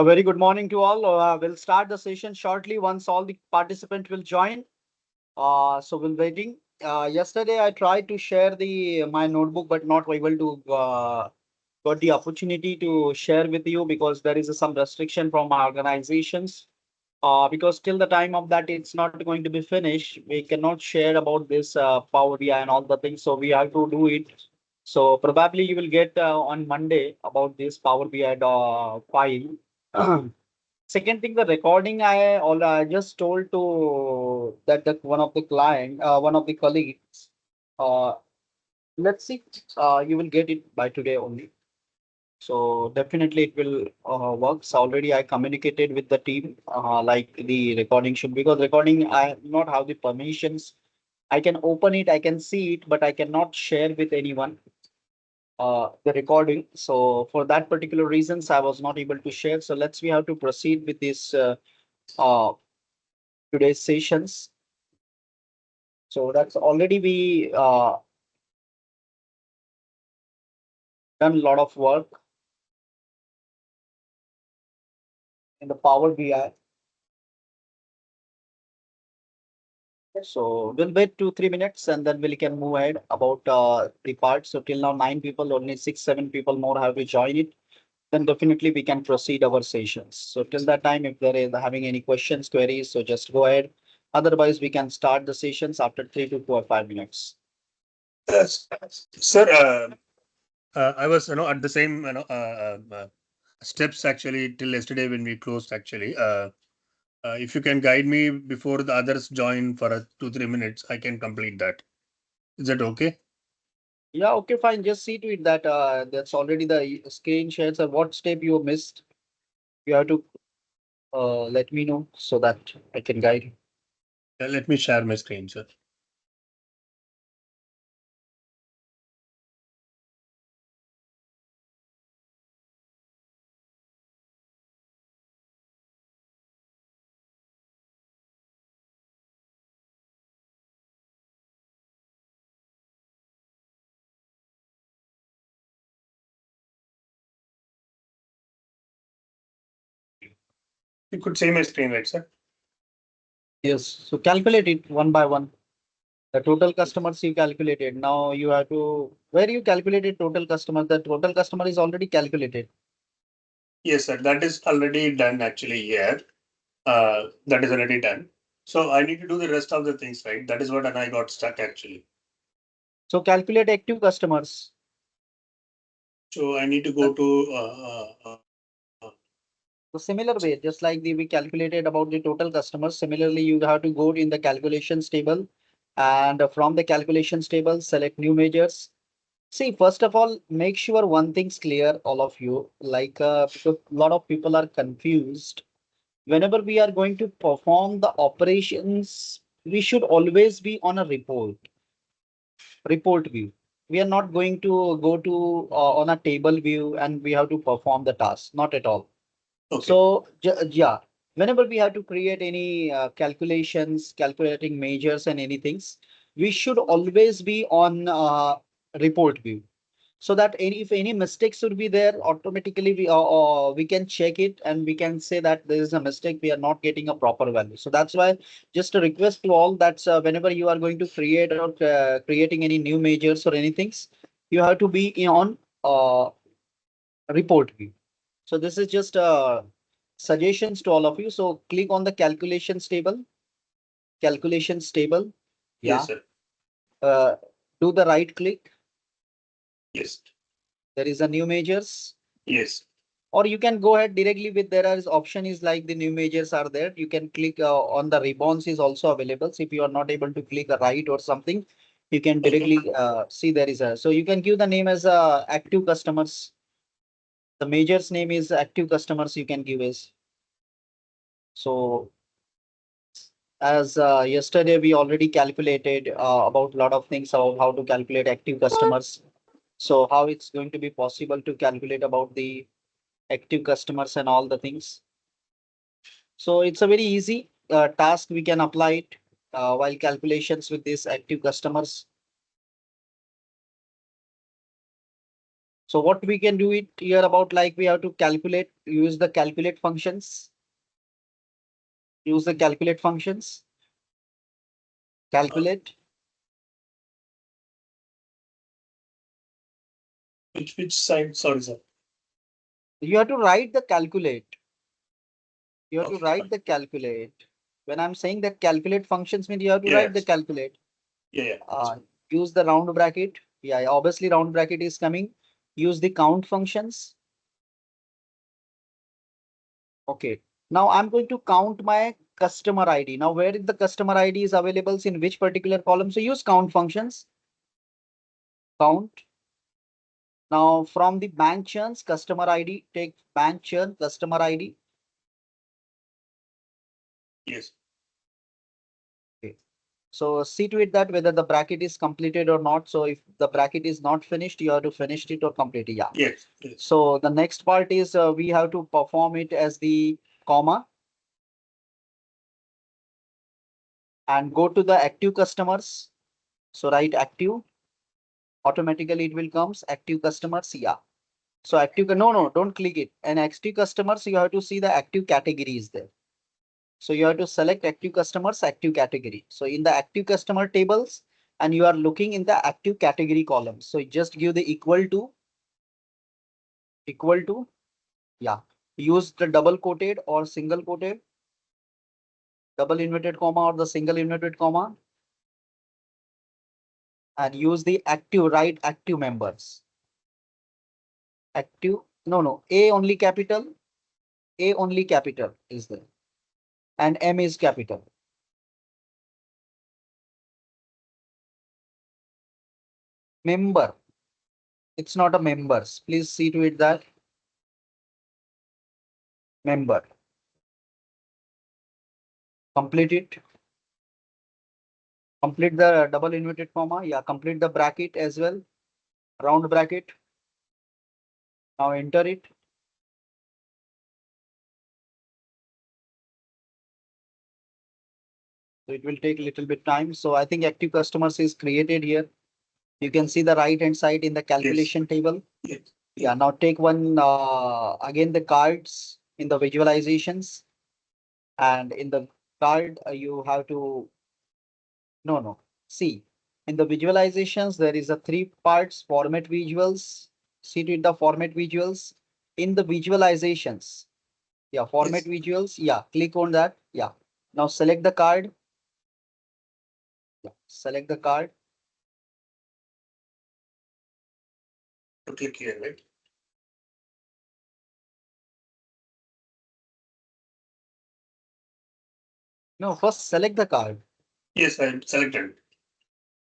Yeah, very good morning to all. We'll start the session shortly once all the participants will join. So we'll waiting. Yesterday I tried to share the my notebook, but not able to got the opportunity to share with you because there is some restriction from our organizations. Because till the time of that it's not going to be finished, we cannot share about this Power BI and all the things. So we have to do it. So probably you will get on Monday about this Power BI file. Second thing, the recording I just told to that one of the one of the colleagues. Uh, let's see. You will get it by today only. So definitely it will work. So already I communicated with the team like the recording should, because recording I not have the permissions. I can open it, I can see it, but I cannot share with anyone the recording. So for that particular reasons, I was not able to share. So we have to proceed with this uh, today's sessions. So that's already we done a lot of work in the Power BI. So we'll wait 2-3 minutes and then we can move ahead about the part. So till now, 9 people, only 6-7 people more have to join it. Then definitely we can proceed our sessions. So till that time, if there is having any questions, queries, so just go ahead. Otherwise, we can start the sessions after 3 to 5 minutes. Yes, sir. I was, at the same, steps actually till yesterday when we closed. Actually, if you can guide me before the others join for 2-3 minutes, I can complete that. Is that okay? Yeah, okay, fine. Just see to it that that's already the screen shares or what step you missed. You have to let me know so that I can guide you. Let me share my screen, sir. You could see my screen, right, sir? Yes. So calculate it one by one. The total customers you calculated. Now you have to where you calculated total customer. The total customer is already calculated. Yes, sir. That is already done actually here. That is already done. So I need to do the rest of the things, right? That is what, and I got stuck actually. So calculate active customers. So I need to go to So similar way, just like we calculated about the total customers. Similarly, you have to go in the calculations table, and from the calculations table, select new measures. See, first of all, make sure one thing's clear, all of you. Like, because a lot of people are confused. Whenever we are going to perform the operations, we should always be on a report view. We are not going to go to on a table view and we have to perform the task. Not at all. okay. So yeah, whenever we have to create any calculations, calculating measures and anything, we should always be on report view. So that if any mistakes should be there, automatically we can check it and we can say that there is a mistake. We are not getting a proper value. So that's why just a request to all that whenever you are going to create or creating any new measures or anything, you have to be on report view. So this is just suggestions to all of you. So click on the calculations table, calculations table. Yes, Yeah. sir. Uh, do the right click. Yes. There is a new measures. Yes. Or you can go ahead directly with there is option is like the new measures are there. You can click on the ribbons is also available. So if you are not able to click a right or something, you can Okay. directly see there is a. So you can give the name as active customers. The measures name is active customers. You can give as. So as yesterday we already calculated about a lot of things about how to calculate active customers. So how it's going to be possible to calculate about the active customers and all the things. So it's a very easy task. We can apply it while calculations with these active customers. So what we can do it here about, like, we have to calculate, use the calculate functions. Use the calculate functions. Calculate. Which side? Sorry, sir. You have to write the calculate. You have to Okay, write fine. the calculate. When I'm saying that calculate functions mean you have to write the Yes. calculate. Yeah. Use the round bracket. Yeah, obviously round bracket is coming. Use the count functions. Okay. Now I'm going to count my customer ID. Now where is the customer ID is available in which particular column? So use count functions. Count. Now from the bank churns customer ID, take bank churn customer ID. Yes. Okay. So see to it that whether the bracket is completed or not. So if the bracket is not finished, you have to finish it or complete it. Yeah. Yes. Yes. So the next part is we have to perform it as the comma and go to the active customers. So write active. Automatically it will comes active customers. Yeah. So active, no, don't click it. And active customers, you have to see the active categories there. So you have to select active customers, active category. So in the active customer tables, and you are looking in the active category column. So just give the equal to, yeah. Use the double quoted or single quoted, double inverted comma or the single inverted comma, and use the active, write active members. Active, no, A only capital is there, and M is capital. Member, it's not a members. Please see to it that member. Complete it. Complete the double inverted comma. Yeah, complete the bracket as well. Round bracket. Now enter it. So it will take a little bit time. So I think active customers is created here. You can see the right hand side in the calculation table. Yes. Yeah, now take one again the cards in the visualizations, and in the card you have to no. See, in the visualizations there is a three parts: format visuals. See to it the format visuals. In the visualizations, yeah, format visuals. Yeah, click on that. Yeah. Now select the card. Yeah, select the card. To click here, right? No, first select the card. Yes, I selected.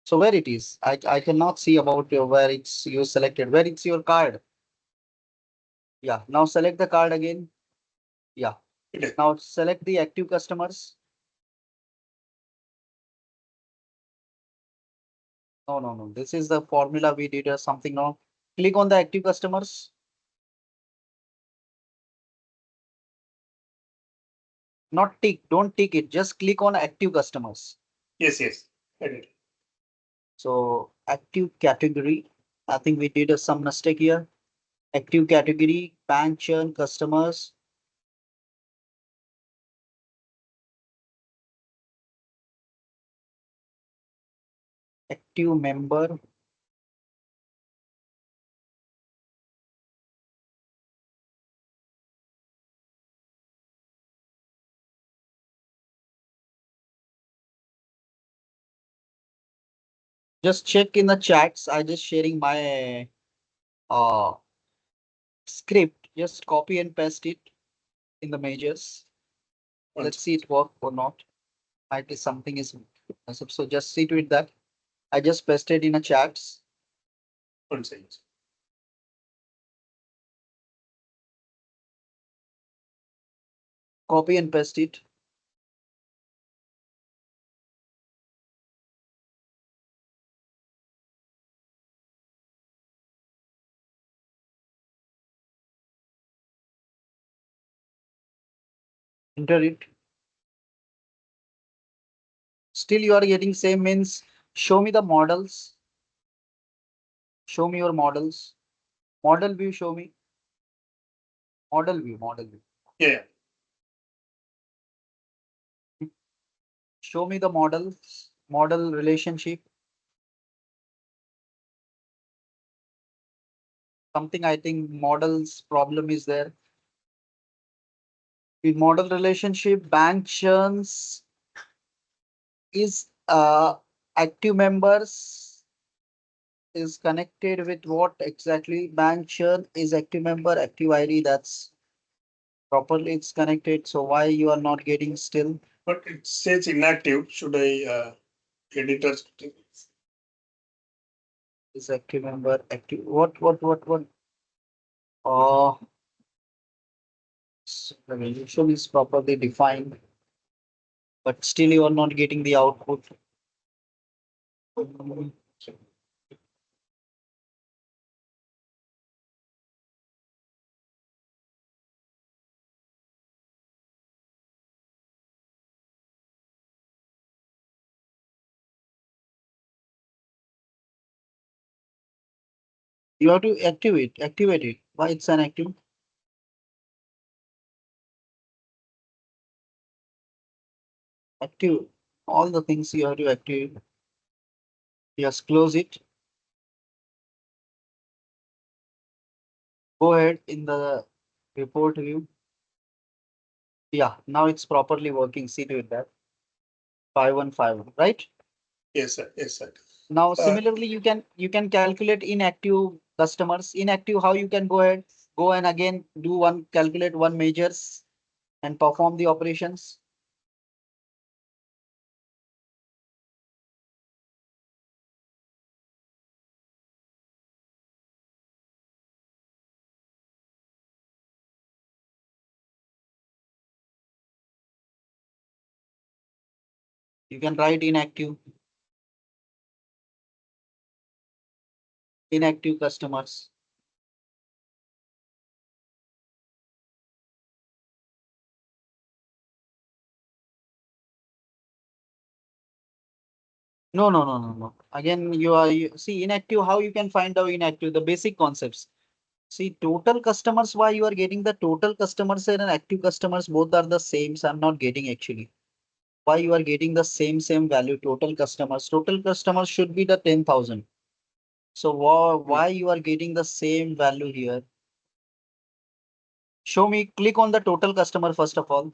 So where it is? I cannot see about your where it's you selected. Where it's your card? Yeah. Now select the card again. Yeah. Okay. Now select the active customers. No. This is the formula we did or something wrong. Click on the active customers. Not tick. Don't tick it. Just click on active customers. Yes. I did. So active category. I think we did some mistake here. Active category, bank churn customers. Active member. Just check in the chats. I just sharing my uh script. Just copy and paste it in the majors. Let's see it work or not. Might be something is so just see to it that I just pasted in a chats. One second. Copy and paste it. Enter it. Still you are getting same means show me the models. Show me your models. Model view, show me. Model view, model view. Yeah. Show me the model relationship. Something I think models problem is there. In model relationship, bank churns is active members is connected with what exactly? Bank churn is active member, active ID. That's properly it's connected. So why you are not getting still? But it says inactive. Should I edit or something? Is active member active? What? Uh, the relation is properly defined, but still you are not getting the output. You have to activate it. Why it's an active? Active. All the things you have to activate. Yes, close it. Go ahead in the report view. Yeah, now it's properly working. See to it that 5151, right? Yes, sir. Yes, sir. Now, Uh, similarly, you can calculate inactive customers. Inactive, how you can go ahead, go and again do one calculate one measures and perform the operations. You can write inactive customers. No. Again, see inactive. How you can find out inactive? The basic concepts. See total customers. Why you are getting the total customers and active customers both are the same? So I'm not getting actually. Why you are getting the same value? Total customers. Total customers should be the 10,000. So why you are getting the same value here? Show me. Click on the total customer first of all.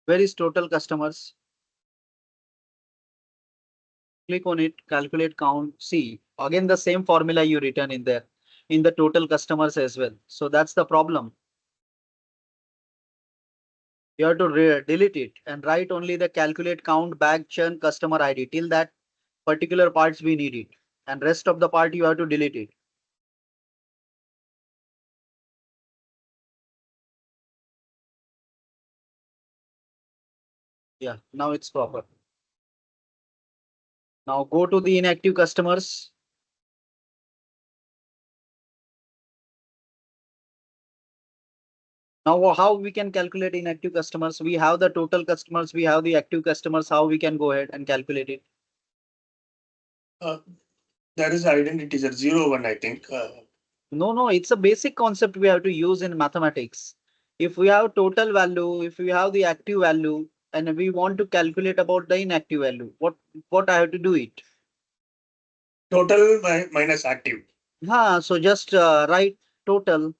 Where is total customers? Click on it, calculate count. See, again the same formula you return in there in the total customers as well. So that's the problem. You have to delete it and write only the calculate count bag churn customer ID till that particular parts we need it. And rest of the part you have to delete it. Yeah, now it's proper. Now go to the inactive customers. Now, how we can calculate inactive customers? We have the total customers, we have the active customers. How we can go ahead and calculate it? uh, there is identity, sir. 0, 1, I think. No, it's a basic concept we have to use in mathematics. If we have total value, if we have the active value, and we want to calculate about the inactive value, what I have to do it? Total minus active. So just write total.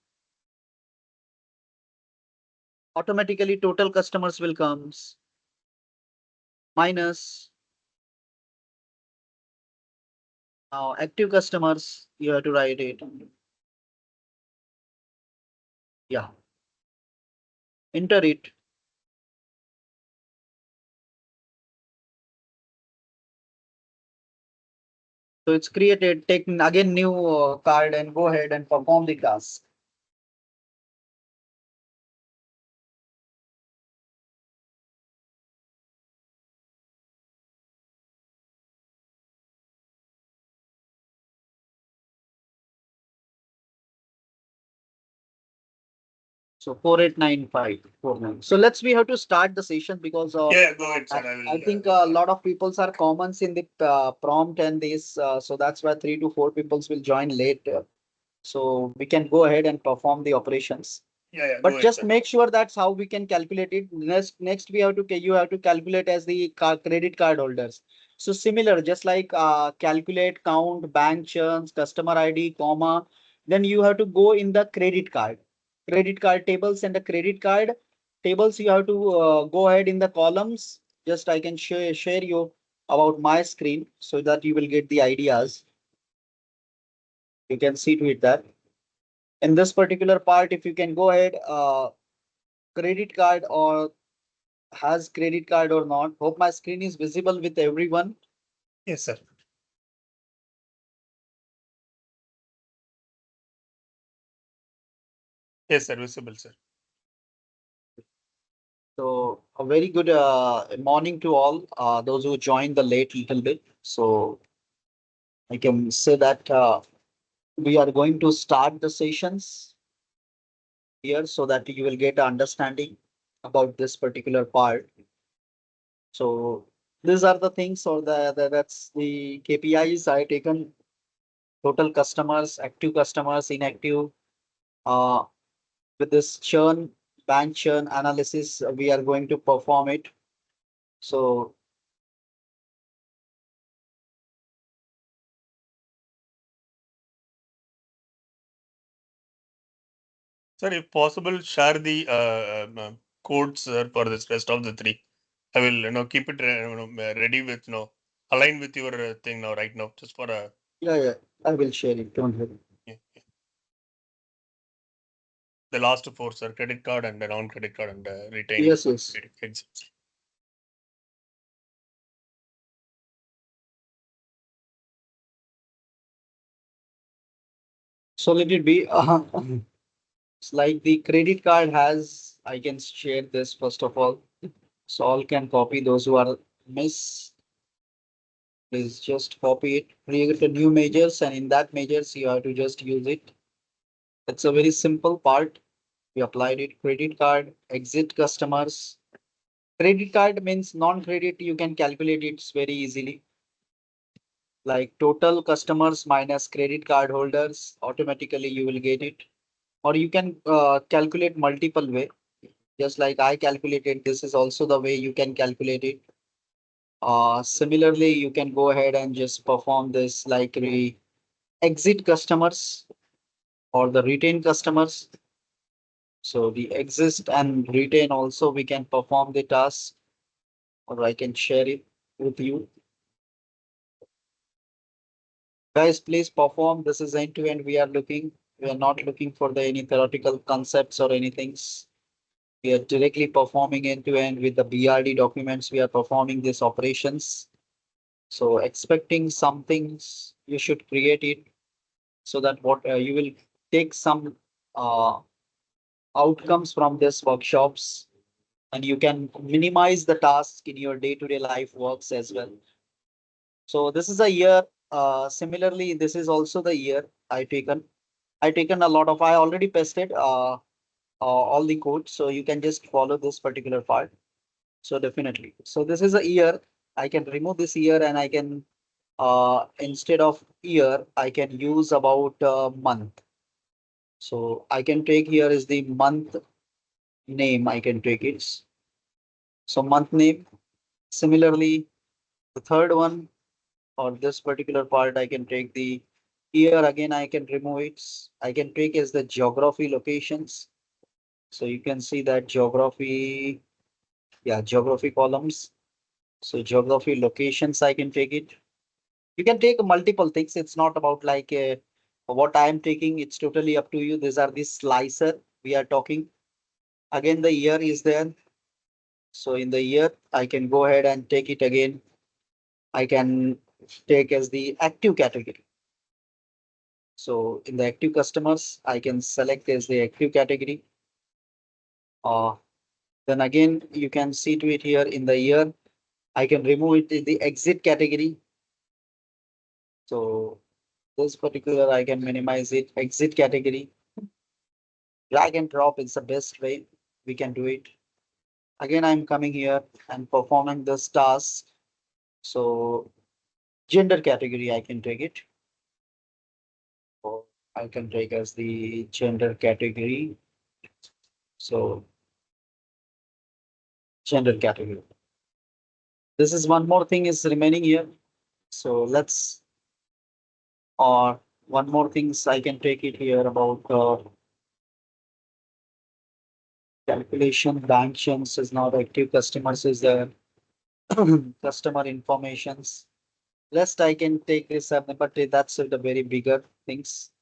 Automatically, total customers will comes minus now active customers. You have to write it. Yeah, enter it. So it's created. Take again new card and go ahead and perform the task. So 489549. So we have to start the session because Yeah, go ahead, I, sir. I I will. think a lot of peoples are commons in the prompt and this, so that's why 3 to 4 peoples will join late. So we can go ahead and perform the operations. Yeah, yeah, go But ahead, just sir. make sure that's how we can calculate it. Next we have to you have to calculate as the credit card holders. So similar, just like calculate, count, bank churns, customer ID, comma. Then you have to go in the credit card tables and the credit card tables. You have to go ahead in the columns. Just I can share you about my screen so that you will get the ideas. You can see to it that in this particular part, if you can go ahead, credit card or has credit card or not. Hope my screen is visible with everyone. Yes, sir. Yes, sir. Visible, sir. So a very good morning to all those who joined the late little bit. So I can say that we are going to start the sessions here so that you will get understanding about this particular part. So these are the things or that's the KPIs I taken: total customers, active customers, inactive. Uh, with this churn, bank churn analysis, we are going to perform it. So Sir, if possible, share the codes, sir, for this rest of the three. I will, keep it, ready with, align with your thing now, right now, just for a. yeah, yeah, I will share it. Don't worry. Yeah, yeah. The last four, sir, credit card and non-credit card and retain. Yes, yes. Exits. So let it be. It's like the credit card has, I can share this first of all. So all can copy. Those who are miss, please just copy it, create a new measures, and in that measures you have to just use it. It's a very simple part. We applied it. Credit card, exit customers. Credit card means non-credit. You can calculate it very easily. Like total customers minus credit card holders, automatically you will get it. Or you can calculate multiple way. Just like I calculated, this is also the way you can calculate it. Similarly, you can go ahead and just perform this like exit customers or the retain customers. So the exist and retain also we can perform the task, or I can share it with you. Guys, please perform. This is end to end. We are looking. We are not looking for the any theoretical concepts or anything. We are directly performing end to end with the BRD documents. We are performing these operations. So expecting some things, you should create it so that what you will take some uh, outcomes from this workshops, and you can minimize the task in your day-to-day life works as well. So this is a year. Similarly, this is also the year I taken a lot of. I already pasted all the codes, so you can just follow this particular part. So definitely. So this is a year. I can remove this year and I can instead of year, I can use about month. So I can take here is the month name. I can take it. So month name. Similarly, the third one or this particular part, I can take the year again. I can remove it. I can take as the geography locations. So you can see that geography, yeah, geography columns. So geography locations, I can take it. You can take multiple things. It's not about like what I am taking. It's totally up to you. These are the slicer we are talking. Again, the year is there. So in the year, I can go ahead and take it again. I can take as the active category. So in the active customers, I can select as the active category. Uh, then again, you can see to it here in the year. I can remove it in the exit category. So this particular, I can minimize it, exit category. Drag and drop is the best way we can do it. Again, I'm coming here and performing this task. So gender category, I can take it. Or I can take as the gender category. So gender category. This is one more thing is remaining here. So let's, or one more things I can take it here about calculation. Bank chance is not active. Customers is the customer informations. Lest I can take this up, but that's the very bigger things.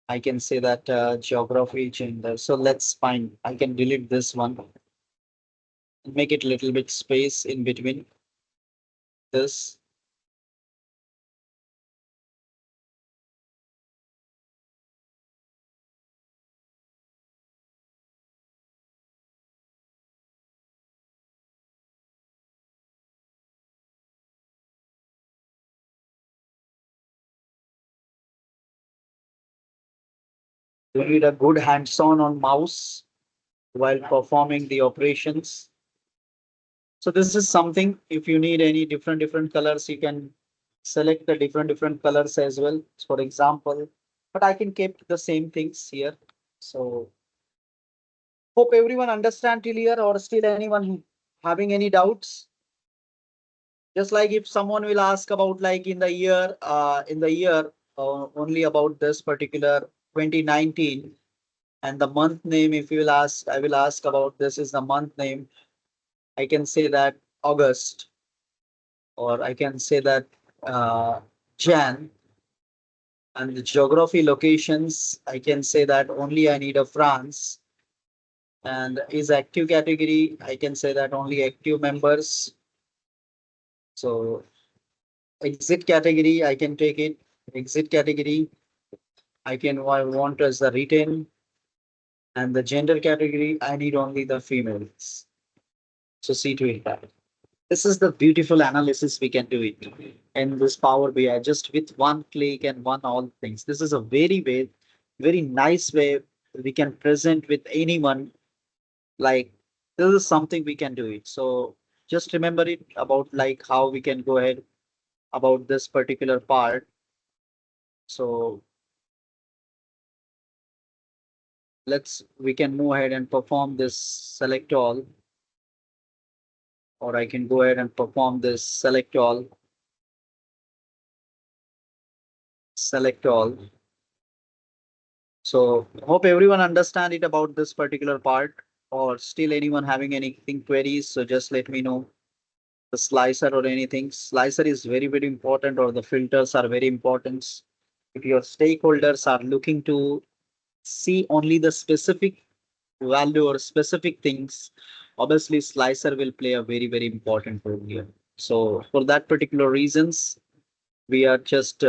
I can say that geography, gender. So let's find. I can delete this one and make it a little bit space in between this. You need a good hands-on on mouse while performing the operations. So this is something, if you need any different colors, you can select the different colors as well. For example, but I can keep the same things here. So hope everyone understand till here, or still anyone having any doubts. Just like if someone will ask about like in the year only about this particular 2019 and the month name, if you will ask, I will ask about this is the month name. I can say that August, or I can say that Jan, and the geography locations, I can say that only I need a France, and is active category, I can say that only active members. So exit category, I can take it. Exit category, I want as the written, and the gender category, I need only the females. So see to it that. This is the beautiful analysis we can do it in this Power BI just with one click and one all things. This is a very nice way we can present with anyone. Like this is something we can do it. So just remember it about like how we can go ahead about this particular part. So we can move ahead and perform this select all, or I can go ahead and perform this select all. So hope everyone understand it about this particular part, or still anyone having anything queries. So just let me know the slicer or anything. Slicer is very important, or the filters are very important. If your stakeholders are looking to see only the specific value or specific things, obviously slicer will play a very important role here. So for that particular reasons, we are just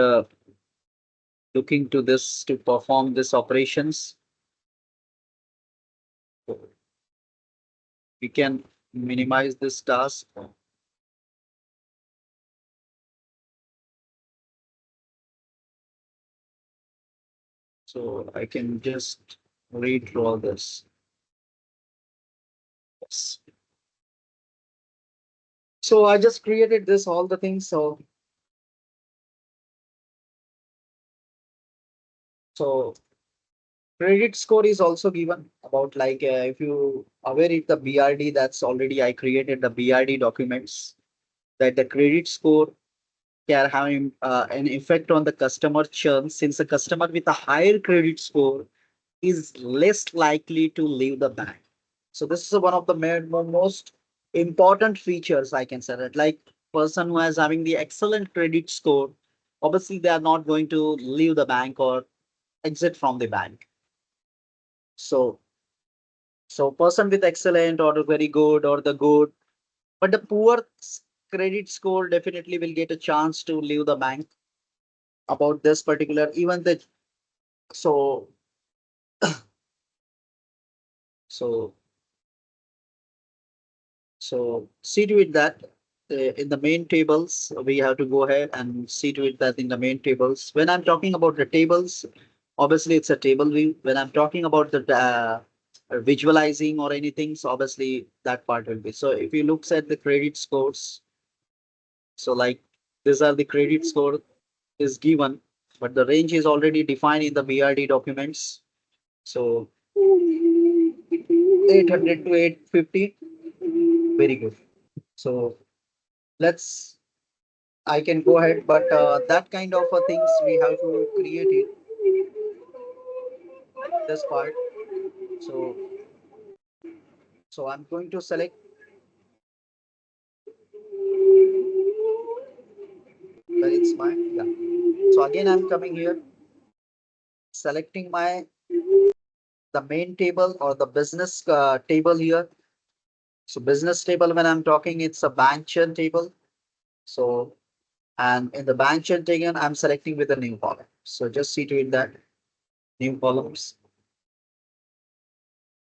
looking to this to perform this operations. We can minimize this task. So I can just redraw this. Yes. So I just created this all the things. So credit score is also given about like if you aware it the BRD, that's already I created the BRD documents that the credit score can have an effect on the customer churn, since a customer with a higher credit score is less likely to leave the bank. So this is one of the most important features I can say that like person who is having the excellent credit score, obviously they are not going to leave the bank or exit from the bank. So person with excellent or very good or the good, but the poor credit score definitely will get a chance to leave the bank about this particular even the so so So see to it that in the main tables, we have to go ahead and see to it that in the main tables, when I'm talking about the tables, obviously it's a table view. When I'm talking about the visualizing or anything, so obviously that part will be. So if you look at the credit scores, so like these are the credit score is given, but the range is already defined in the BRD documents. So 800 to 850, very good. So let's, I can go ahead, but that kind of things we have to create it, this part. So, so I'm going to select, where it's my, yeah. So again, I'm coming here, selecting my, the main table or the business table here. So business table, when I'm talking, it's a bank churn table. So, and in the bank churn table, I'm selecting with a new column. So just see to it that new columns.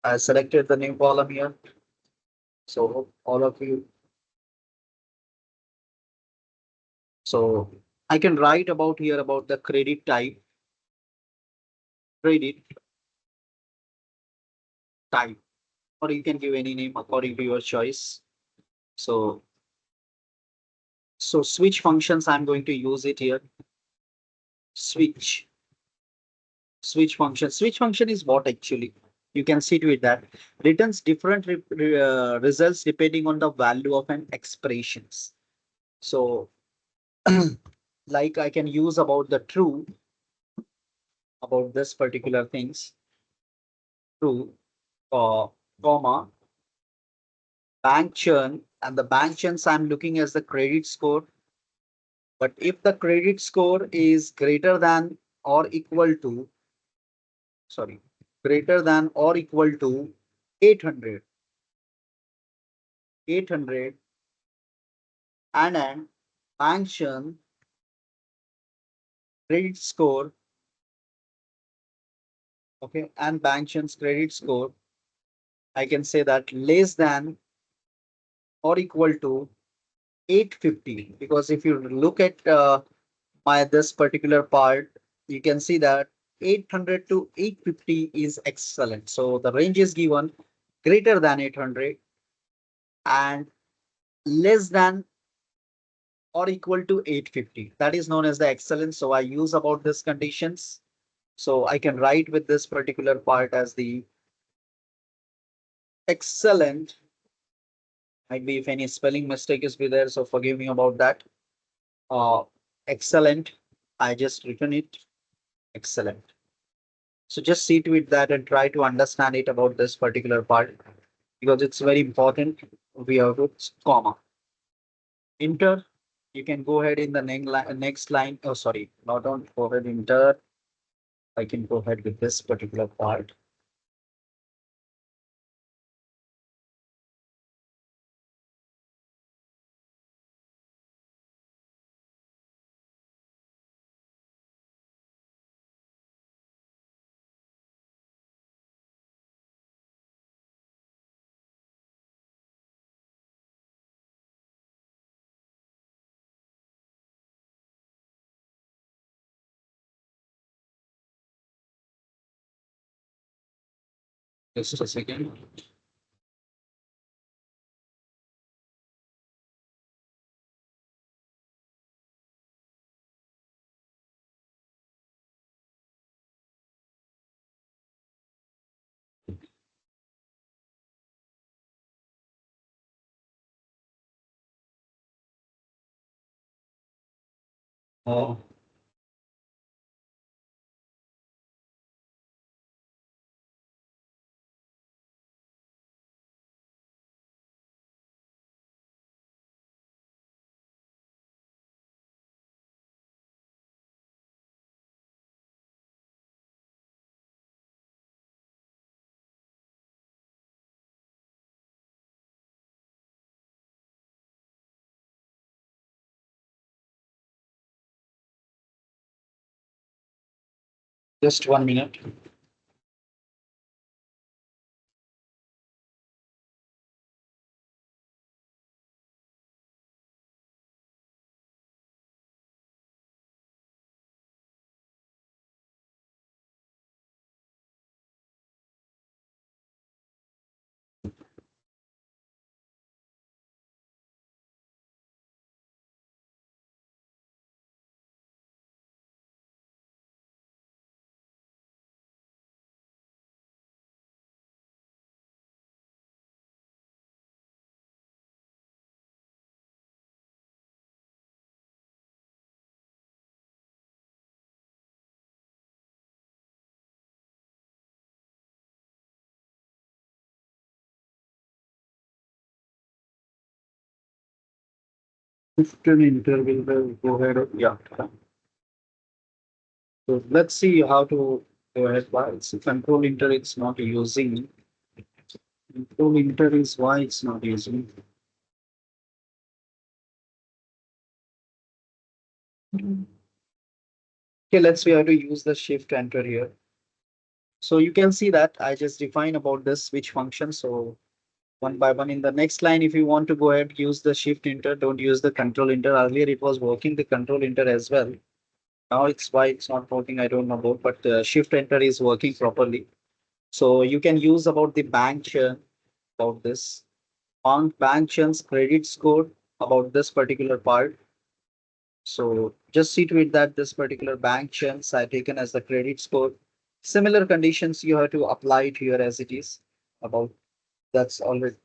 I selected the new column here. So all of you, so I can write about here about the credit type, credit type, or you can give any name according to your choice. So, so switch functions, I'm going to use it here. Switch, switch function is what actually? You can see to it that returns different results depending on the value of an expressions. So, like I can use about the true, about this particular things, true, comma, bank churn, and the bank churns I'm looking as the credit score. But if the credit score is greater than or equal to, sorry, greater than or equal to 800, 800, and an bank churn credit score, okay, and bank churn's credit score, I can say that less than or equal to 850, because if you look at my this particular part, you can see that 800 to 850 is excellent. So the range is given greater than 800 and less than or equal to 850. That is known as the excellence. So I use about this conditions. So I can write with this particular part as the excellent. Might be if any spelling mistake is be there, so forgive me about that. Uh, excellent. I just written it excellent. So just see to it that and try to understand it about this particular part because it's very important. We have to comma. Enter. You can go ahead in the next line. Oh, sorry, not on go ahead enter. I can go ahead with this particular part. Just a second. Oh, just 1 minute. Enter will go ahead. Yeah. So let's see how to go ahead. Why it's control enter it's not using. Control enter is why it's not using. Okay, let's see how to use the shift enter here. So you can see that I just define about this switch function. So one by one in the next line, if you want to go ahead, use the shift enter, don't use the control enter. Earlier it was working the control enter as well. Now it's why it's not working. I don't know about, but shift enter is working properly. So you can use about the bank churn about this on bank churn's credit score about this particular part. So just see to it that this particular bank churns are taken as the credit score. Similar conditions you have to apply it here as it is about that's already.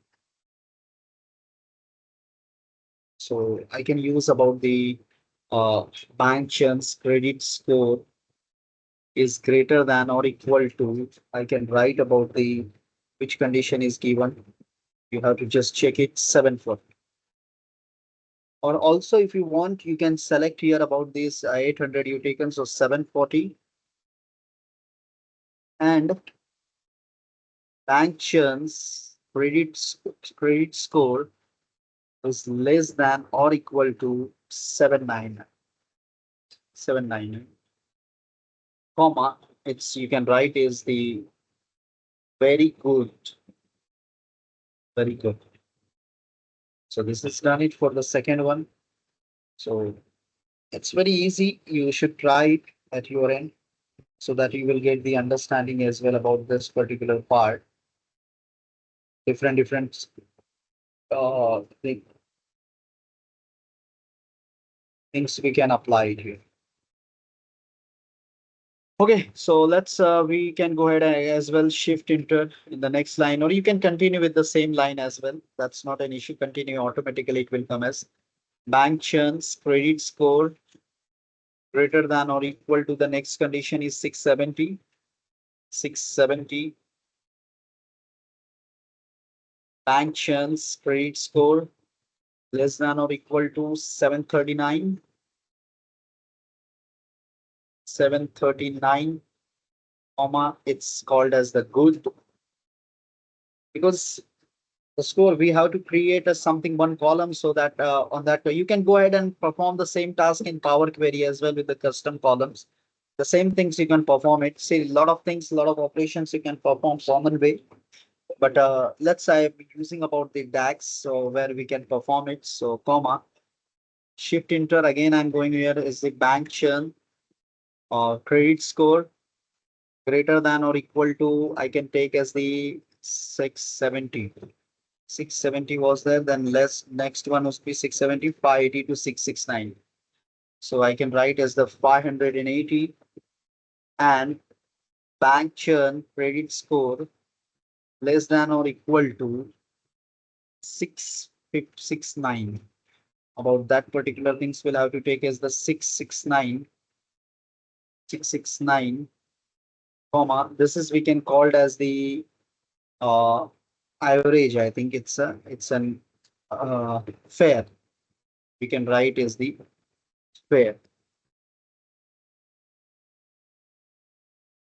So I can use about the uh, bank churn's credit score is greater than or equal to. I can write about the which condition is given. You have to just check it 7 foot. Or also, if you want, you can select here about this 800 you taken, so 740 and bank churn's credit score is less than or equal to 799, comma. It's you can write is the very good, very good. So this is done it for the second one. So it's very easy. You should try it at your end so that you will get the understanding as well about this particular part. Different things we can apply it here. Okay, so let's we can go ahead and as well shift enter in the next line, or you can continue with the same line as well. That's not an issue. Continue automatically. It will come as bank churns credit score greater than or equal to the next condition is 670. 670 bank churns credit score less than or equal to 739. 739 comma it's called as the good because the score we have to create a something one column so that on that you can go ahead and perform the same task in Power Query as well with the custom columns. The same things you can perform it. See a lot of things, a lot of operations you can perform common way. But let's say I'm using about the DAX, so where we can perform it. So comma shift enter again. I'm going here is the bank churn or credit score greater than or equal to I can take as the 670. 670 was there, then less next one must be 670, 580 to 669. So I can write as the 580 and bank churn credit score less than or equal to 669. About that particular things we'll have to take as the 669, 669, comma. This is we can call it as the uh average. I think it's an fair. We can write as the fair.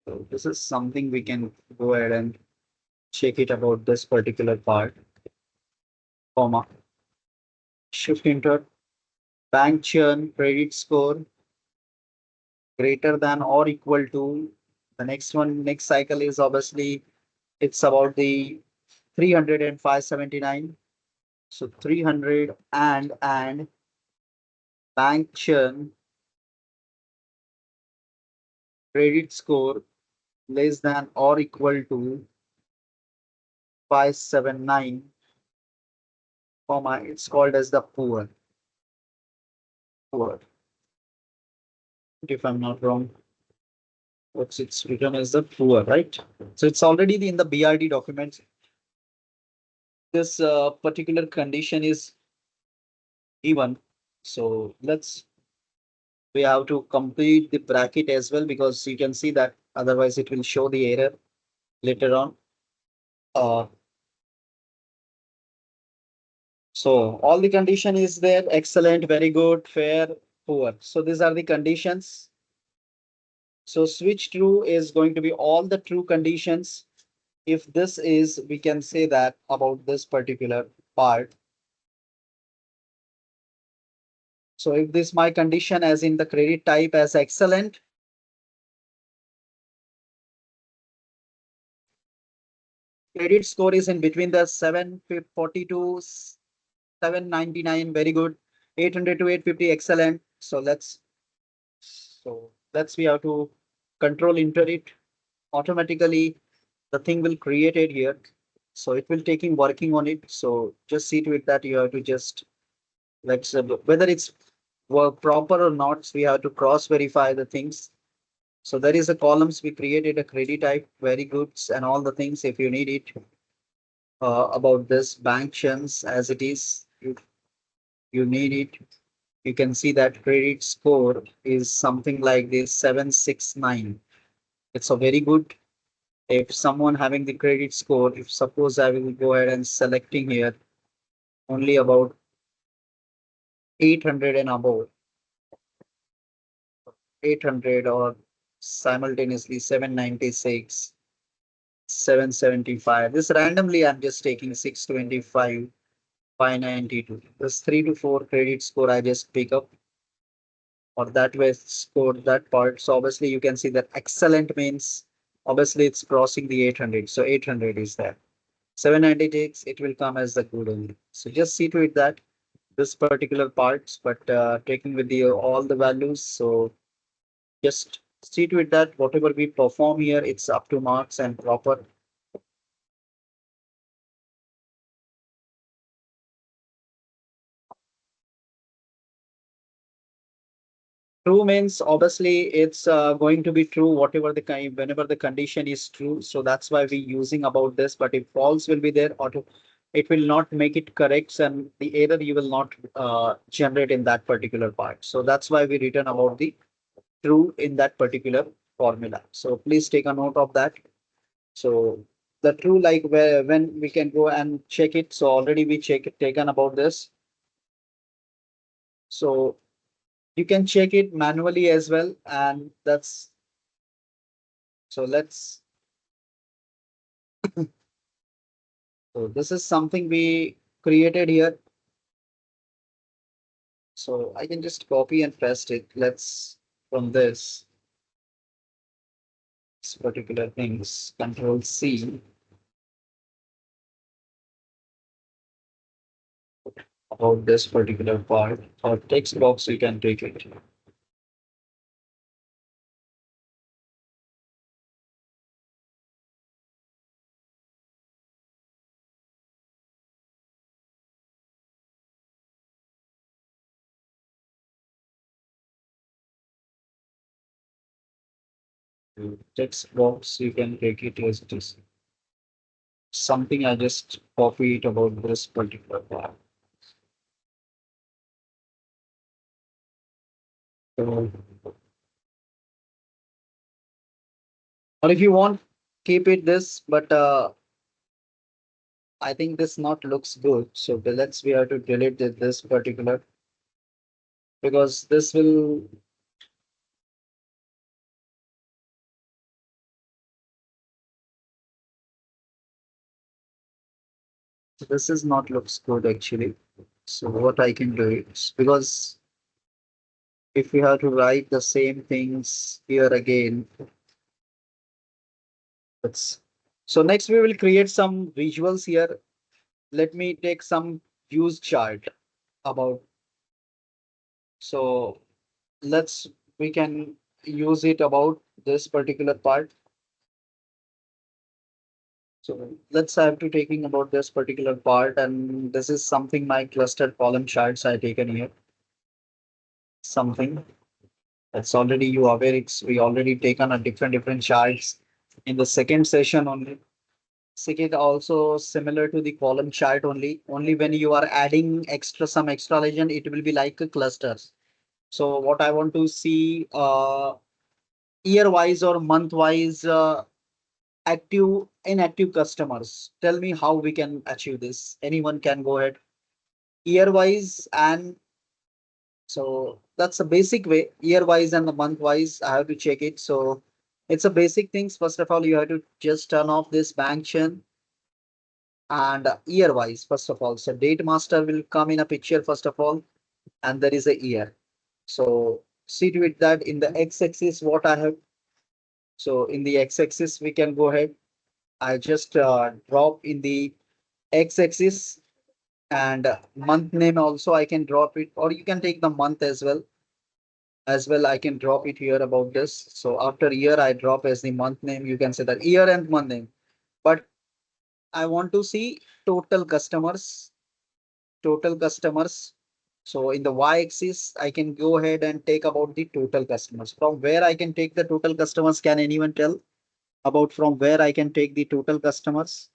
So this is something we can go ahead and check it about this particular part, comma, shift enter, bank churn credit score greater than or equal to the next one, next cycle is obviously it's about the 300 and 579. So 300 and bank churn credit score less than or equal to 579, comma, it's called as the poor. Poor, if I'm not wrong. What's it's written as the poor, right? So it's already in the BRD documents. This particular condition is given. So we have to complete the bracket as well because you can see that otherwise it will show the error later on. Uh, So all the condition is there, excellent, very good, fair, poor. So these are the conditions. So switch true is going to be all the true conditions. If this is, we can say that about this particular part. So if this my condition as in the credit type as excellent, credit score is in between the 740 to 799, very good. 800 to 850, excellent. So let's we have to control enter it automatically. The thing will create it here. So it will take him working on it. So just see to it that you have to just let's whether it's work proper or not. We have to cross verify the things. So there is a columns we created a credit type, very goods and all the things if you need it about this bank chance as it is. You need it. You can see that credit score is something like this 769. It's a very good. If someone having the credit score, if suppose I will go ahead and selecting here only about 800 and above, 800 or simultaneously 796, 775. This randomly I'm just taking 625, 592. This 3 to 4 credit score I just pick up or that way scored that part. So obviously you can see that excellent means obviously it's crossing the 800. So 800 is there. 796, it will come as the good only. So just see to it that this particular parts, but taking with the all the values. So just see to it that whatever we perform here, it's up to marks and proper. True means obviously it's going to be true whatever the kind whenever the condition is true. So that's why we using about this. But if false will be there, auto it will not make it correct and the error you will not generate in that particular part. So that's why we written about the true in that particular formula. So please take a note of that. So the true like where when we can go and check it. So already we check it taken about this. So you can check it manually as well. And that's so let's so this is something we created here. So I can just copy and paste it. Let's from this particular things, control C about this particular part or text box, you can take it. Text box, you can take it as it is. Something I just copy it about this particular part. So, or if you want, keep it this, but I think this not looks good. So let's we have to delete this particular because this will this is not looks good actually. So what I can do is because if we have to write the same things here again, let's so next we will create some visuals here. Let me take some views chart about so let's we can use it about this particular part. So let's have to taking about this particular part and this is something my clustered column charts I taken here. Something that's already you aware it's we already taken a different charts in the second session only. Second also similar to the column chart only when you are adding extra some extra legend it will be like a clusters. So what I want to see year wise or month wise active inactive customers. Tell me how we can achieve this. Anyone can go ahead. year wise, and so that's a basic way, year wise and the month wise. I have to check it. So it's a basic things. First of all, you have to just turn off this bank churn and year wise. First of all, so date master will come in a picture first of all, and there is a year. So see to it that in the x-axis what I have. So in the x-axis we can go ahead. I just drop in the x-axis, and month name also I can drop it, or you can take the month as well. I can drop it here about this. So after year I drop as the month name. You can say that year and month name. But I want to see total customers. Total customers. So in the y-axis, I can go ahead and take about the total customers. From where I can take the total customers? Can anyone tell about from where I can take the total customers?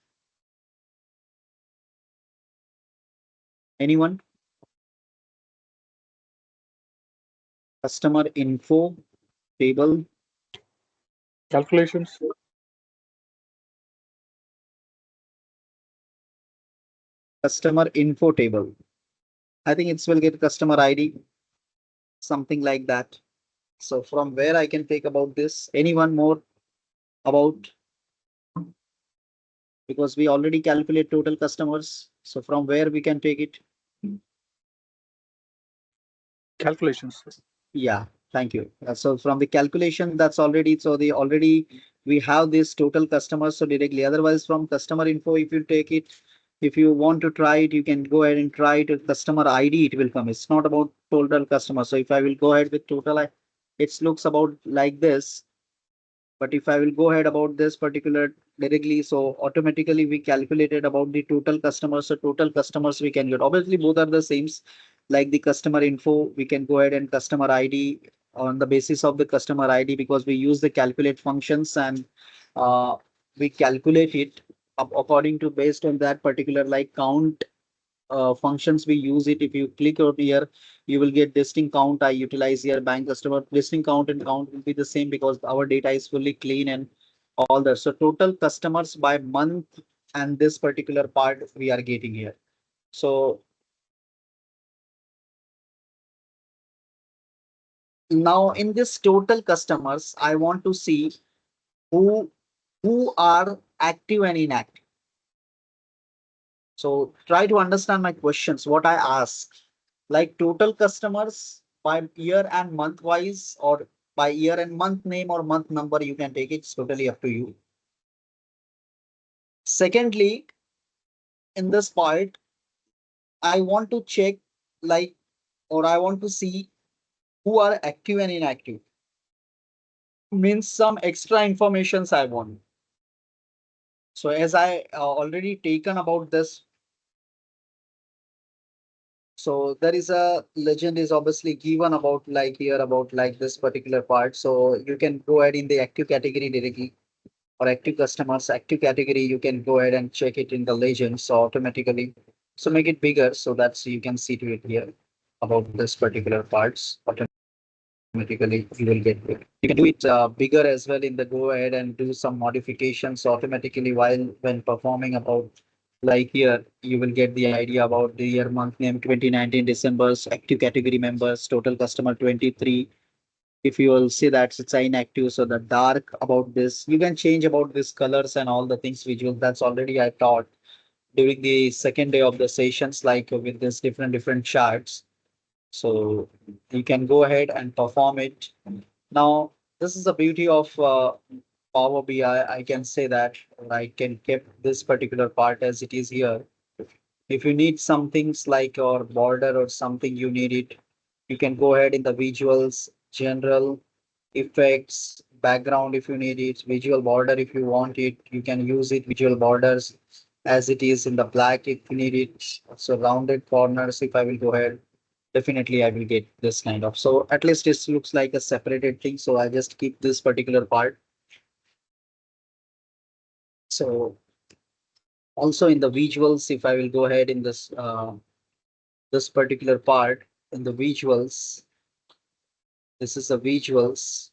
Anyone? Customer info table. Calculations. Customer info table. I think it will get customer ID, something like that. So from where I can take about this? Anyone more about? Because we already calculate total customers. So from where we can take it? Calculations. Yeah, thank you. So from the calculation, that's already, so the already we have this total customers so directly. Otherwise, from customer info, if you take it, if you want to try it, you can go ahead and try it with customer ID, it will come. It's not about total customer. So if I will go ahead with total, it looks about like this. But if I will go ahead about this particular directly, so automatically we calculated about the total customers. So total customers we can get. Obviously, both are the same. Like the customer info, we can go ahead and customer ID on the basis of the customer ID, because we use the calculate functions, and we calculate it according to based on that particular like count functions we use it. If you click over here, you will get listing count. I utilize here bank customer listing count, and count will be the same because our data is fully clean and all that. So total customers by month, and this particular part we are getting here. So now in this total customers, I want to see who are active and inactive. So try to understand my questions, what I ask, like total customers by year and month wise, or by year and month name or month number, you can take it. It's totally up to you. Secondly, in this part, I want to check like, or I want to see who are active and inactive. Means some extra informations I want. So as I already taken about this, so there is a legend is obviously given about like here about like this particular part. So you can go ahead in the active category directly, or active customers, active category, you can go ahead and check it in the legend. So automatically, so make it bigger so that you can see to it here about this particular parts. Automatically you will get it. You can do it bigger as well in the go ahead and do some modifications automatically while when performing about like here you will get the idea about the year month name 2019 December's active category members, total customer 23. If you will see that it's inactive, so the dark about this, you can change about this colors and all the things visual. That's already I taught during the second day of the sessions, like with this different charts. So you can go ahead and perform it. Now, this is the beauty of Power BI. I can say that I can keep this particular part as it is here. If you need some things like your border or something you need it, you can go ahead in the visuals, general, effects, background if you need it, visual border if you want it, you can use it, visual borders as it is in the black if you need it. So rounded corners, if I will go ahead, definitely I will get this kind of. So at least this looks like a separated thing. So I just keep this particular part. So also in the visuals, if I will go ahead in this particular part in the visuals, this is the visuals.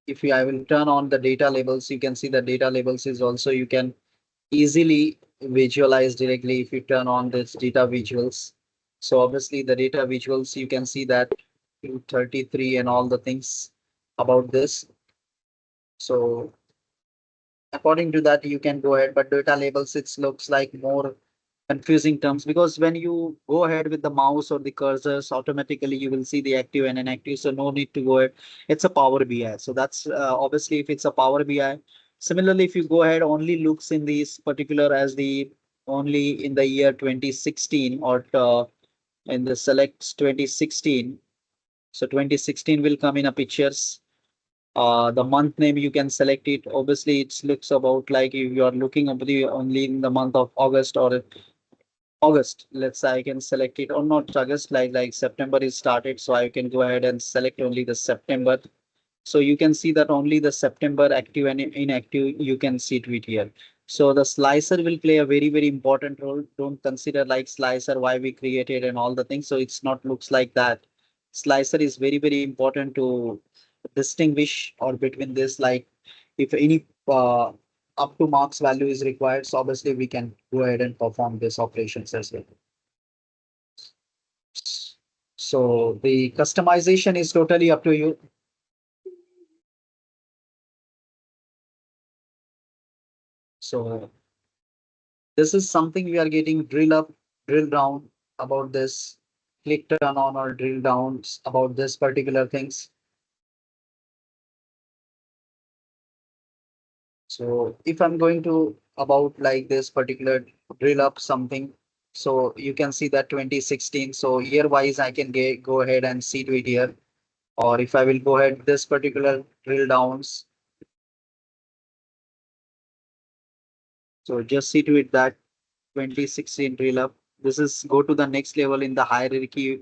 If I will turn on the data labels, you can see the data labels is also you can easily visualize directly if you turn on this data visuals. So obviously the data visuals, you can see that 233 and all the things about this. So according to that, you can go ahead, but data labels, it looks like more confusing terms, because when you go ahead with the mouse or the cursors, automatically you will see the active and inactive. So no need to go ahead. It's a Power BI. So that's obviously if it's a Power BI. Similarly, if you go ahead, only looks in these particular as the only in the year 2016 or in the selects 2016. So 2016 will come in a pictures. The month name you can select it. Obviously, it looks about like if you are looking up the only in the month of August or August. Let's say I can select it or not August, like September is started. So I can go ahead and select only the September. So you can see that only the September active and inactive, you can see it here. So the slicer will play a very, very important role. Don't consider like slicer, why we created and all the things. So it's not looks like that. Slicer is very, very important to distinguish or between this, like if any up to marks value is required. So obviously we can go ahead and perform this operations as well. So the customization is totally up to you. So this is something we are getting drill down about this, click turn on or drill downs about this particular things. So if I'm going to about like this particular drill up something, so you can see that 2016. So year wise, I can go ahead and see to it here. Or if I will go ahead this particular drill downs. So just see to it that 2016 drill up. This is go to the next level in the hierarchy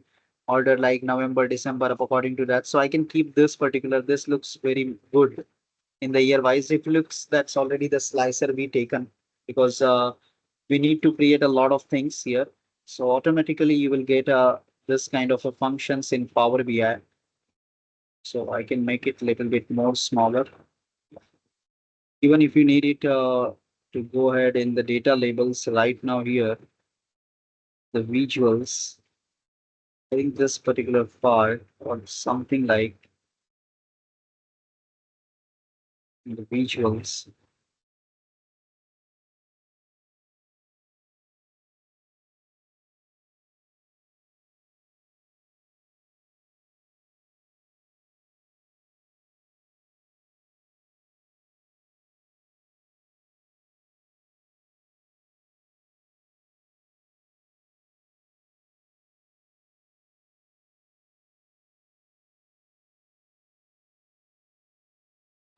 order like November, December up according to that. So I can keep this particular. This looks very good in the year wise. If looks, that's already the slicer we taken, because we need to create a lot of things here. So automatically you will get this kind of a functions in Power BI. So I can make it a little bit more smaller. Even if you need it to go ahead in the data labels right now here, the visuals, I think this particular part or something like the visuals.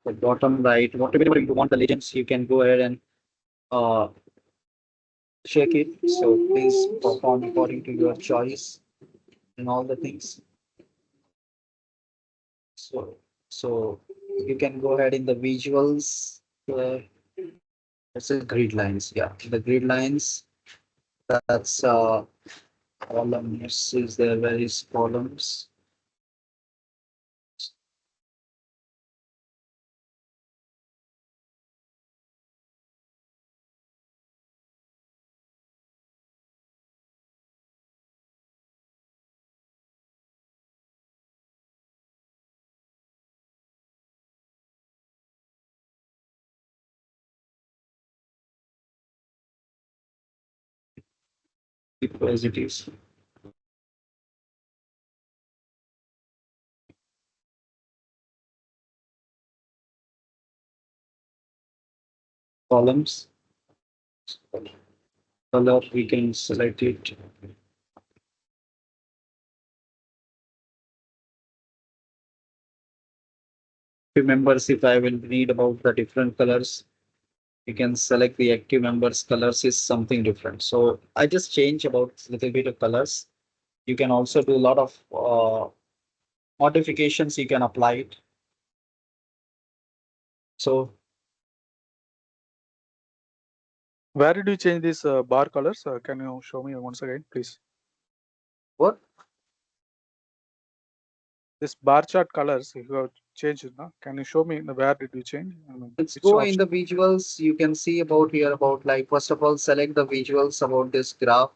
The bottom right, whatever you want the legends, you can go ahead and uh, check it. So please perform according to your choice and all the things. So you can go ahead in the visuals. It's a grid lines. Yeah, the grid lines. That's columns. Is there various columns? Positives. Columns. Color, we can select it. Members, if I will read about the different colors, you can select the active members colors is something different. So I just change about little bit of colors. You can also do a lot of modifications. You can apply it. So Where did you change these bar colors? Can you show me once again, please? what? This bar chart colors, if you have changed it, no? Can you show me where did you change? Let's Which go in option? the visuals. You can see about here about like first of all select the visuals about this graph.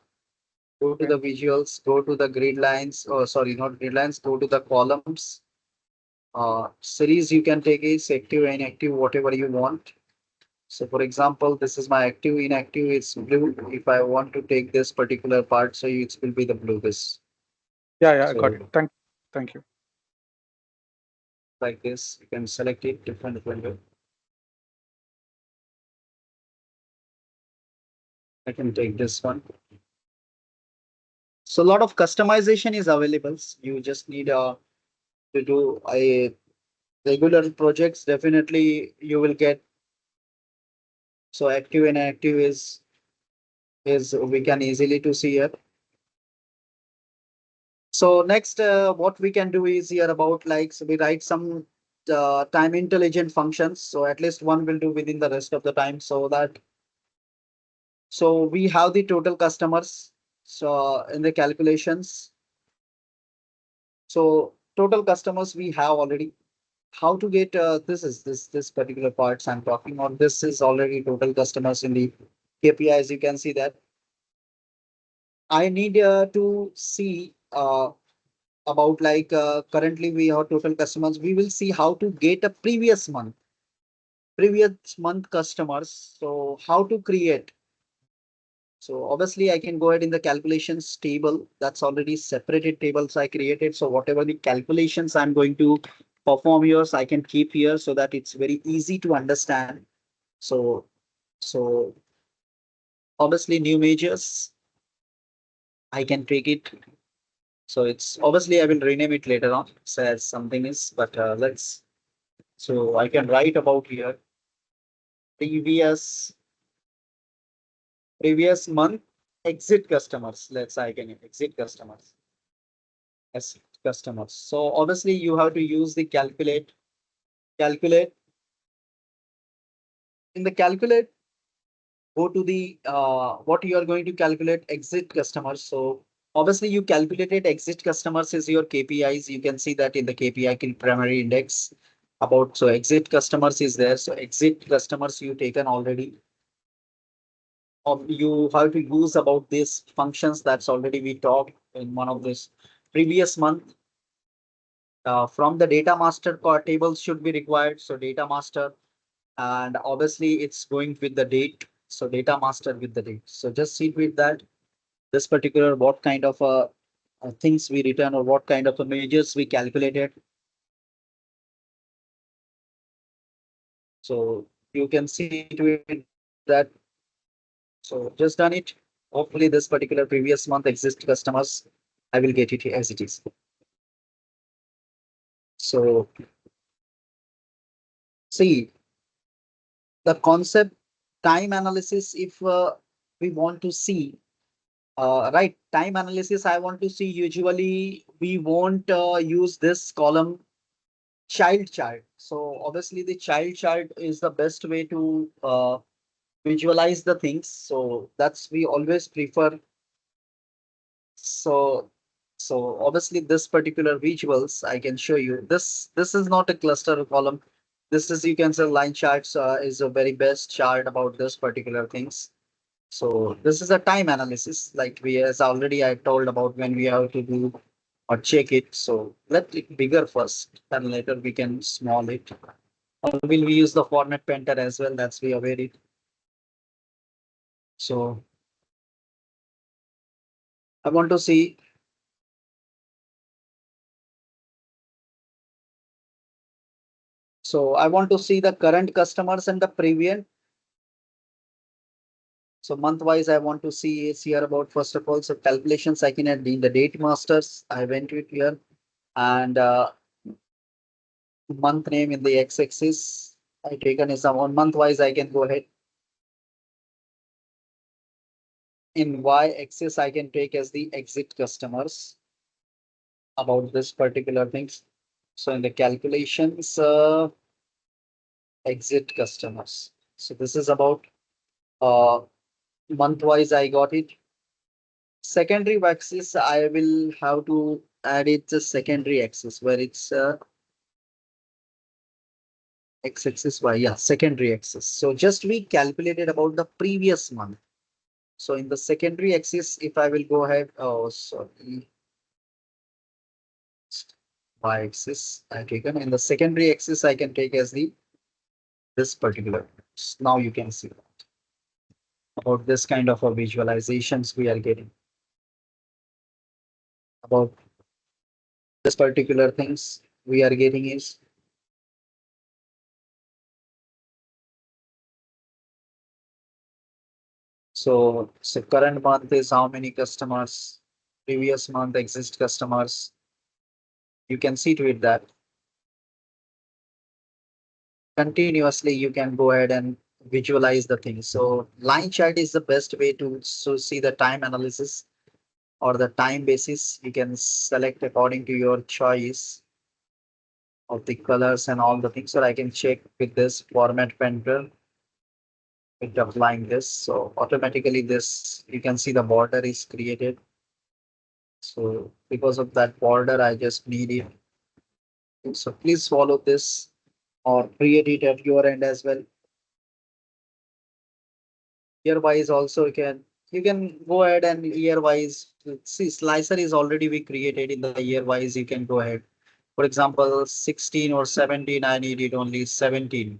Go to the visuals, go to the grid lines, or sorry, not grid lines, go to the columns. Series you can take is active, inactive, whatever you want. So for example, this is my active, inactive, it's blue. If I want to take this particular part, so it will be the blue this. Yeah, I got So it. Thank you. like this, you can select it different window. I can take this one. So a lot of customization is available. You just need to do a regular projects. Definitely you will get. So active and inactive is we can easily to see here. So next, what we can do is here about like, so we write some time intelligent functions. So at least one will do within the rest of the time so that, so we have the total customers. So in the calculations, so total customers we have already. How to get this particular parts I'm talking on. This is already total customers in the KPIs. You can see that. I need to see about like currently we have total customers. We will see how to get a previous month customers. So how to create. So obviously I can go ahead in the calculations table. That's already separated tables I created. So whatever the calculations I'm going to perform here, so I can keep here so that it's very easy to understand. So so obviously new measures I can take it. So it's obviously I will rename it later on says something is, but let's, so I can write about here previous month exit customers. Let's say I can exit customers as customers. So obviously you have to use the calculate in the calculate, go to the what you are going to calculate exit customers. So obviously you calculated exit customers is your KPIs. You can see that in the KPI primary index about, so exit customers is there. So exit customers you taken already. You have to use about these functions that's already we talked in one of this previous month. From the data master core tables should be required. So data master, and obviously it's going with the date. So data master with the date. So just see with that this particular what kind of things we return or what kind of measures we calculated. So you can see to it that. So just done it. Hopefully this particular previous month exist customers, I will get it as it is. So see the concept time analysis. If we want to see right time analysis, I want to see usually we won't use this column child chart. So obviously the child chart is the best way to visualize the things. So that's we always prefer. So obviously this particular visuals I can show you. This is not a cluster column. This is, you can say, line charts is a very best chart about this particular things. So this is a time analysis, like we as already I told about when we have to do or check it. So let it bigger first, and later we can small it. Or will we use the format painter as well? That's we aware it. So I want to see. So I want to see the current customers and the previous. So month wise, I want to see is here about first of all. So calculations I can add in the date masters. I went to it here, and month name in the x-axis I taken is on month wise. I can go ahead. In y-axis, I can take as the exit customers about this particular things. So in the calculations, exit customers. So this is about uh, month wise. I got it. Secondary axis, I will have to add it the secondary axis where it's x-axis y. Yeah, secondary axis. So just we calculated about the previous month. So in the secondary axis, if I will go ahead, oh, sorry, y-axis I taken. In the secondary axis, I can take as the this particular. Now you can see about this kind of a visualizations we are getting about this particular things we are getting is so current month is how many customers, previous month exist customers. You can see to it that continuously you can go ahead and visualize the thing. So line chart is the best way to see the time analysis or the time basis. You can select according to your choice of the colors and all the things. So I can check with this format painter with applying this. So automatically this you can see the border is created. So because of that border, I just need it. So please follow this or create it at your end as well. Year wise also you can go ahead and year wise see slicer is already be created in the year wise. You can go ahead. For example, 16 or 17, I need it only 17.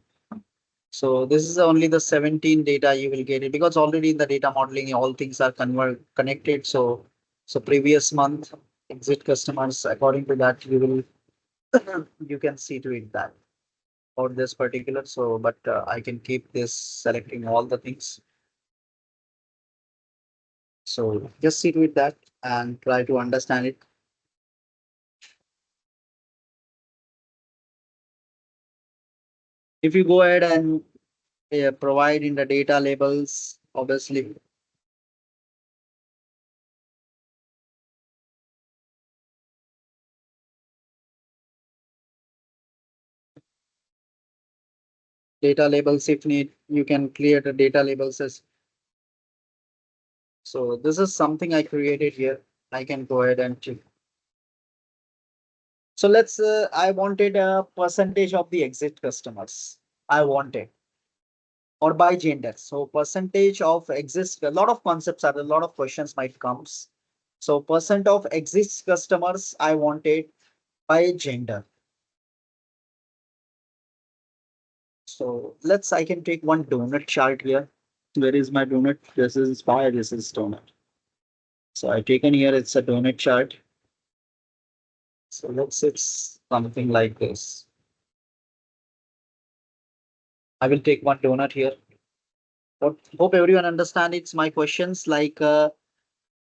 So this is only the 17 data you will get it because already in the data modeling, all things are connected. So previous month exit customers, according to that, you will you can see to it that or this particular. So, but I can keep this selecting all the things. So just see to it that and try to understand it. If you go ahead and provide in the data labels, obviously data labels if need, you can create a data labels as. So this is something I created here. I can go ahead and check. So I wanted a percentage of the exit customers. I wanted or by gender. So percentage of exist, a lot of concepts are, a lot of questions might comes. So percent of exist customers, I wanted by gender. So I can take one donut chart here. Where is my donut? This is fire, this is donut. So I taken here, it's a donut chart. So it's something like this. I will take one donut here. Hope everyone understand it's my questions like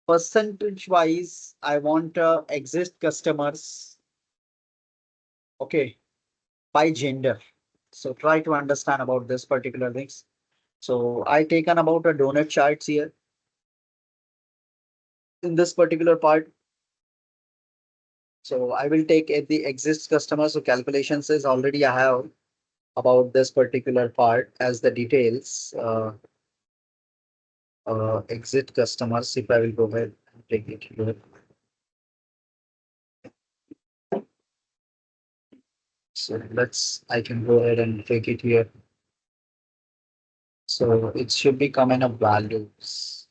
percentage wise, I want exist customers. Okay, by gender. So try to understand about this particular things. So I taken about a donut charts here. In this particular part, so I will take the exist customer. So calculations is already I have about this particular part as the details. Exit customers. If I will go ahead and take it here. So I can go ahead and take it here. So it should be coming up values.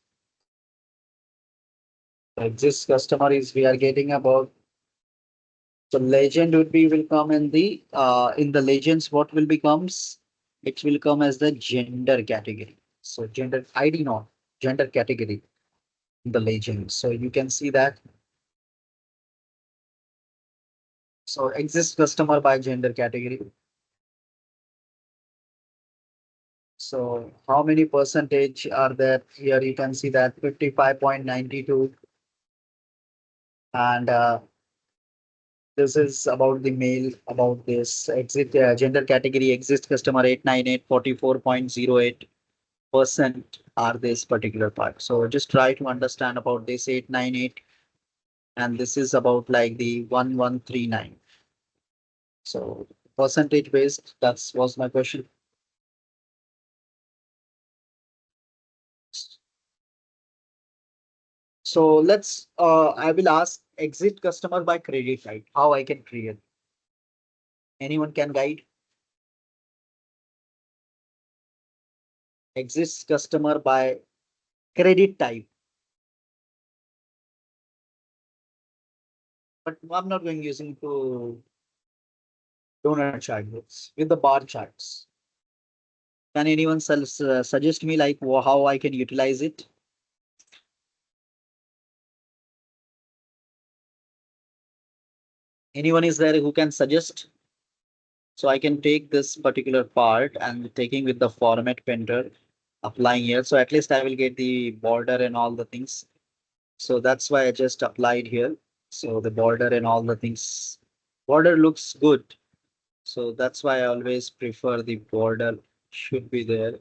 Exist customer is we are getting about. So legend would be will come in the legends. What will becomes? It will come as the gender category. So gender ID not gender category in the legend. So you can see that. So exist customer by gender category. So how many percentage are there here? You can see that 55.92 and this is about the male about this exit gender category exist customer 898 44.08% are this particular part. So just try to understand about this 898 and this is about like the 1139. So percentage based, that's was my question. So I will ask exit customer by credit, right? How I can create. Anyone can guide? Exist customer by credit type. But I'm not going using to donut chart books with the bar charts. Can anyone suggest me like how I can utilize it? Anyone is there who can suggest? So I can take this particular part and taking with the format painter, applying here. So at least I will get the border and all the things. So that's why I just applied here. So the border and all the things, border looks good. So that's why I always prefer the border should be there.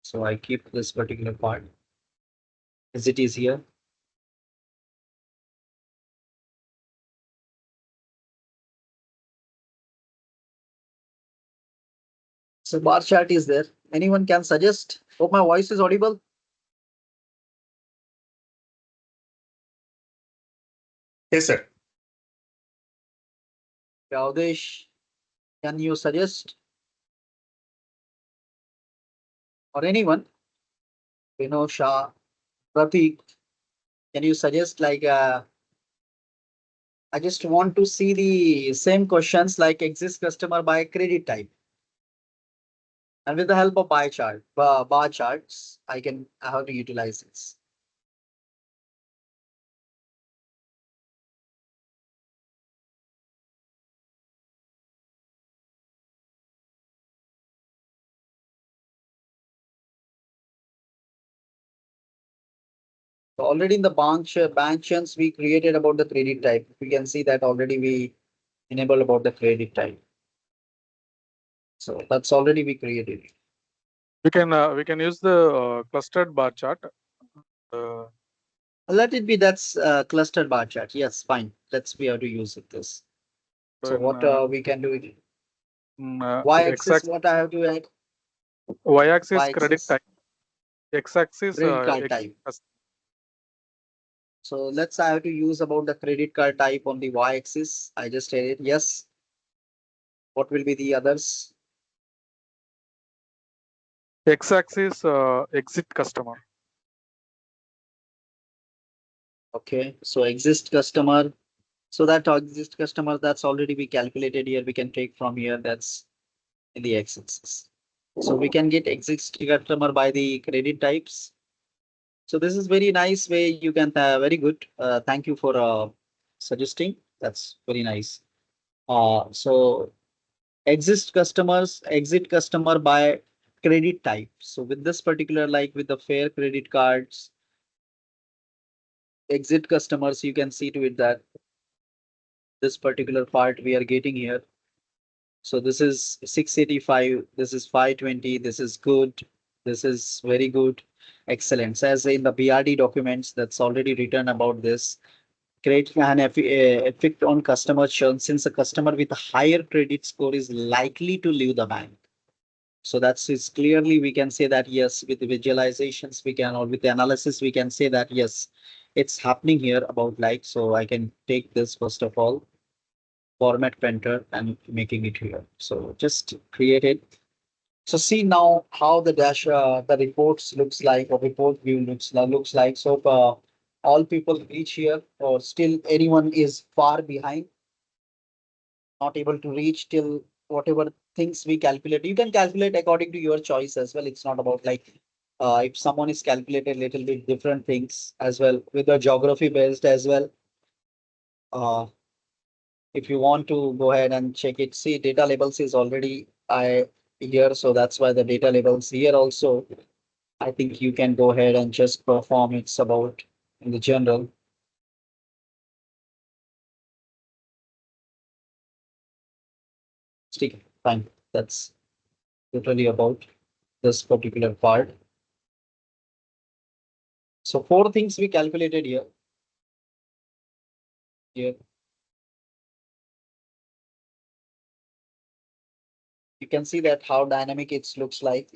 So I keep this particular part as it is here. So bar chart is there. Anyone can suggest? Hope my voice is audible. Yes, sir. Raudesh, can you suggest? Or anyone? Vinod Shah, Pratik, can you suggest like I just want to see the same questions like exist customer by credit type. And with the help of bar charts, I can how to utilize this. So already in the functions we created about the credit type. We can see that already we enable about the credit type. So that's already we created. We can use the clustered bar chart. Uh, Let it be that's clustered bar chart. Yes, fine. Let's we have to use it this. So in, what we can do it. Y-axis, X-axis, what I have to add? Y-axis credit Y-axis, type, X-axis credit card type. So let's I have to use about the credit card type on the Y-axis. I just said it. Yes. What will be the others? X-axis exit customer. Okay. So exist customer. So that exist customer that's already be calculated here. We can take from here. That's in the X-axis. So we can get exist customer by the credit types. So this is very nice way you can very good. Thank you for suggesting. That's very nice. So exist customers, exit customer by credit type. So with this particular, like with the fair credit cards, exit customers, you can see to it that this particular part we are getting here. So this is 685, this is 520, this is good, this is very good, excellent. So as in the BRD documents, that's already written about this. Credit can have effect on customer churn since a customer with a higher credit score is likely to leave the bank. So that's is clearly we can say that yes, with the visualizations we can or with the analysis we can say that yes, it's happening here about like so I can take this first of all format painter and making it here. So just create it. So see now how the the reports looks like or report view looks like. So all people reach here or still anyone is far behind, not able to reach till whatever things we calculate. You can calculate according to your choice as well. It's not about like if someone is calculated little bit different things as well with the geography based as well. Uh, if you want to go ahead and check it, see data labels is already I here, so that's why the data labels here also. I think you can go ahead and just perform it's about in the general. Stick fine. That's totally about this particular part. So four things we calculated here. Here you can see that how dynamic it looks like.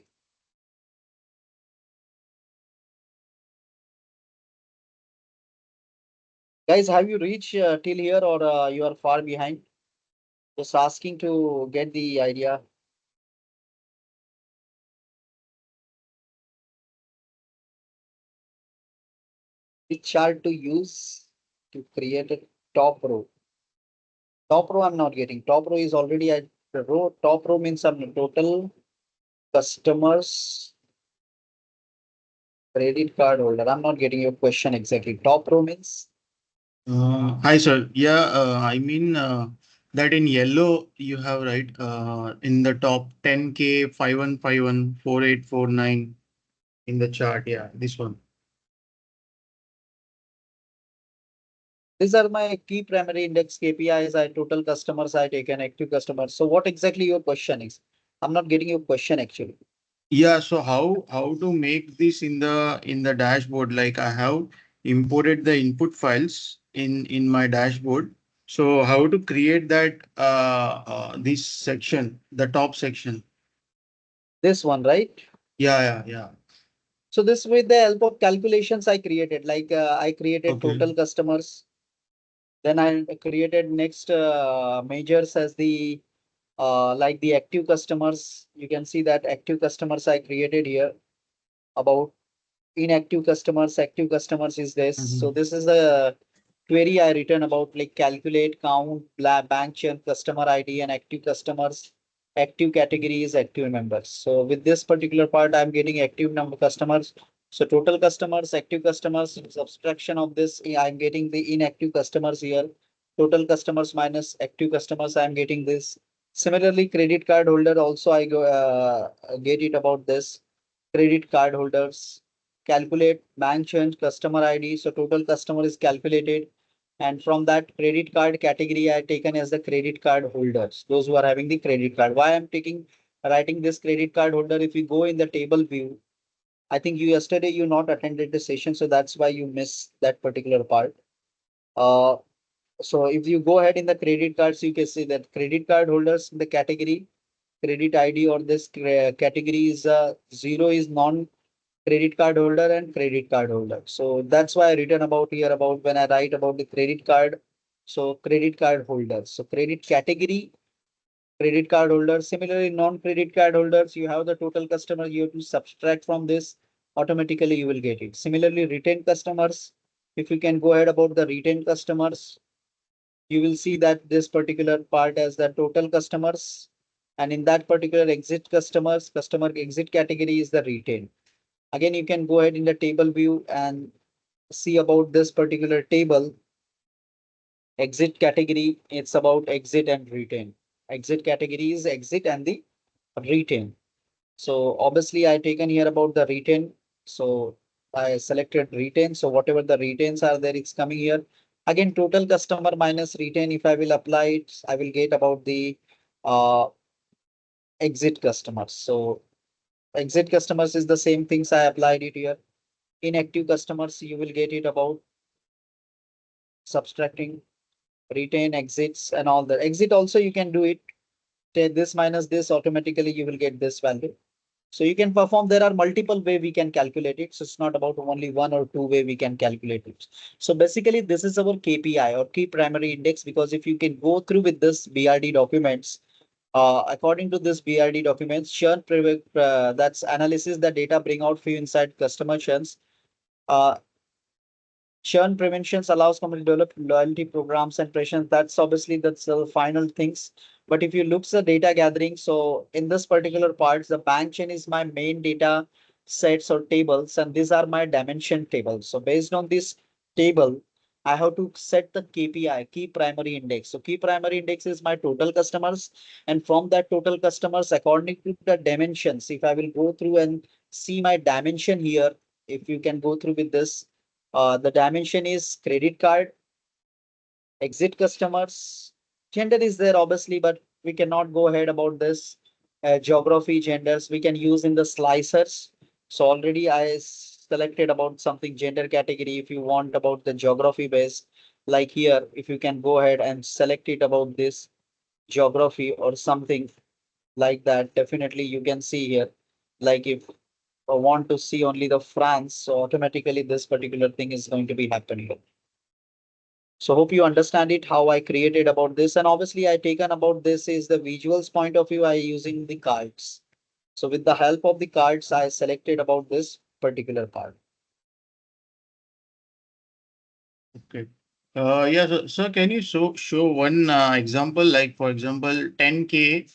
Guys, have you reached till here or you are far behind? Just asking to get the idea. Which chart to use to create a top row? Top row, I'm not getting. Top row is already at the row. Top row means some total customers credit card holder. I'm not getting your question exactly. Top row means Hi, sir. Yeah, I mean that in yellow you have right in the top 10K 5151 4849 in the chart. Yeah, this one. these are my key primary index KPIs. I total customers I taken active customers. So what exactly your question is? I'm not getting your question actually. Yeah, so how to make this in the dashboard? Like I have imported the input files in my dashboard. So how to create that this section, the top section? This one, right? Yeah, yeah, yeah. So this with the help of calculations I created, like I created Okay. total customers. Then I created next measures as the like the active customers. You can see that active customers I created here about inactive customers, active customers is this. So Mhm. this is the query I written about like calculate, count, bank churn, customer ID and active customers, active categories, active members. So with this particular part, I'm getting active number customers. So total customers, active customers, subtraction of this, I'm getting the inactive customers here. Total customers minus active customers, I'm getting this. Similarly, credit card holder also I go get it about this. Credit card holders, calculate bank change customer ID. So total customer is calculated. And from that credit card category, I taken as the credit card holders, those who are having the credit card. Why I'm writing this credit card holder? If you go in the table view, I think you yesterday you not attended the session, so that's why you missed that particular part. Uh, so if you go ahead in the credit cards, you can see that credit card holders in the category, credit ID or this category is zero is non credit card holder and credit card holder. So that's why I written about here about when I write about the credit card. So credit card holders. So credit category, credit card holders. Similarly, non-credit card holders, you have the total customer, you have to subtract from this. Automatically, you will get it. Similarly, retained customers. If you can go ahead about the retained customers, you will see that this particular part as the total customers. And in that particular exit customers, customer exit category is the retained. Again, you can go ahead in the table view and see about this particular table. Exit category, it's about exit and retain. Exit category is exit and the retain. So obviously I taken here about the retain. So I selected retain. So whatever the retains are there, it's coming here. Again, total customer minus retain. If I will apply it, I will get about the uh, exit customers. So exit customers is the same things I applied it here. Inactive customers, you will get it about subtracting retain exits and all that. Exit also you can do it. Take this minus this, automatically you will get this value. So you can perform, there are multiple way we can calculate it. So it's not about only one or two way we can calculate it. So basically this is our KPI or key primary index, because if you can go through with this BRD documents, according to this BRD documents, churn that's analysis the data bring out for you inside customer churns. Uh, Churn preventions allows company to develop loyalty programs and pressures. That's the final things. But if you look at the data gathering, so in this particular part, the bank chain is my main data sets or tables, and these are my dimension tables. So based on this table, I have to set the KPI, key primary index. So key primary index is my total customers, and from that total customers, according to the dimensions, if I will go through and see my dimension here, if you can go through with this, the dimension is credit card, exit customers. Gender is there obviously, but we cannot go ahead about this. Geography, genders, we can use in the slicers. So already I selected about something gender category. If you want about the geography base, like here, if you can go ahead and select it about this geography or something like that, definitely you can see here. Like if I want to see only the France, so automatically this particular thing is going to be happening. So hope you understand it, how I created about this. And obviously I taken about this is the visuals point of view I using the cards. So with the help of the cards, I selected about this particular part. Okay. Yeah, so can you show one example, like for example, 10K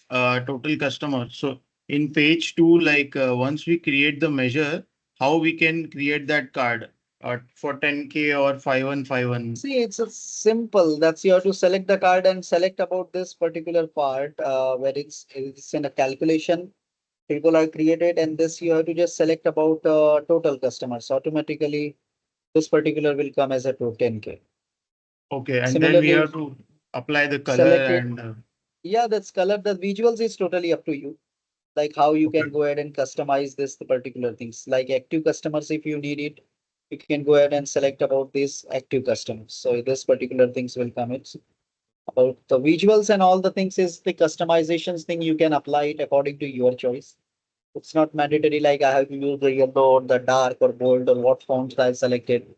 total customers. So in page 2, like once we create the measure, how we can create that card for 10K or 5151. See, it's a simple. That's you have to select the card and select about this particular part where it's in a calculation. People are created, and this you have to just select about total customers. Automatically, this particular will come as a 10K. Okay, and then we Similarly, have to apply the color select it. and Yeah, that's color. The visuals is totally up to you. Like how you okay. can go ahead and customize this the particular things. Like active customers, if you need it, you can go ahead and select about these active customers. So this particular things will come. It's about the visuals and all the things is the customizations thing. You can apply it according to your choice. It's not mandatory like I have to use the yellow or the dark or bold or what fonts I selected.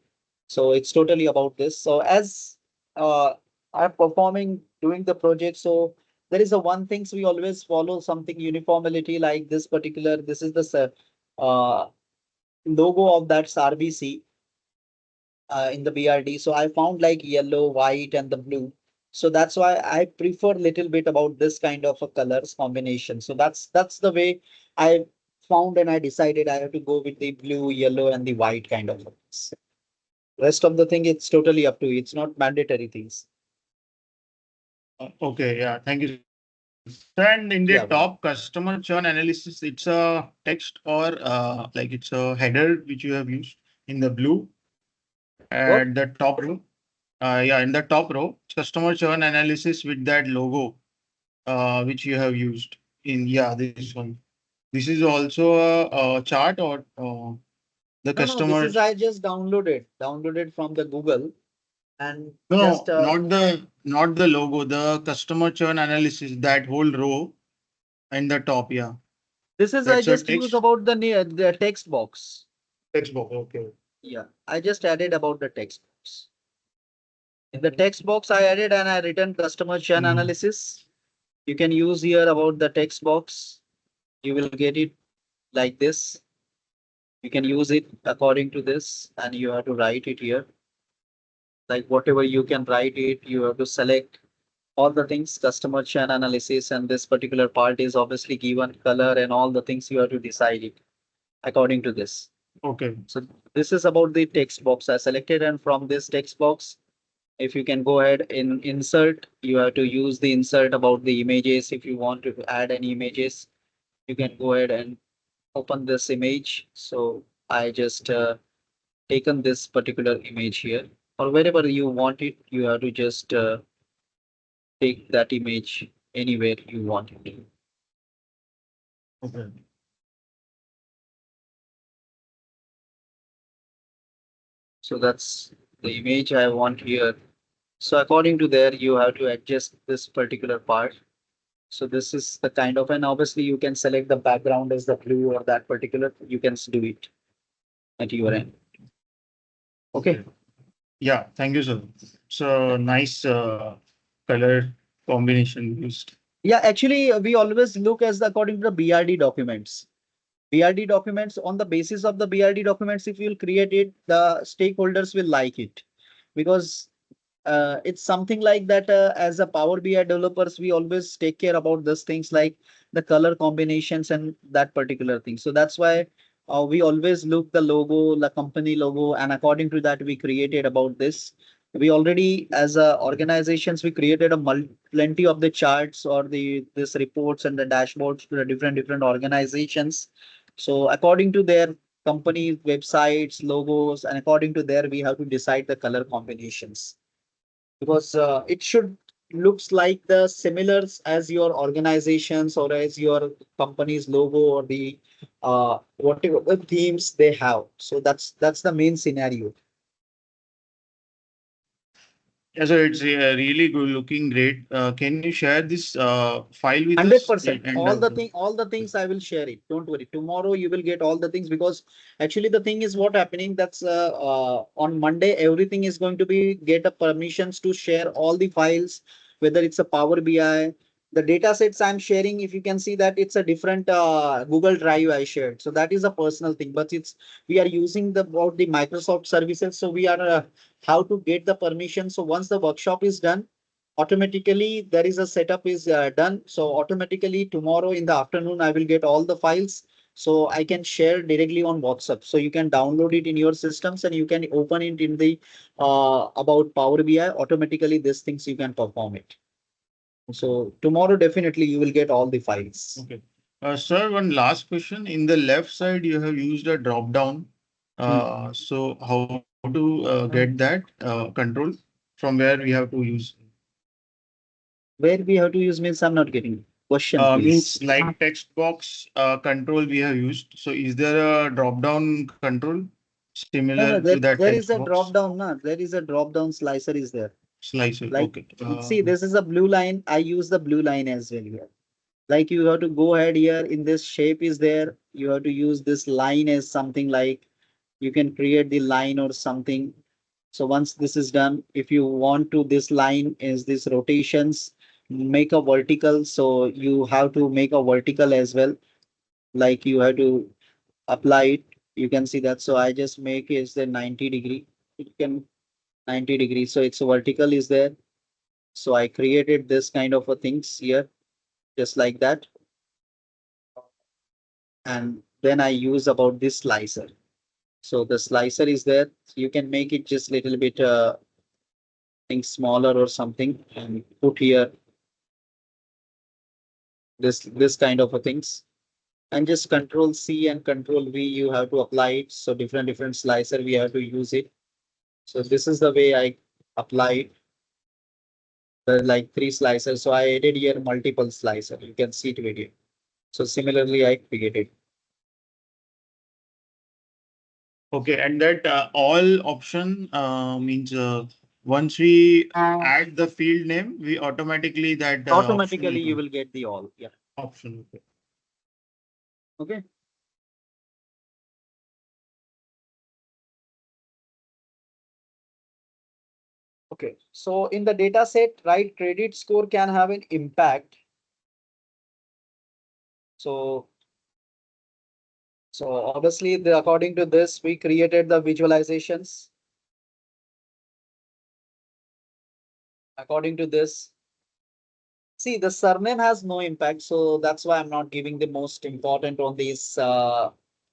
So it's totally about this. So as I'm performing doing the project, so there is a one things we always follow something uniformity like this particular. This is the uh, logo of that RBC in the BRD. So I found like yellow, white, and the blue. So that's why I prefer little bit about this kind of a colors combination. So that's the way I found and I decided I have to go with the blue, yellow, and the white kind of things. Rest of the thing it's totally up to you. It's not mandatory things. Okay, yeah, thank you. And in the Yeah. top customer churn analysis, it's a text or like it's a header which you have used in the blue What? at the top row. Yeah, in the top row, customer churn analysis with that logo which you have used in, yeah, this one. This is also a chart or the No, no, this customer. is I just downloaded from the Google and just No, not the logo, the customer churn analysis, that whole row in the top. Yeah, this is I that's a just use text about the text box. box. Okay. Yeah, I just added about the text box. In the text box, I added and I written customer churn Mhm. analysis. You can use here about the text box. You will get it like this. You can use it according to this, and you have to write it here. Like whatever you can write it, you have to select all the things, customer churn analysis, and this particular part is obviously given color and all the things you have to decide it according to this. Okay. So this is about the text box I selected, and from this text box, if you can go ahead in insert, you have to use the insert about the images. If you want to add any images, you can go ahead and open this image. So I just taken this particular image here, or wherever you want it, you have to just take that image anywhere you want it. Okay. So that's the image I want here. So according to there, you have to adjust this particular part. So this is the kind of, and obviously you can select the background as the blue or that particular, you can do it at your end. Okay. Yeah, thank you, sir. So nice color combination used. Yeah, actually, we always look as the, according to the BRD documents. BRD documents, on the basis of the BRD documents, if you'll create it, the stakeholders will like it. Because it's something like that as a Power BI developers, we always take care about these things like the color combinations and that particular thing. So that's why we always look the logo, the company logo, and according to that, we created about this. We already, as organizations, we created a plenty of the charts or the this reports and the dashboards to the different organizations. So according to their company websites, logos, and according to there, we have to decide the color combinations because it should looks like the similars as your organizations or as your company's logo or the whatever the themes they have. So that's the main scenario. Yeah, so it's really good, looking great. Can you share this file with us? 100%. And All the things I will share it. Don't worry. Tomorrow you will get all the things because actually the thing is what happening that's on Monday everything is going to be get a permissions to share all the files, whether it's a Power BI, the data sets I'm sharing, if you can see that it's a different Google Drive I shared. So that is a personal thing, but we are using about the Microsoft services. So we are how to get the permission. So once the workshop is done, automatically there is a setup is done. So automatically tomorrow in the afternoon, I will get all the files. So I can share directly on WhatsApp. So you can download it in your systems and you can open it in the about Power BI. Automatically, these things you can perform it. So tomorrow, definitely you will get all the files. Okay. Sir, one last question. In the left side, you have used a drop down. So how to get that control from where we have to use? Where we have to use means I'm not getting question, please. Means like text box control we have used. So is there a drop down control No, similar to that there text is a box? drop down. No, there is a drop down slicer is there. Slicer. Like, Okay. see, this is a blue line. I use the blue line as well here. Like you have to go ahead here in this shape is there. You have to use this line as something like you can create the line or something. So once this is done, if you want to, this line is this rotations, make a vertical. So you have to make a vertical as well. Like you have to apply it. You can see that. So I just make is the 90-degree. It can 90 degrees. So it's vertical is there. So I created this kind of a things here, just like that. And then I use about this slicer. So the slicer is there. You can make it just little bit thing smaller or something and put here this kind of a things. And just control C and control V, you have to apply it. So different slicer, we have to use it. So this is the way I apply it. There are like 3 slicers. So I added here multiple slicer. You can see it video. So similarly, I created. Okay, and that all option means once we add the field name, we automatically that Automatically, you will get the all. Yeah. option. Okay. Okay. Okay. So in the data set, right, credit score can have an impact. So obviously, according to this, we created the visualizations. According to this, see, the surname has no impact. So that's why I'm not giving the most important on these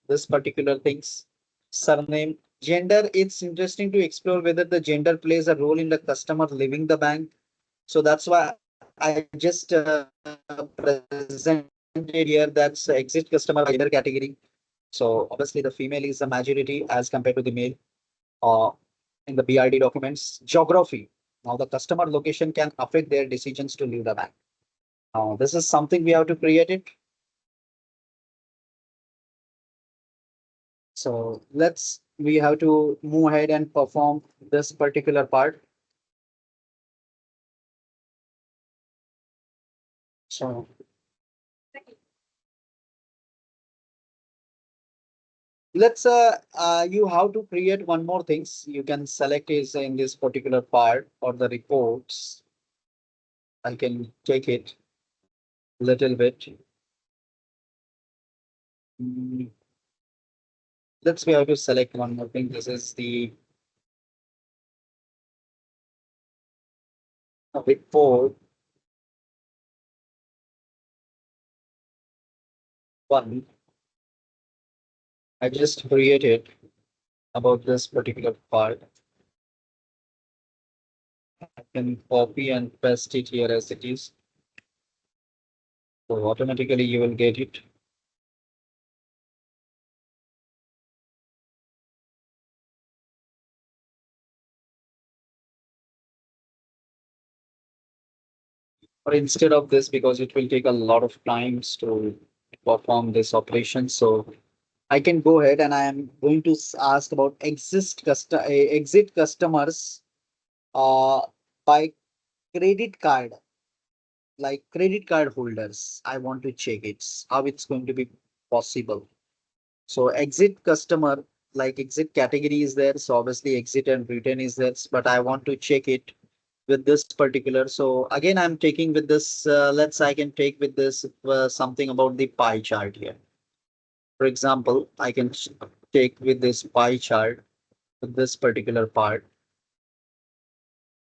this particular things. Surname, gender, it's interesting to explore whether the gender plays a role in the customer leaving the bank. So that's why I just presented here that's exit customer by gender category. So obviously the female is the majority as compared to the male in the BRD documents. Geography. Now the customer location can affect their decisions to leave the bank. Now this is something we have to create it. So we have to move ahead and perform this particular part. So let's you have to create one more things. You can select is in this particular part or the reports. I can take it little bit. Mm, let's we have to select one more thing. This is the report one. I just created about this particular part. I can copy and paste it here as it is. So automatically you will get it. Or instead of this, because it will take a lot of times to perform this operation. So I can go ahead and I am going to ask about exit customers by credit card, like credit card holders. I want to check it, how it's going to be possible. So exit customer, like exit category is there. So obviously exit and return is there, but I want to check it with this particular. So again, I'm taking with this, I can take with this something about the pie chart here. For example, I can take with this pie chart with this particular part.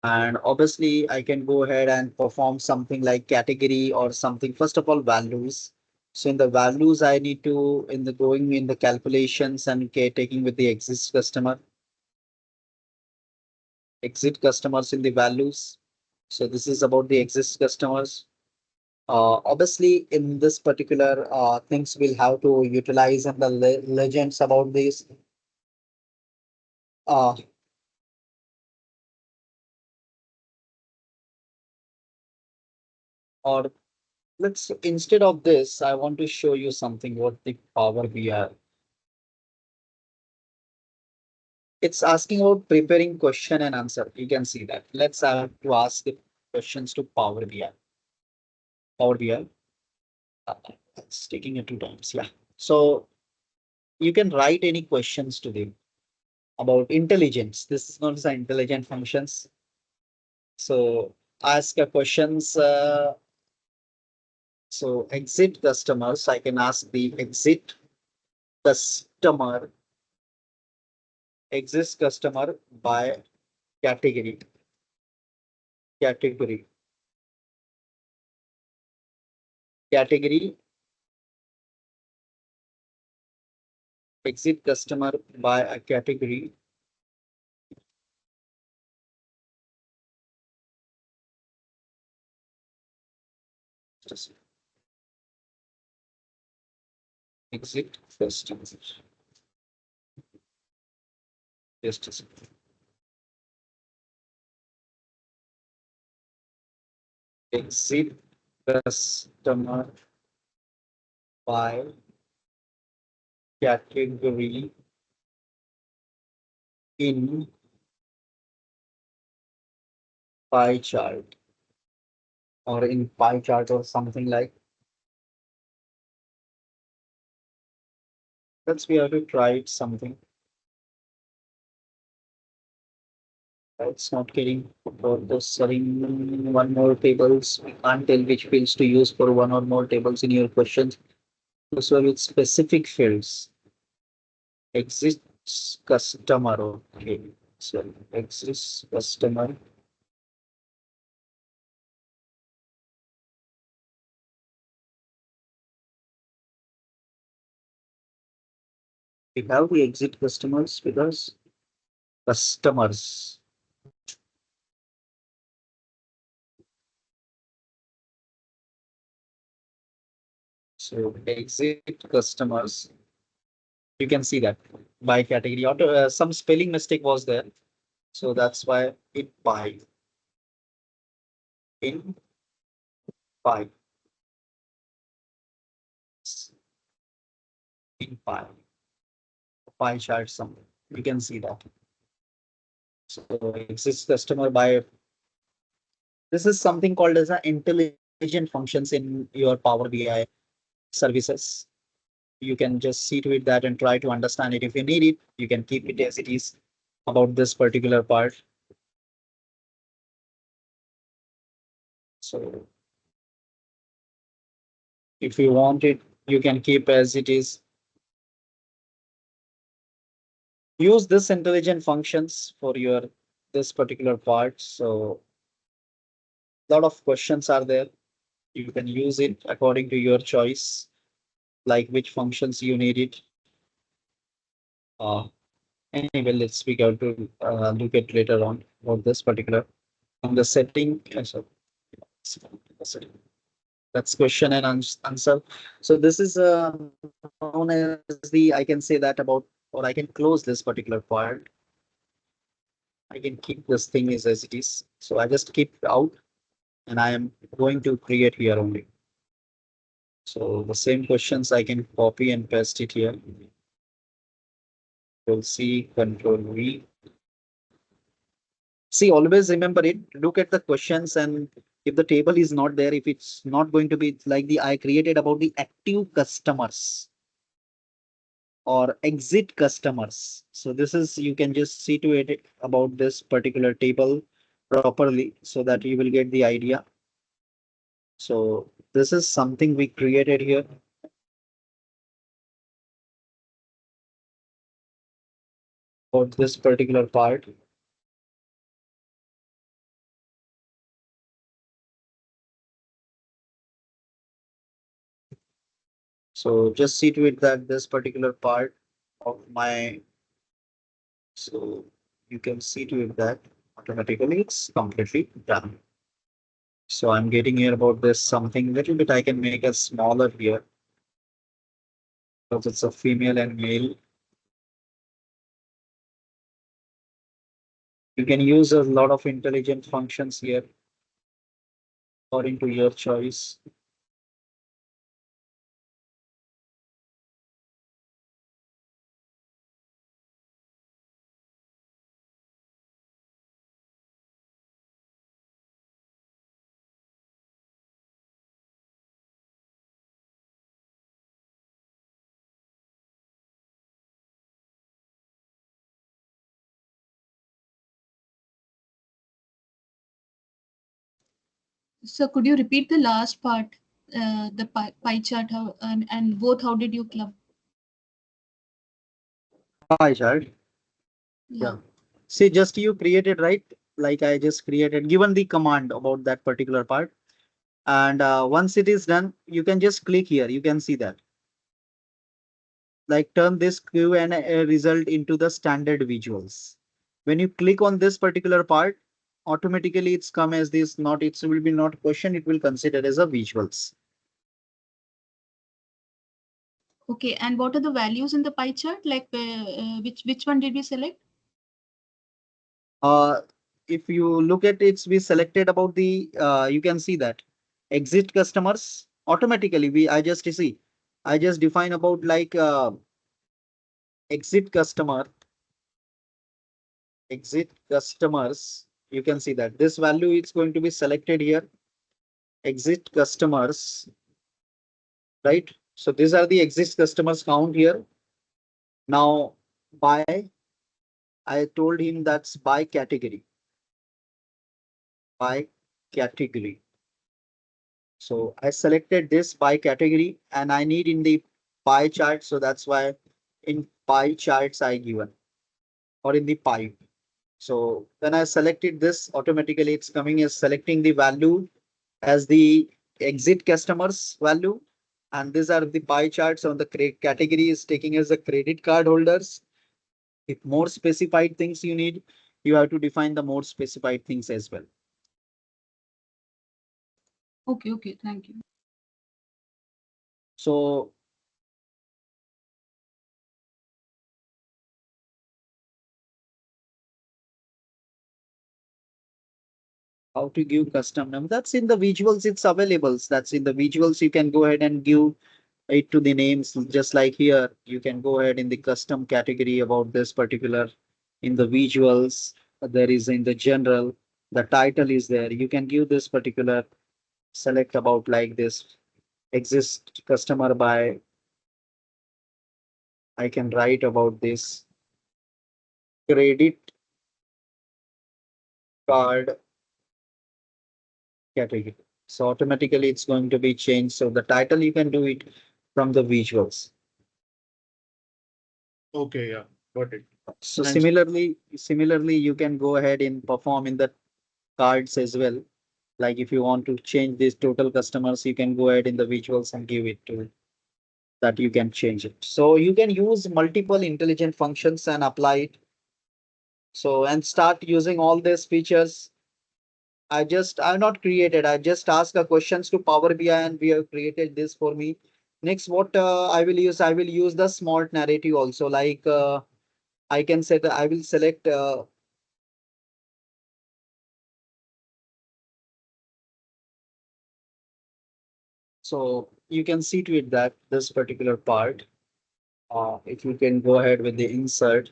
And obviously I can go ahead and perform something like category or something. First of all, values. So in the values, I need to, in the going in the calculations and taking with the exist customer, exit customers in the values. So this is about the exist customers. Obviously, in this particular things we'll have to utilize and the legends about this. Uh, or let's instead of this, I want to show you something what the Power BI. It's asking about preparing question and answer. You can see that. Let's have to ask the questions to Power BI. Power BI. It's taking it 2 times. Yeah. So you can write any questions to them about intelligence. This is not the intelligent functions. So ask a questions. So exit customers. I can ask the exit customer, exist customer by category, category, category, exit customer by a category. Just exit customer. Just a second. Exit customer by category in pie chart or in pie chart or something like that. We have to try it something. It's not getting for the setting one more tables. We can't tell which fields to use for one or more tables in your questions. So with specific fields. Exists customer. Okay. So exists customer. We have the exit customers because customers. So exit customers. You can see that by category. Auto, some spelling mistake was there. So that's why it by in by in pie chart somewhere. You can see that. So exists customer by this is something called as an intelligent functions in your Power BI services. You can just see to it that and try to understand it. If you need it, you can keep it as it is about this particular part. So if you want it, you can keep as it is. Use this intelligent functions for your this particular part. So a lot of questions are there. You can use it according to your choice, like which functions you need it. Anyway, let's we go to look at later on about this particular on the setting. That's question and answer. So this is known as the, I can say that about, or I can close this particular part. I can keep this thing as it is. So I just keep it out and I am going to create here only. So the same questions I can copy and paste it here. We'll see control V. See, always remember it. Look at the questions and if the table is not there, if it's not going to be like the I created about the active customers or exit customers. So this is, you can just see to it about this particular table properly so that you will get the idea. So this is something we created here. For this particular part. So just see to it that this particular part of my, so you can see to it that automatically it's completely done. So I'm getting here about this something little bit I can make it smaller here because it's a female and male. You can use a lot of intelligent functions here according to your choice. So could you repeat the last part, the pie chart, how and both how did you club? Hi, child. Yeah. See, just you created, right? Like I just created, given the command about that particular part. And once it is done, you can just click here. You can see that. Like turn this Q&A result into the standard visuals. When you click on this particular part, automatically it's come as this, not, it will be not question, it will consider as a visuals. Okay, and what are the values in the pie chart? Like which one did we select? If you look at it, we selected about the, you can see that exit customers automatically. I just see, I just define about like exit customers. You can see that this value is going to be selected here. Exit customers, right? So these are the exit customers count here. Now by, I told him that's by category. By category. So I selected this by category and I need in the pie chart. So that's why in pie charts I given or in the pie. So when I selected this, automatically it's coming as selecting the value as the exit customers value. And these are the pie charts on the category is taking as the credit card holders. If more specified things you need, you have to define the more specified things as well. Okay, thank you. So how to give custom name, that's in the visuals, it's available. That's in the visuals. You can go ahead and give it to the names, just like here. You can go ahead in the custom category about this particular in the visuals. There is in the general, the title is there. You can give this particular select about like this exist customer by, I can write about this credit card category. So automatically it's going to be changed. So the title you can do it from the visuals. Okay, yeah, got it. So Thanks. similarly, you can go ahead and perform in the cards as well. Like if you want to change this total customers, you can go ahead in the visuals and give it to that you can change it. So you can use multiple intelligent functions and apply it. So and start using all these features. I've not created, I just ask a questions to Power BI and we have created this for me. Next, what I will use the smart narrative also. Like I can say that I will select so you can see to it that this particular part, if you can go ahead with the insert,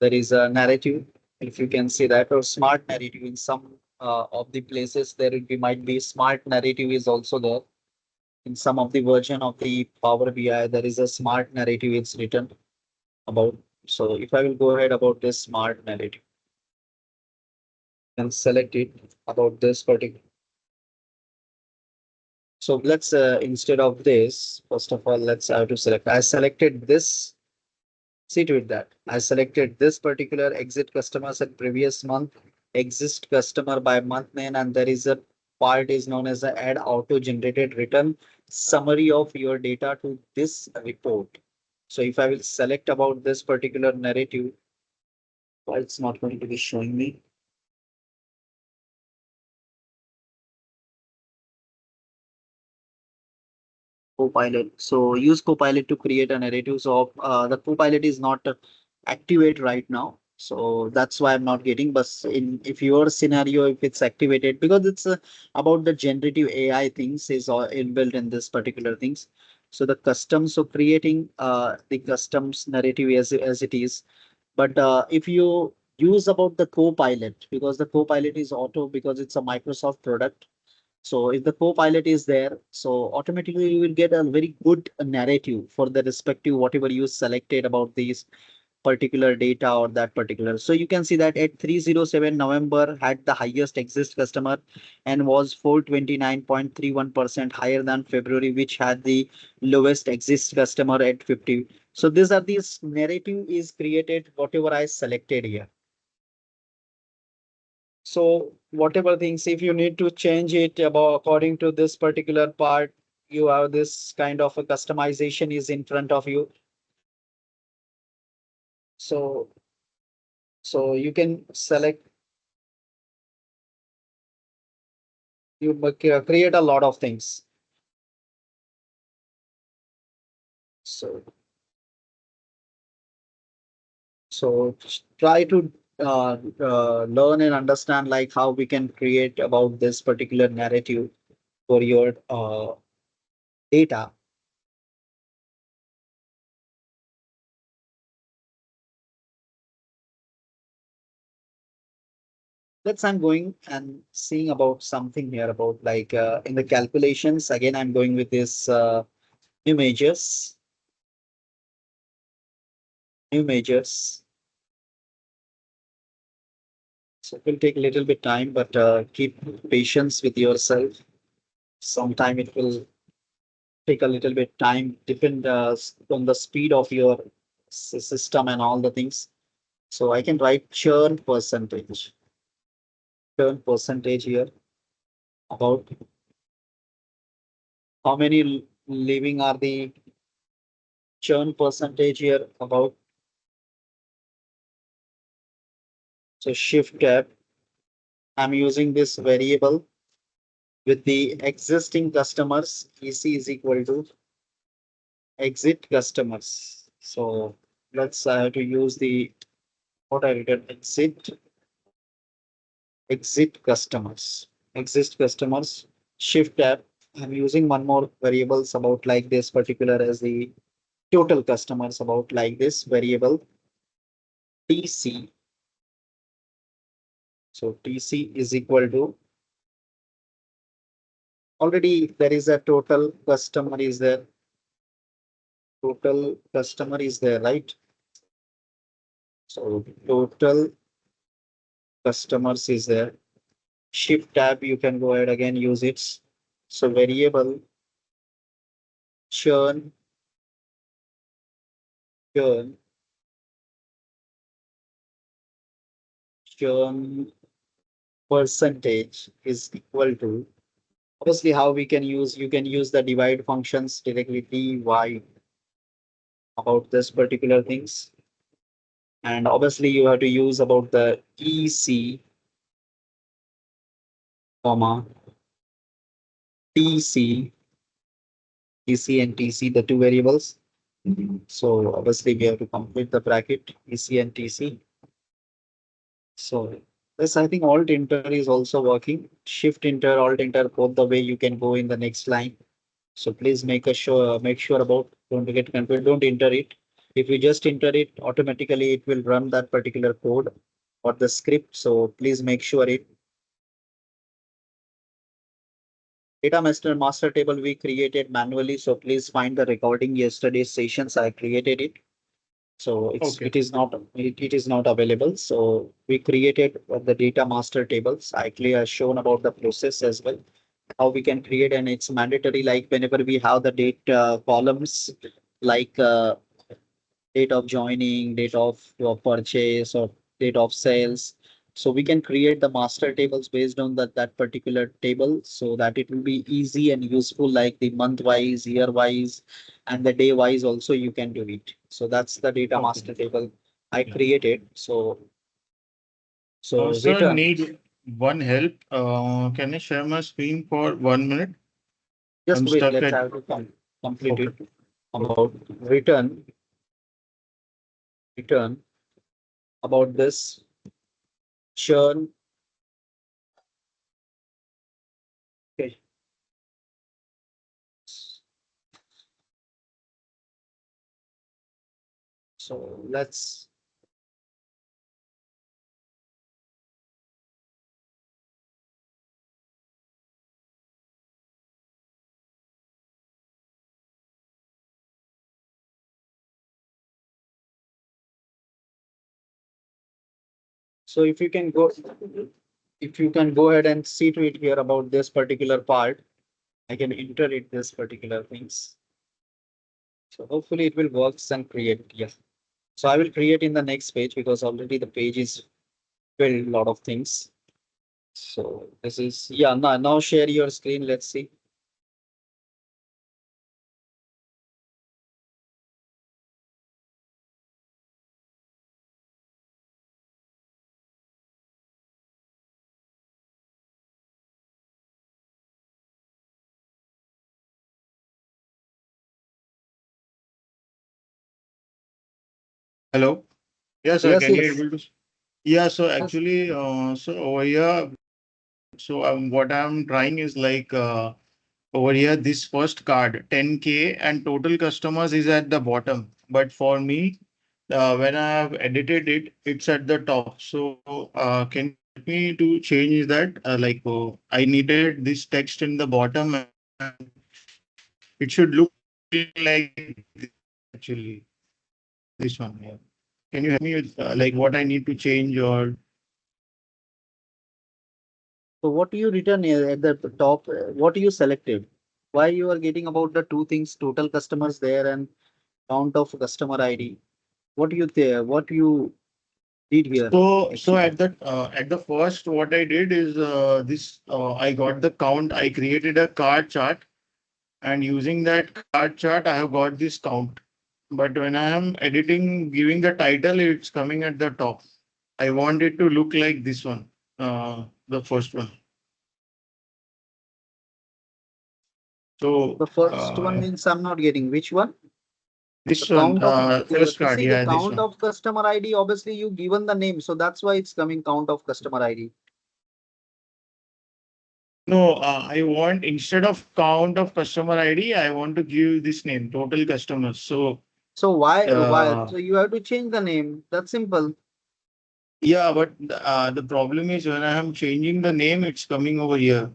there is a narrative. If you can see that, or smart narrative in some of the places, there will be might be smart narrative is also there. In some of the version of the Power BI, there is a smart narrative it's written about. So if I will go ahead about this smart narrative. and select it about this particular. So let's instead of this, first of all, let's have to select. I selected this. See to it that I selected this particular exit customers at previous month, exist customer by month name, and there is a part is known as the add auto generated return summary of your data to this report. So if I will select about this particular narrative, well, it's not going to be showing me. Copilot. So use Copilot to create a narrative. So the Copilot is not activate right now. So that's why I'm not getting. But in if your scenario, if it's activated, because it's about the generative AI things is all inbuilt in this particular things. So the custom, so creating the customs narrative as it is. But if you use about the Copilot, because the Copilot is auto because it's a Microsoft product, so if the co-pilot is there, so automatically you will get a very good narrative for the respective whatever you selected about these particular data or that particular. So you can see that at 307 November had the highest exist customer and was 429.31% higher than February, which had the lowest exist customer at 50. So these are these narrative is created whatever I selected here. So whatever things, if you need to change it about according to this particular part, you have this kind of a customization is in front of you. So, so you can select, create a lot of things. So, so try to learn and understand like how we can create about this particular narrative for your data. Let's I'm going and seeing about something here about like in the calculations. Again, I'm going with this new measures, new measures. So it will take a little bit time, but keep patience with yourself. Sometime it will take a little bit time, depend on the speed of your system and all the things. So I can write churn percentage here about how many leaving are the churn percentage here about. So shift tab, I'm using this variable with the existing customers. EC is equal to exit customers. So let's have to use the what I written exit customers, exit customers, shift tab. I'm using one more variables about like this particular as the total customers about like this variable TC. So TC is equal to already there is a total customer is there. Total customer is there, right? So total customers is there. Shift tab, you can go ahead again, use it. So variable churn, churn, churn percentage is equal to, obviously how we can use, you can use the divide functions directly dy about this particular things. And obviously you have to use about the EC, comma, TC, EC and TC, the two variables. So obviously we have to complete the bracket EC and TC. So this I think alt enter is also working. Shift enter, alt enter, both the way you can go in the next line. So please make sure about don't get confused, don't enter it. If you just enter it, automatically it will run that particular code or the script. So please make sure it. Data master table we created manually. So please find the recording yesterday's sessions. I created it. So Okay. it is not available. So we created the data master tables. I clearly shown about the process as well, how we can create, and it's mandatory. Like whenever we have the date columns, like date of joining, date of purchase, or date of sales. So we can create the master tables based on that particular table, so that it will be easy and useful, like the month wise, year wise, and the day wise also you can do it. So that's the data Okay. master table I Yeah. created. So Sir, return. need one help. Can I share my screen for 1 minute? Just I'm wait, stuck let's at. have to complete Okay. it. About return, return about this churn. Okay. So let's. So if you can go ahead and see to it here about this particular part, I can enter it this particular things. So hopefully it will works and create. Yeah. So I will create in the next page, because already the page is filled a lot of things. So this is, yeah, now share your screen. Let's see. Hello. Yeah, sir. Yes, Can you yes. able to? Yeah. So Yes. actually, so over here, so what I'm trying is like over here, this first card, 10K, and total customers is at the bottom. But for me, when I have edited it, it's at the top. So can you help me to change that? I needed this text in the bottom, and it should look like this, actually this one here. Can you help me with like what I need to change or? So what you written here at the top, what you selected? Why you are getting about the two things, total customers there and count of customer ID? What you there? What you did here So actually? at the first, what I did is this. I got the count. I created a card chart, and using that card chart, I have got this count. But when I am editing, giving the title, it's coming at the top. I want it to look like this one, the first one. So The first one means I'm not getting which one? The this one, count of first to card, see the yeah, this count one. of customer ID. Obviously, you given the name, so that's why it's coming count of customer ID. No, I want instead of count of customer ID, I want to give this name, total customers. So So why? uh, So you have to change the name. That's simple. yeah, but the problem is when I am changing the name, it's coming over here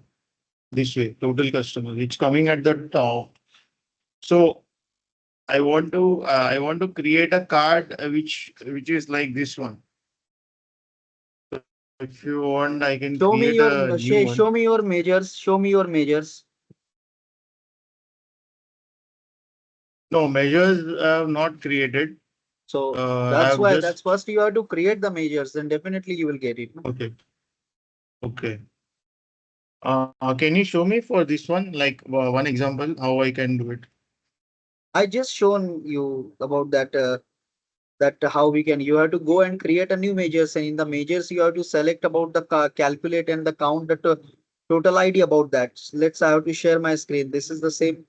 this way, total customers. It's coming at the top. So I want to create a card which is like this one. If you want, I can Show me create a your new one. show me your measures. Show me your measures. No, measures I have not created. So I that's have why that's just first you have to create the measures, then definitely you will get it. No? okay. Okay. Can you show me for this one, like one example, how I can do it? I just shown you about that. That how we can. You have to go and create a new measures, and in the measures you have to select about the calculate and the count the total ID about that. Let's I have to share my screen. This is the same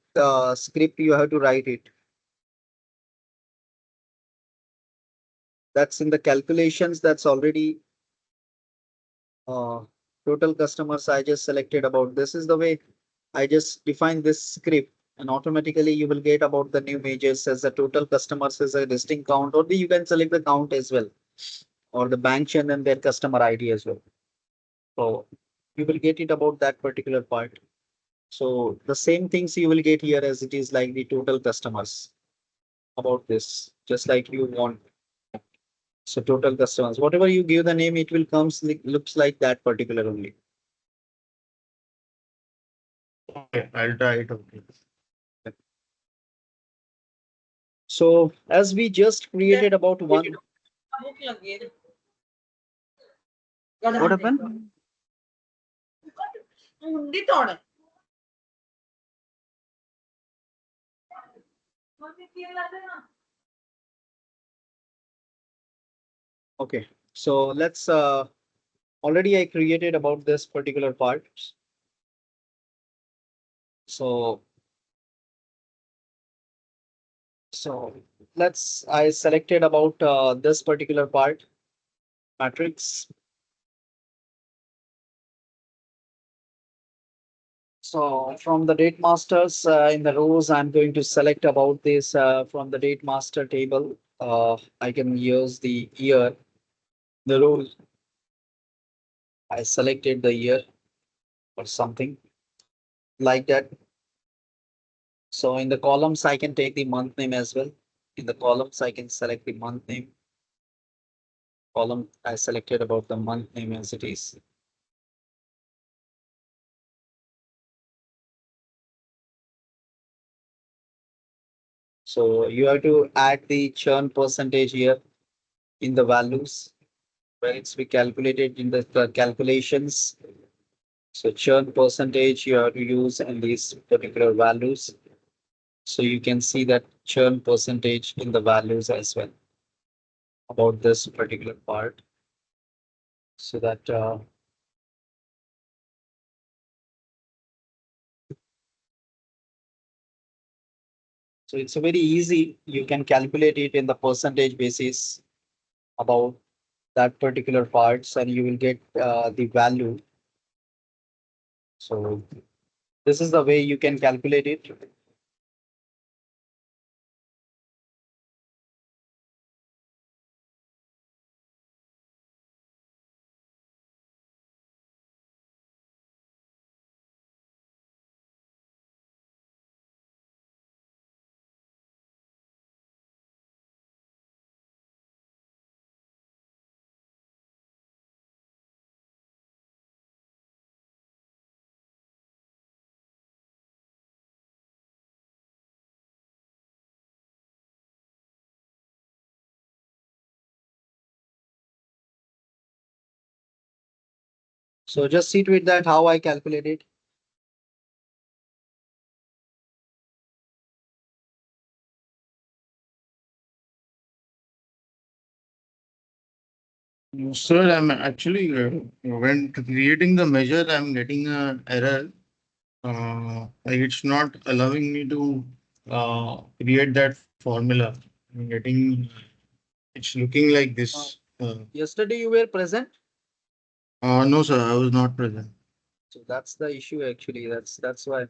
script you have to write it. That's in the calculations. That's already uh, total customers. I just selected about this is the way I just define this script, and automatically you will get about the new measures as the total customers as a distinct count, or you can select the count as well, or the bank chain and their customer ID as well. So you will get it about that particular part. So the same things you will get here as it is like the total customers. about this, just like you want. So total customers, whatever you give the name, it will comes looks like that particular only. Okay, I'll try it. Okay. So as we just created about one, what happened? Okay, so let's already I created about this particular part. So let's I selected about this particular part matrix. So from the date masters in the rows, I'm going to select about this from the date master table. I can use the year, the row. I selected the year or something like that. So in the columns, I can take the month name as well. In the columns, I can select the month name. Column, I selected about the month name as it is. So you have to add the churn percentage here in the values where it's be calculated in the calculations. So churn percentage you have to use in these particular values. So you can see that churn percentage in the values as well about this particular part. So that so it's a very easy. You can calculate it in the percentage basis about that particular parts, and you will get the value. So this is the way you can calculate it. So just see to it that how I calculate it. Sir, I'm actually when creating the measure, I'm getting an error. Like it's not allowing me to create that formula. I'm getting it's looking like this. Yesterday you were present. No, sir, I was not present. So that's the issue actually. That's why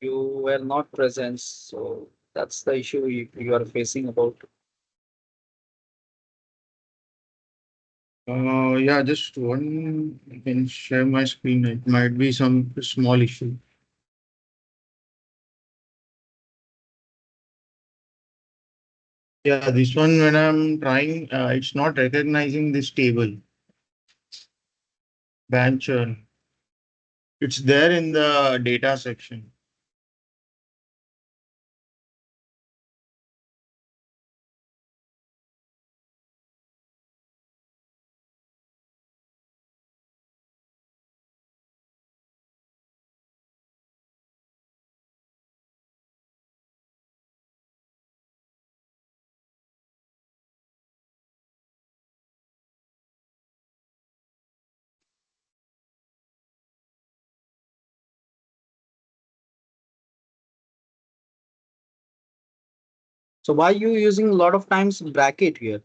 you were not present. So that's the issue you are facing about. Yeah, just one. I can share my screen. It might be some small issue. Yeah, this one when I'm trying, it's not recognizing this table. Ban churn. It's there in the data section. So why you using a lot of times bracket here?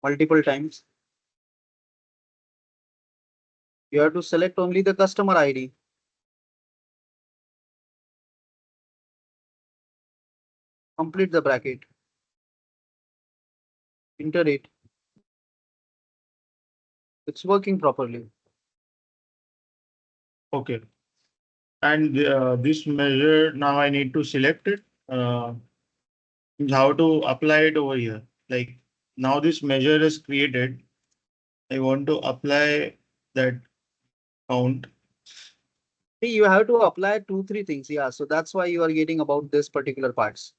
Multiple times. You have to select only the customer ID. Complete the bracket. Enter it. It's working properly. Okay. And this measure, now I need to select it. how to apply it over here. Like now this measure is created. I want to apply that count. See, you have to apply 2, 3 things. Yeah, so that's why you are getting about this particular parts.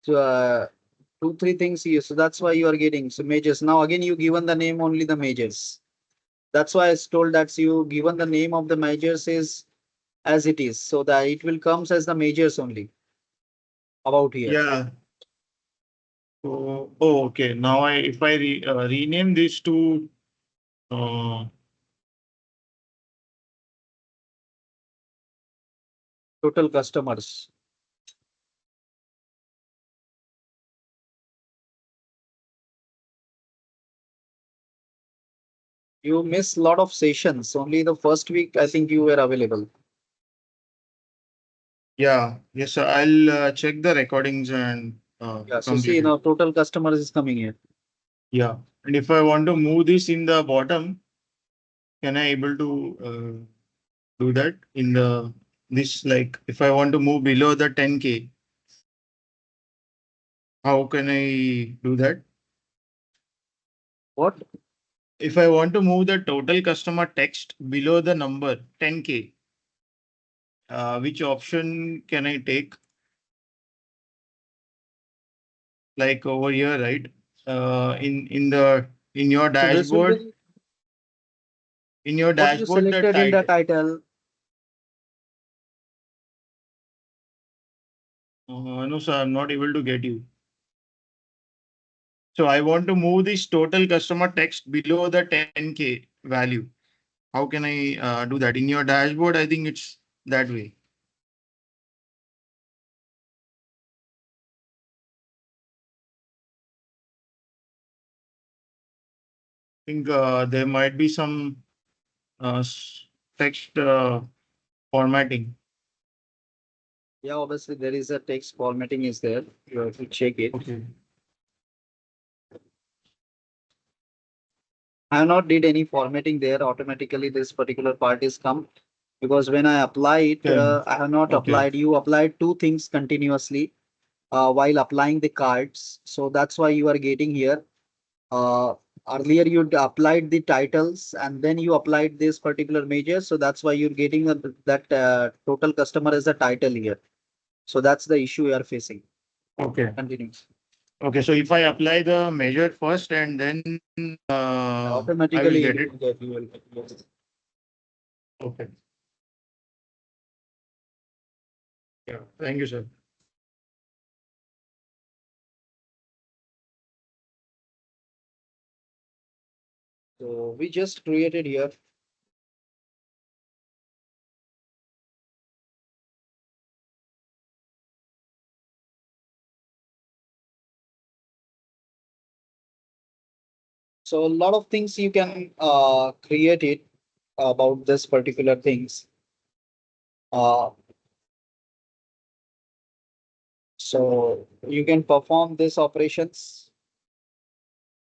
So 2, 3 things here. So that's why you are getting so majors. Now again, you given the name only the majors. That's why I told that you given the name of the majors is as it is, so that it will comes as the majors only about here. Yeah. So, oh, okay. Now if I rename this to uh, Total customers. You miss a lot of sessions. Only the first week, I think you were available. yeah, yes, sir. I'll check the recordings and Yeah, so see complete it. now total customers is coming here. Yeah, and if I want to move this in the bottom, can I able to do that in the this like if I want to move below the 10K, how can I do that? What? If I want to move the total customer text below the number 10K, which option can I take? Like over here, right? In your So this will dashboard, be in your what you dashboard, the selected in the title. title. No, sir, I'm not able to get you. So I want to move this total customer text below the 10K value. How can I do that? In your dashboard, I think it's that way. I think there might be some text formatting. Yeah, obviously there is a text formatting is there. You have to check it. Okay. I have not did any formatting there. Automatically this particular part is come because when I apply it, Okay. I have not Okay. applied. You applied 2 things continuously while applying the cards. So that's why you are getting here. Uh, Earlier you applied the titles and then you applied this particular major. So that's why you're getting that total customer as a title here. So that's the issue you are facing. Okay. Continue. Okay. So if I apply the measure first and then I will Automatically get it it. will get you will get. Okay. Yeah. Thank you, sir. So we just created here. So a lot of things you can create it about this particular things. Uh, so you can perform these operations,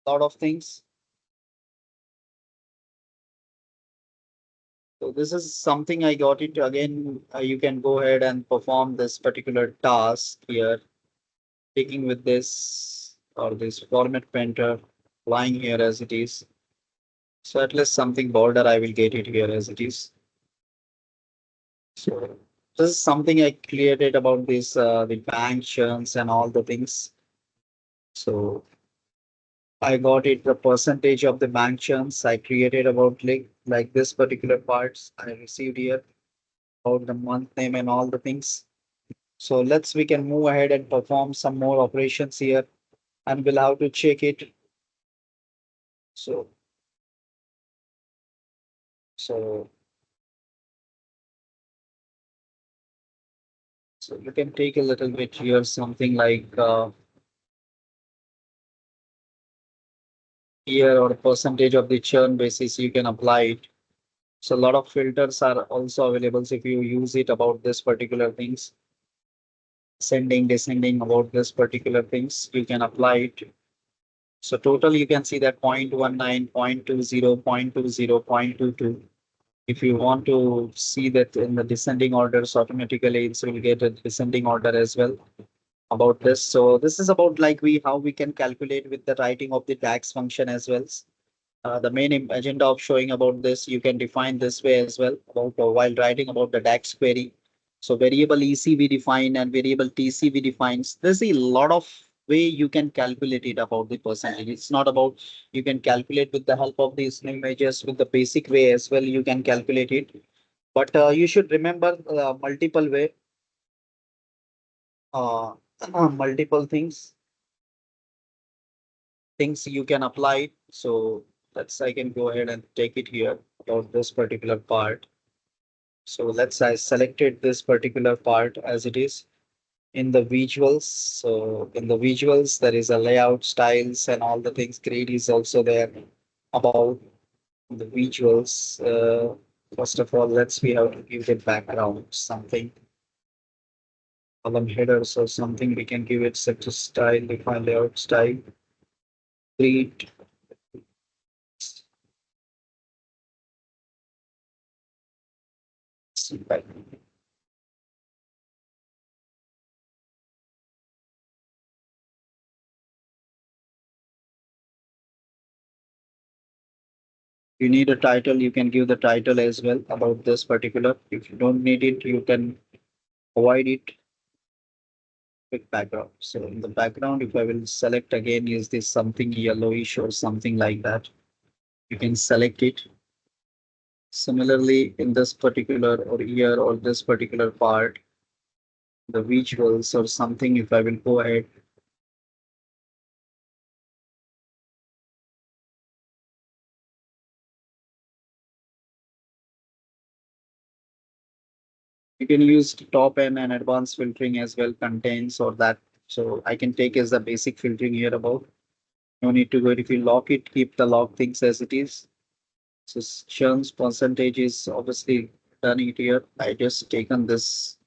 lot of things. So this is something I got it again. You can go ahead and perform this particular task here, taking with this or this format painter lying here as it is. So at least something border I will get it here as it is. So this is something I created about this the bank churns and all the things. So I got it the percentage of the bank churns I created about like this particular parts I received here about the month name and all the things. So we can move ahead and perform some more operations here and we'll have to check it. So so so you can take a little bit here something like year or percentage of the churn basis you can apply it. So a lot of filters are also available if you use it about this particular things. Ascending, descending about this particular things, you can apply it. So total you can see that 0.19, 0.20, 0.20, 0.22. If you want to see that in the descending orders, automatically it will get a descending order as well. about this. So this is about like how we can calculate with the writing of the DAX function as well. The main agenda of showing about this, you can define this way as well about while writing about the DAX query. So variable EC we define and variable TC we defines. There's a lot of way you can calculate it about the percentage. It's not about you can calculate with the help of these images with the basic way as well. You can calculate it, but you should remember multiple way, uh, multiple things you can apply it. So let's I can go ahead and take it here about this particular part. So I selected this particular part as it is in the visuals. So in the visuals, there is a layout styles and all the things. Grid is also there about the visuals. First of all, we have to give the background something, column headers or something. We can give it such a style, define layout style, grid. You need a title, you can give the title as well about this particular. If you don't need it, you can avoid it with background. So in the background, if I will select again, is this something yellowish or something like that? You can select it. Similarly, in this particular or here or this particular part, the visuals or something, if I will go ahead, you can use top end and advanced filtering as well, contains or that. So I can take as the basic filtering here about. No need to go. If you lock it, keep the lock things as it is. So churn's percentage is obviously done it here. I just taken this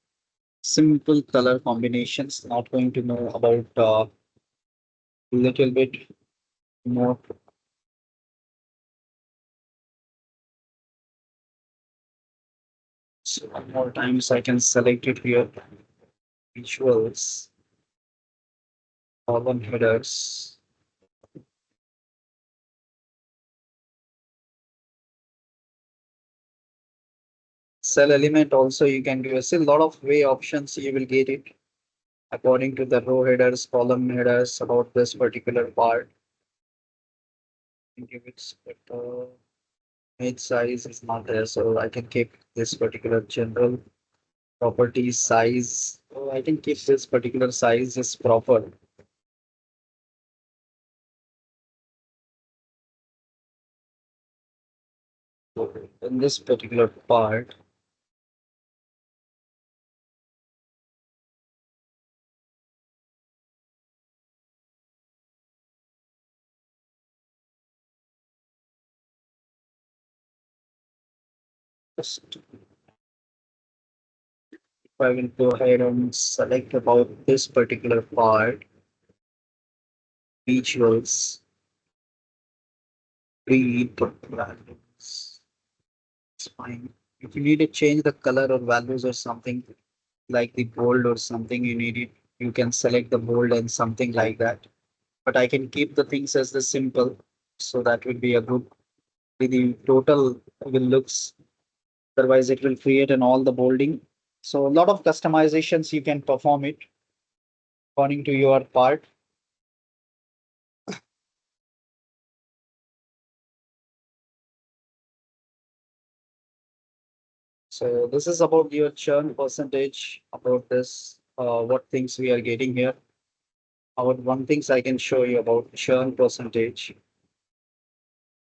simple color combinations, not going to know about little bit more. So one more times I can select it here. Visuals, column headers. Cell element also you can do a still lot of way options you will get it according to the row headers, column headers about this particular part. Give it image size is not there, so I can keep this particular general property size. So I can keep this particular size is proper. So in this particular part, just if I will go ahead and select about this particular part, visuals, read values. It's fine. If you need to change the color or values or something like the bold or something you need it, you can select the bold and something like that. But I can keep the things as the simple, so that will be a good. The total will looks. Otherwise, it will create an all the bolding. So a lot of customizations you can perform it according to your part. So this is about your churn percentage, about this, what things we are getting here. About one things I can show you about churn percentage.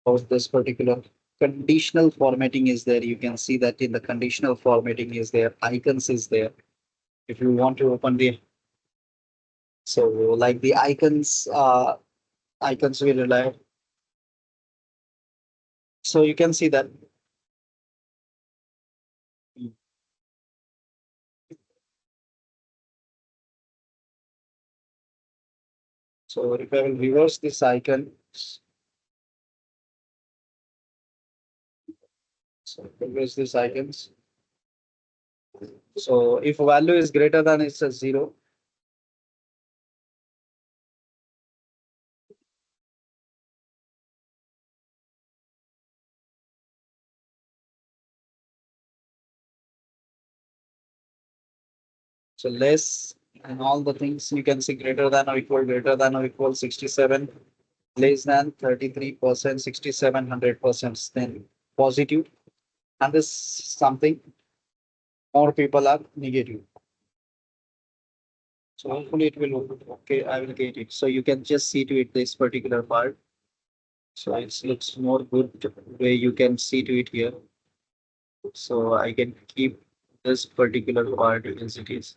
About this particular conditional formatting is there. You can see that in the conditional formatting is there. Icons is there. If you want to open the, so like the icons will rely. So you can see that. So if I will reverse this icon, so reverse these icons. So if value is greater than it's a zero, So less and all the things you can see greater than or equal 67, less than 33%, 67, 100%, then positive. And this something more people are negative. So hopefully it will okay. I will get it. So you can just see to it this particular part. So it looks more good way you can see to it here. So I can keep this particular part as it is.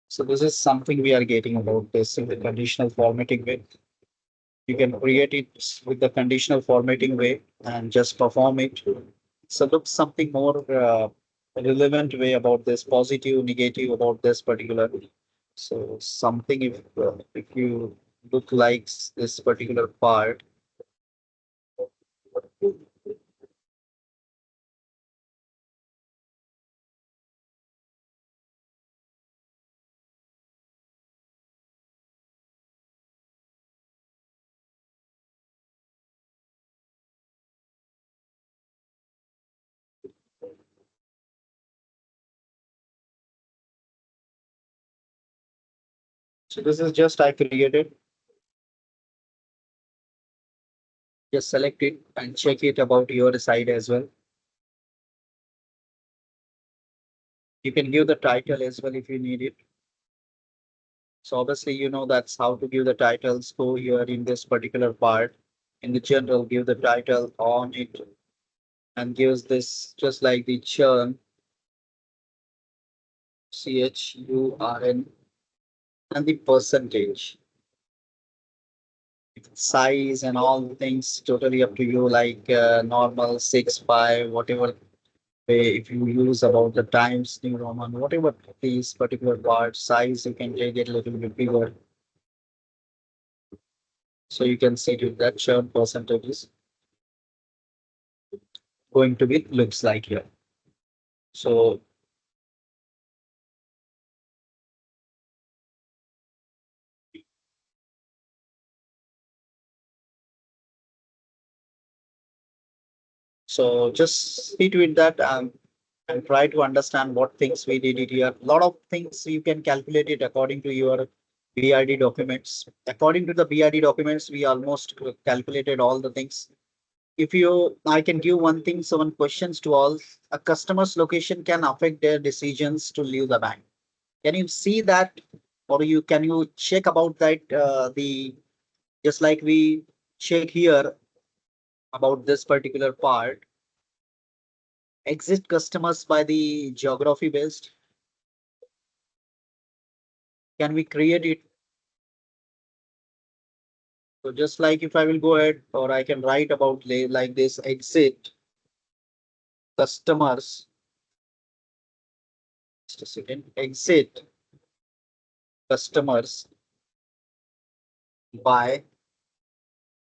So this is something we are getting about this in the conditional formatting way. You can create it with the conditional formatting way and just perform it. So look something more relevant way about this positive, negative about this particular. So something if you look like this particular part. So this is just I created. Just select it and check it about your side as well. You can give the title as well if you need it. So obviously, you know that's how to give the titles. Go here in this particular part. In the general, give the title on it and gives this just like the churn, CHURN, and the percentage. Size and all the things totally up to you, like normal, 6, 5, whatever way. If you use about the Times New Roman, whatever these particular part size, you can take it a little bit bigger. So you can see to that churn percentage is going to be looks like here. So just see to it that and try to understand what things we did it here. A lot of things you can calculate it according to your BRD documents. According to the BRD documents, we almost calculated all the things. If you, I can give one thing, so one questions to all. A customer's location can affect their decisions to leave the bank. Can you see that, or you can you check about that? The just like we check here about this particular part, exit customers by the geography based. Can we create it? So just like if I will go ahead, or I can write about like this exit customers. Just a second. Exit customers by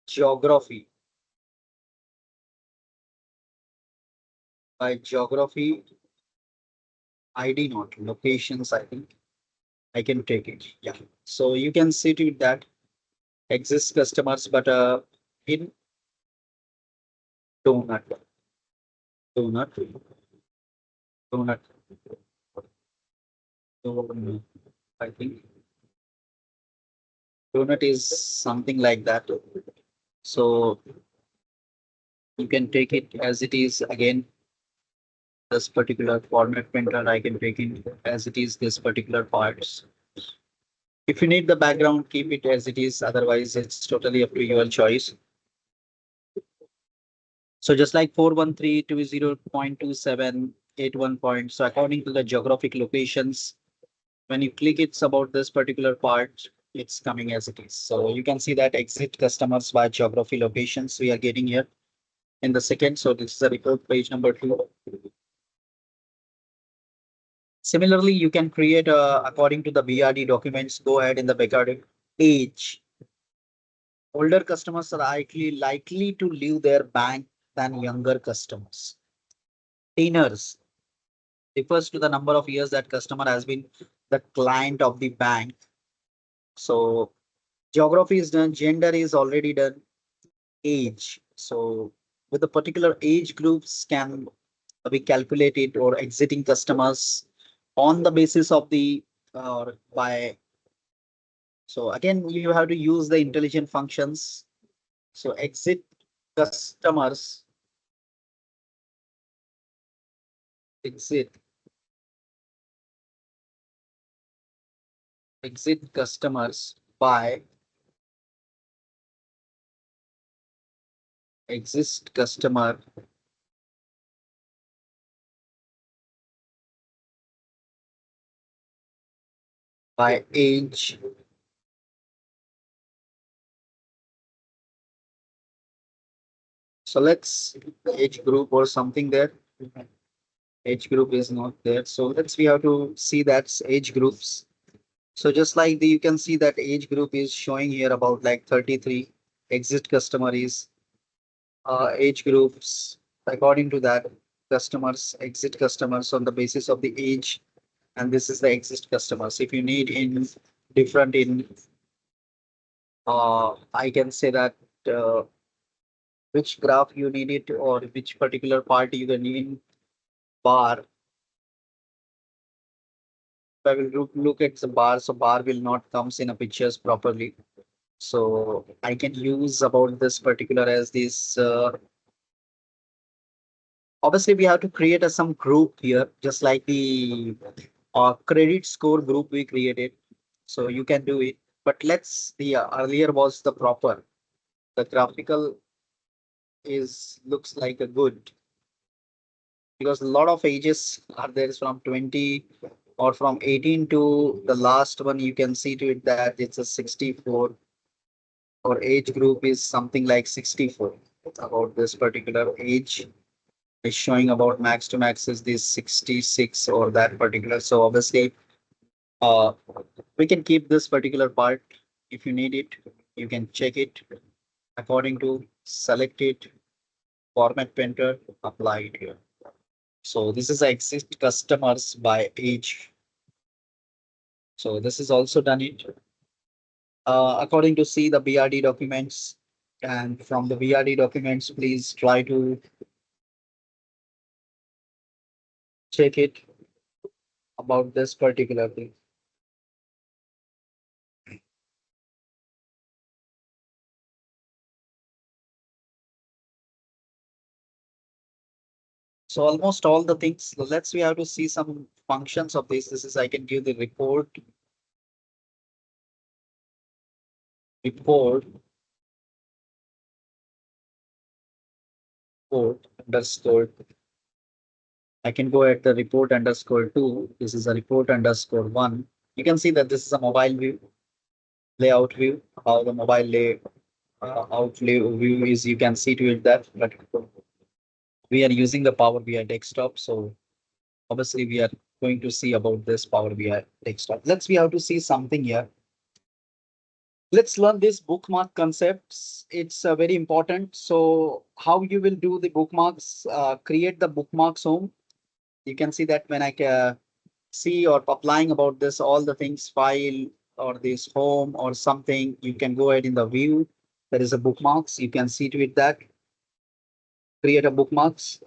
geography. By geography, ID not locations. I think I can take it. Yeah. So you can see to it that exists customers, but in donut, donut, donut, donut. I think donut is something like that. So you can take it as it is again. This particular format printer, I can take it as it is. This particular parts. If you need the background, keep it as it is. Otherwise, it's totally up to your choice. So just like 413.20.2781 points. So according to the geographic locations, when you click it's about this particular part, it's coming as it is. So you can see that exit customers by geography locations we are getting here in the second. So this is a report page number 2. Similarly, you can create according to the BRD documents, go ahead in the BRD age. Older customers are likely to leave their bank than younger customers. Tenures refers to the number of years that customer has been the client of the bank. So geography is done, gender is already done, age. So with the particular age groups can we calculate it, or exiting customers on the basis of the by. So again, you have to use the intelligent functions. So exit customers, exit customers by exist customer by age. So let's age group or something there. Age group is not there. So we have to see that's age groups. So just like you can see that age group is showing here about like 33. Exit customer is age groups. According to that, customers, exit customers on the basis of the age, and this is the exit customers. If you need in different in, I can say that which graph you need it, or which particular part you can need in bar. I will look at the bar, so bar will not comes in a pictures properly. So I can use about this particular as this. Obviously, we have to create some group here, just like the credit score group we created. So you can do it. But let's the earlier was the proper. The graphical is looks like a good, because a lot of ages are there from 20 or from 18 to the last one. You can see to it that it's a 64, or age group is something like 64. About this particular age is showing about max to max is this 66 or that particular. So obviously, uh, we can keep this particular part. If you need it, you can check it according to select it, format painter, apply it here. So this is exist customers by age. So this is also done it. According to see the BRD documents, and from the BRD documents, please try to check it about this particular thing. So almost all the things. So let's we have to see some functions of this. This is I can give the report report underscore. I can go at the report underscore 2. This is a report underscore 1. You can see that this is a mobile view, layout view, how the mobile lay out view is. You can see to it that, but we are using the Power BI desktop. So obviously we are going to see about this Power BI desktop. We have to see something here. Let's learn this bookmark concepts. It's very important. So how you will do the bookmarks, create the bookmarks home. You can see that when I see or applying about this, all the things file or this home or something, you can go ahead in the view. There is a bookmarks. You can see to it that create a bookmarks.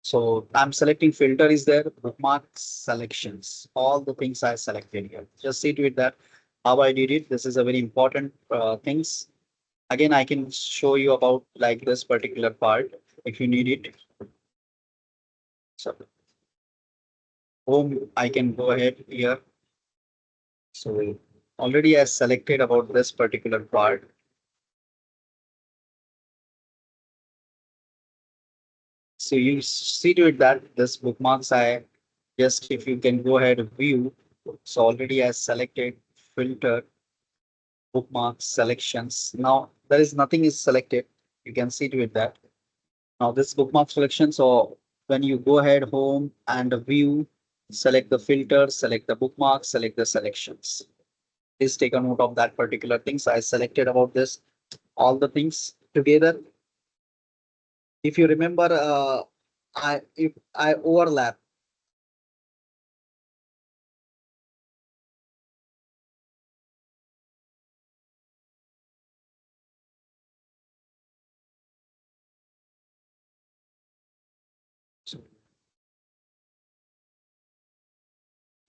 So I'm selecting filter is there, bookmarks, selections, all the things I selected here. Just see to it that how I did it. This is a very important things. Again, I can show you about like this particular part if you need it. So home, I can go ahead here. So already I selected about this particular part. So you see to it that this bookmarks I just, if you can go ahead and view. So already I selected filter, bookmarks, selections. Now there is nothing is selected. You can see to it that now this bookmark selection. So when you go ahead home and view, select the filter, select the bookmarks, select the selections. Please take a note of that particular things. I selected about this, all the things together. If you remember, if I overlap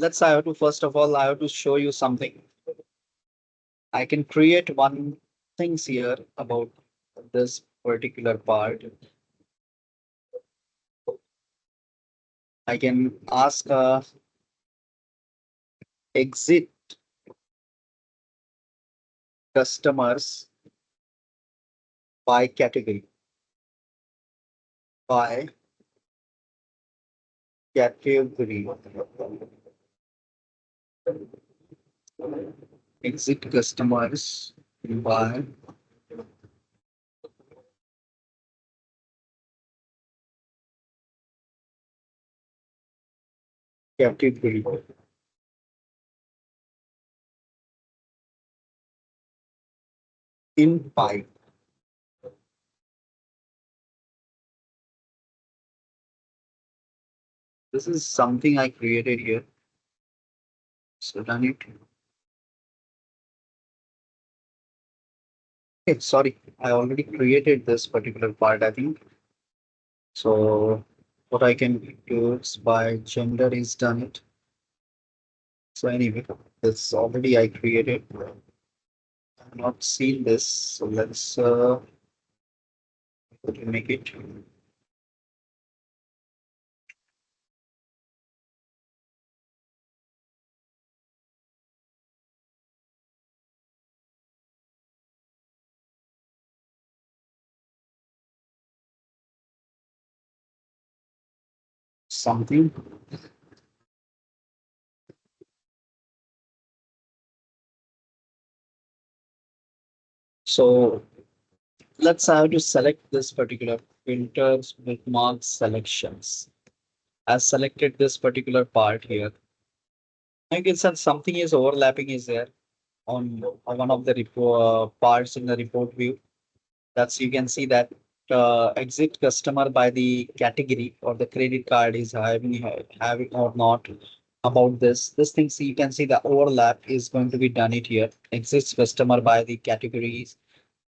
let's I have to first of all I have to show you something. I can create one things here about this particular part. I can ask exit customers by category. By category. Exit customers by category. In pipe. This is something I created here. So run it. Okay, sorry, I already created this particular part, I think. So what I can do is by gender is done it. So anyway, this already I created. I've not seen this. So let's make it. Something. So let's have to select this particular filters with marks selections. I selected this particular part here. I can see something is overlapping is there on one of the parts in the report view. That's you can see that exit customer by the category or the credit card is having or not about this thing. So you can see the overlap is going to be done it here. Exists customer by the categories,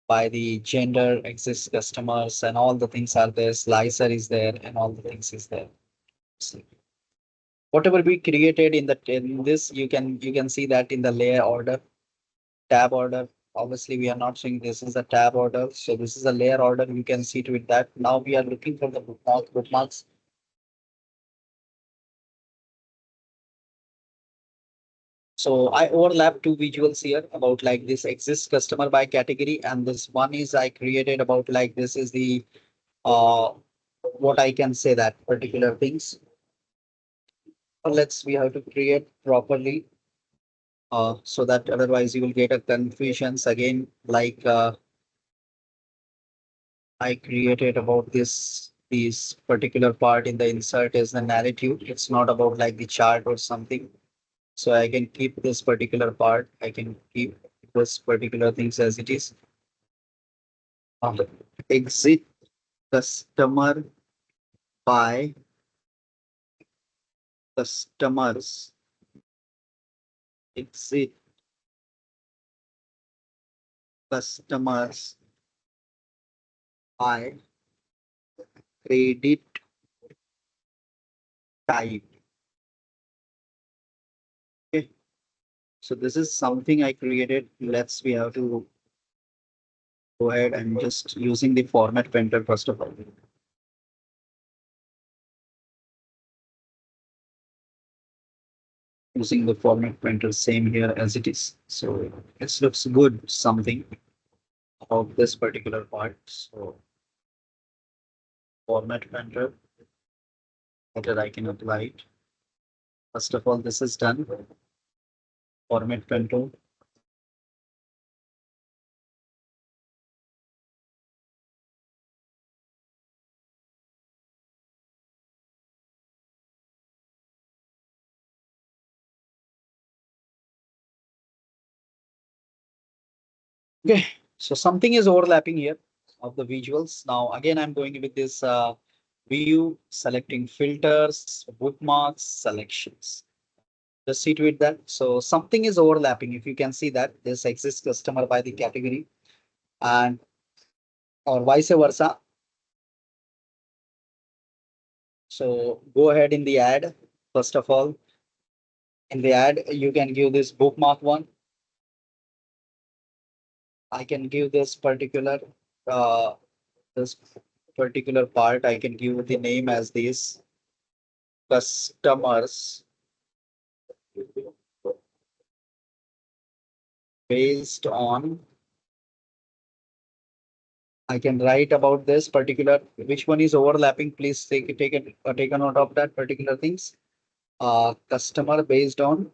by the gender, exists customers, and all the things are there. Slicer is there, and all the things is there. So whatever we created in this, you can see that in the layer order, tab order. Obviously, we are not saying this is a tab order. So this is a layer order. You can see to it that now we are looking for the bookmarks. So I overlap two visuals here about like this exists customer by category, and this one is I created about like this is the uh what I can say that particular things. Let's we have to create properly so that otherwise you will get a confusions again like I created about this particular part in the insert is the narrative. It's not about like the chart or something. So I can keep this particular part. I can keep this particular things as it is. Um, exit customer by customers. Exit customers by credit type. Okay. So this is something I created. We have to go ahead and just using the format painter first of all. Using the format printer same here as it is. So it looks good something of this particular part. So format printer, whether I can apply it. First of all, this is done. Format printer. Okay, so something is overlapping here of the visuals. Now again, I'm going with this view, selecting filters, bookmarks, selections. Just see to it that so something is overlapping. If you can see that this exists customer by the category and or vice versa. So go ahead in the ad. First of all, In the ad, you can give this bookmark one. I can give uh, this particular part. I can give the name as this customers based on. I can write about this particular, which one is overlapping. Please take a note of that particular things. Customer based on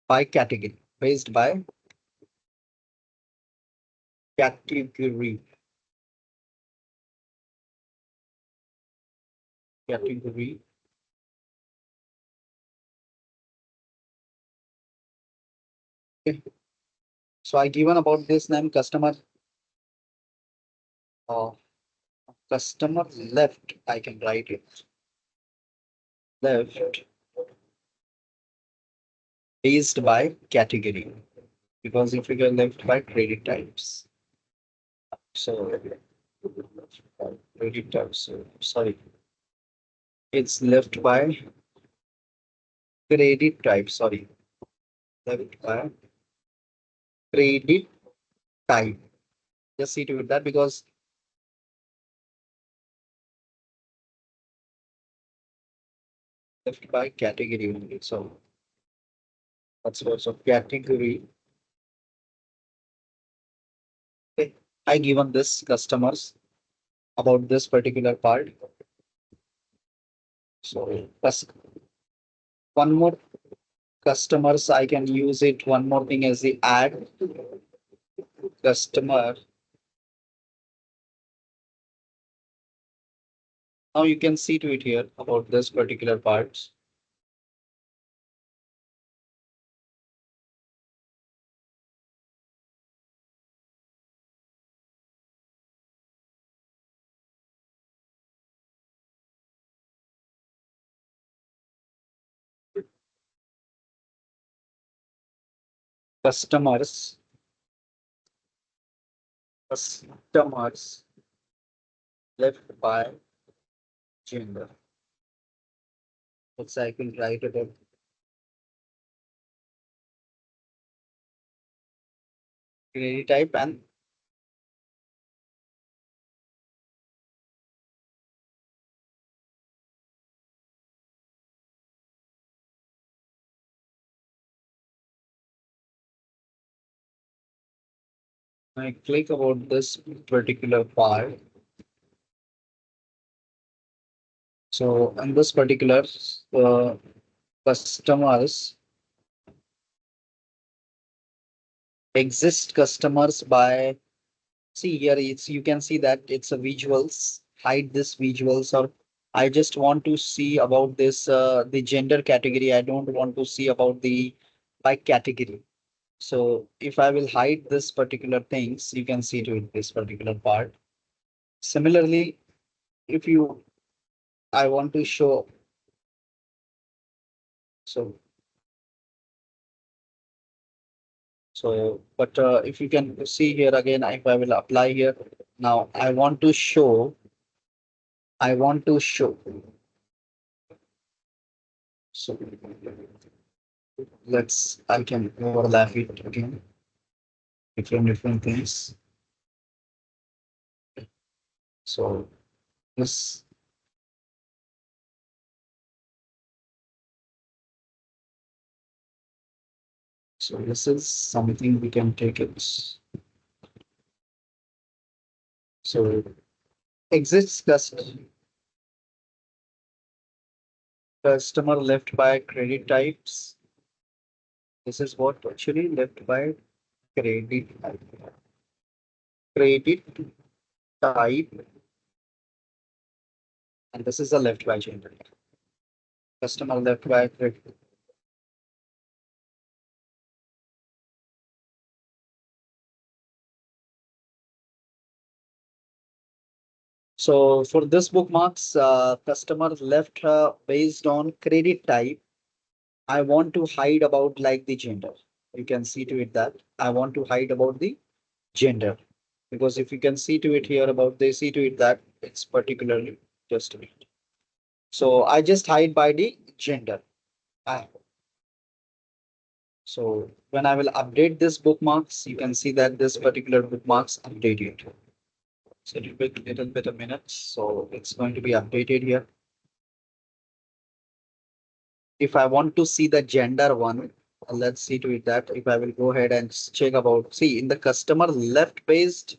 by category, based by category, category. Okay. So I given about this name customer. Uh, Customer left. I can write it. Left based by category, because if you get left by credit types. So credit types. Sorry, it's left by credit type. Sorry, left by credit type. Just see to it that, because left by category only. So that's also category. Okay. I given this customers about this particular part. So plus one more customers, I can use it. One more thing as the add customer. Now you can see to it here about this particular parts. Customers, customers left by gender. Let's I can write it up. Query type and I click about this particular part. So in this particular customers, exist customers by, see here it's, you can see that it's a visuals, hide this visuals, or I just want to see about this the gender category. I don't want to see about the by category. So if I will hide this particular things, you can see to it this particular part. Similarly, if you, I want to show, so but if you can see here again, if I will apply here, now I want to show, I want to show. So let's, I can overlap it again, different things. So this, so this is something we can take it. So exists customer left by credit types. This is what actually left by credit type. Credit type, and this is the left by gender. Customer left by credit. So for this bookmarks, customer left based on credit type. I want to hide about like the gender. You can see to it that I want to hide about the gender, because if you can see to it here about, they see to it that it's particularly just a minute. So I just hide by the gender. So when I will update this bookmarks, you can see that this particular bookmarks updated. So it will take a little bit of minutes. So it's going to be updated here. If I want to see the gender one, let's see to it that if I will go ahead and check about, see in the customer left based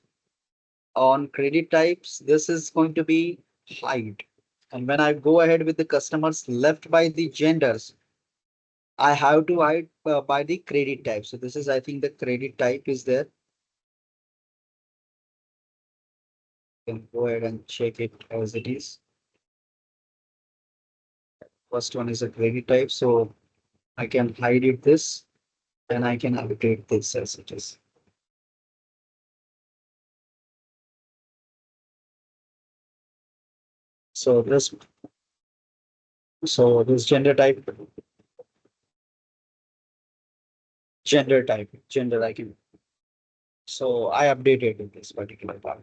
on credit types, this is going to be hide. And when I go ahead with the customers left by the genders, I have to hide by the credit type. So this is, I think the credit type is there. You can go ahead and check it as it is. First one is a credit type. So I can hide it this and I can update this as it is. So this gender type, gender I can. So I updated in this particular part.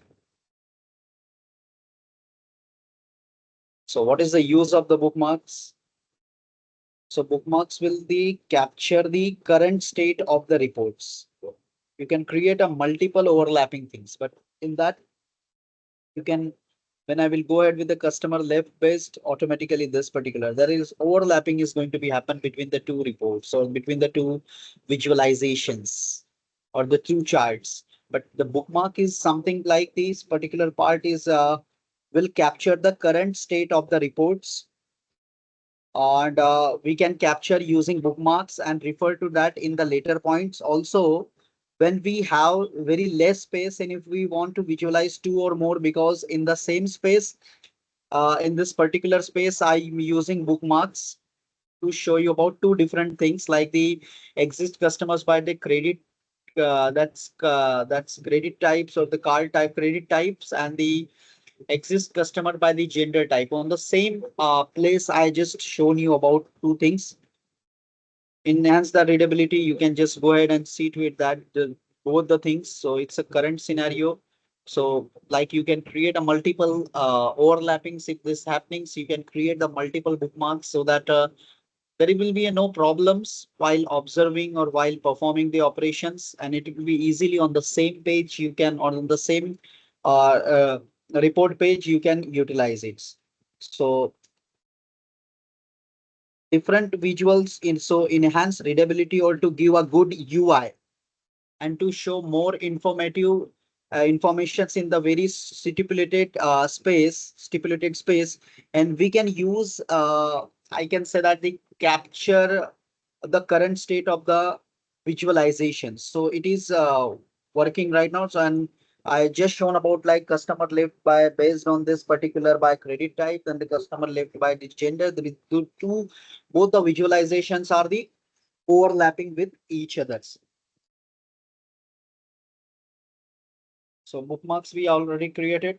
So what is the use of the bookmarks? So bookmarks will capture the current state of the reports. You can create a multiple overlapping things, but in that you can, when I will go ahead with the customer left based, automatically this particular, there is overlapping is going to be happen between the two reports or between the two visualizations or the two charts. But the bookmark is something like this particular part is will capture the current state of the reports, and we can capture using bookmarks and refer to that in the later points. Also, when we have very less space and if we want to visualize two or more, because in the same space, in this particular space, I'm using bookmarks to show you about two different things like the exist customers by the credit, that's credit types or the card type credit types, and the exist customer by the gender type. On the same place, I just shown you about two things. Enhance the readability, you can just go ahead and see to it that both the things. So it's a current scenario. So like you can create a multiple overlappings if this happening. So you can create the multiple bookmarks so that there will be no problems while observing or while performing the operations, and it will be easily on the same page. You can, or on the same uh, uh, report page, you can utilize it. So different visuals in, so enhance readability or to give a good UI and to show more informative informations in the very stipulated space. And we can use, I can say that the capture the current state of the visualization. So it is working right now. So, and I just shown about like customer left by based on this particular by credit type and the customer left by the gender. The two both the visualizations are the overlapping with each others. So bookmarks we already created.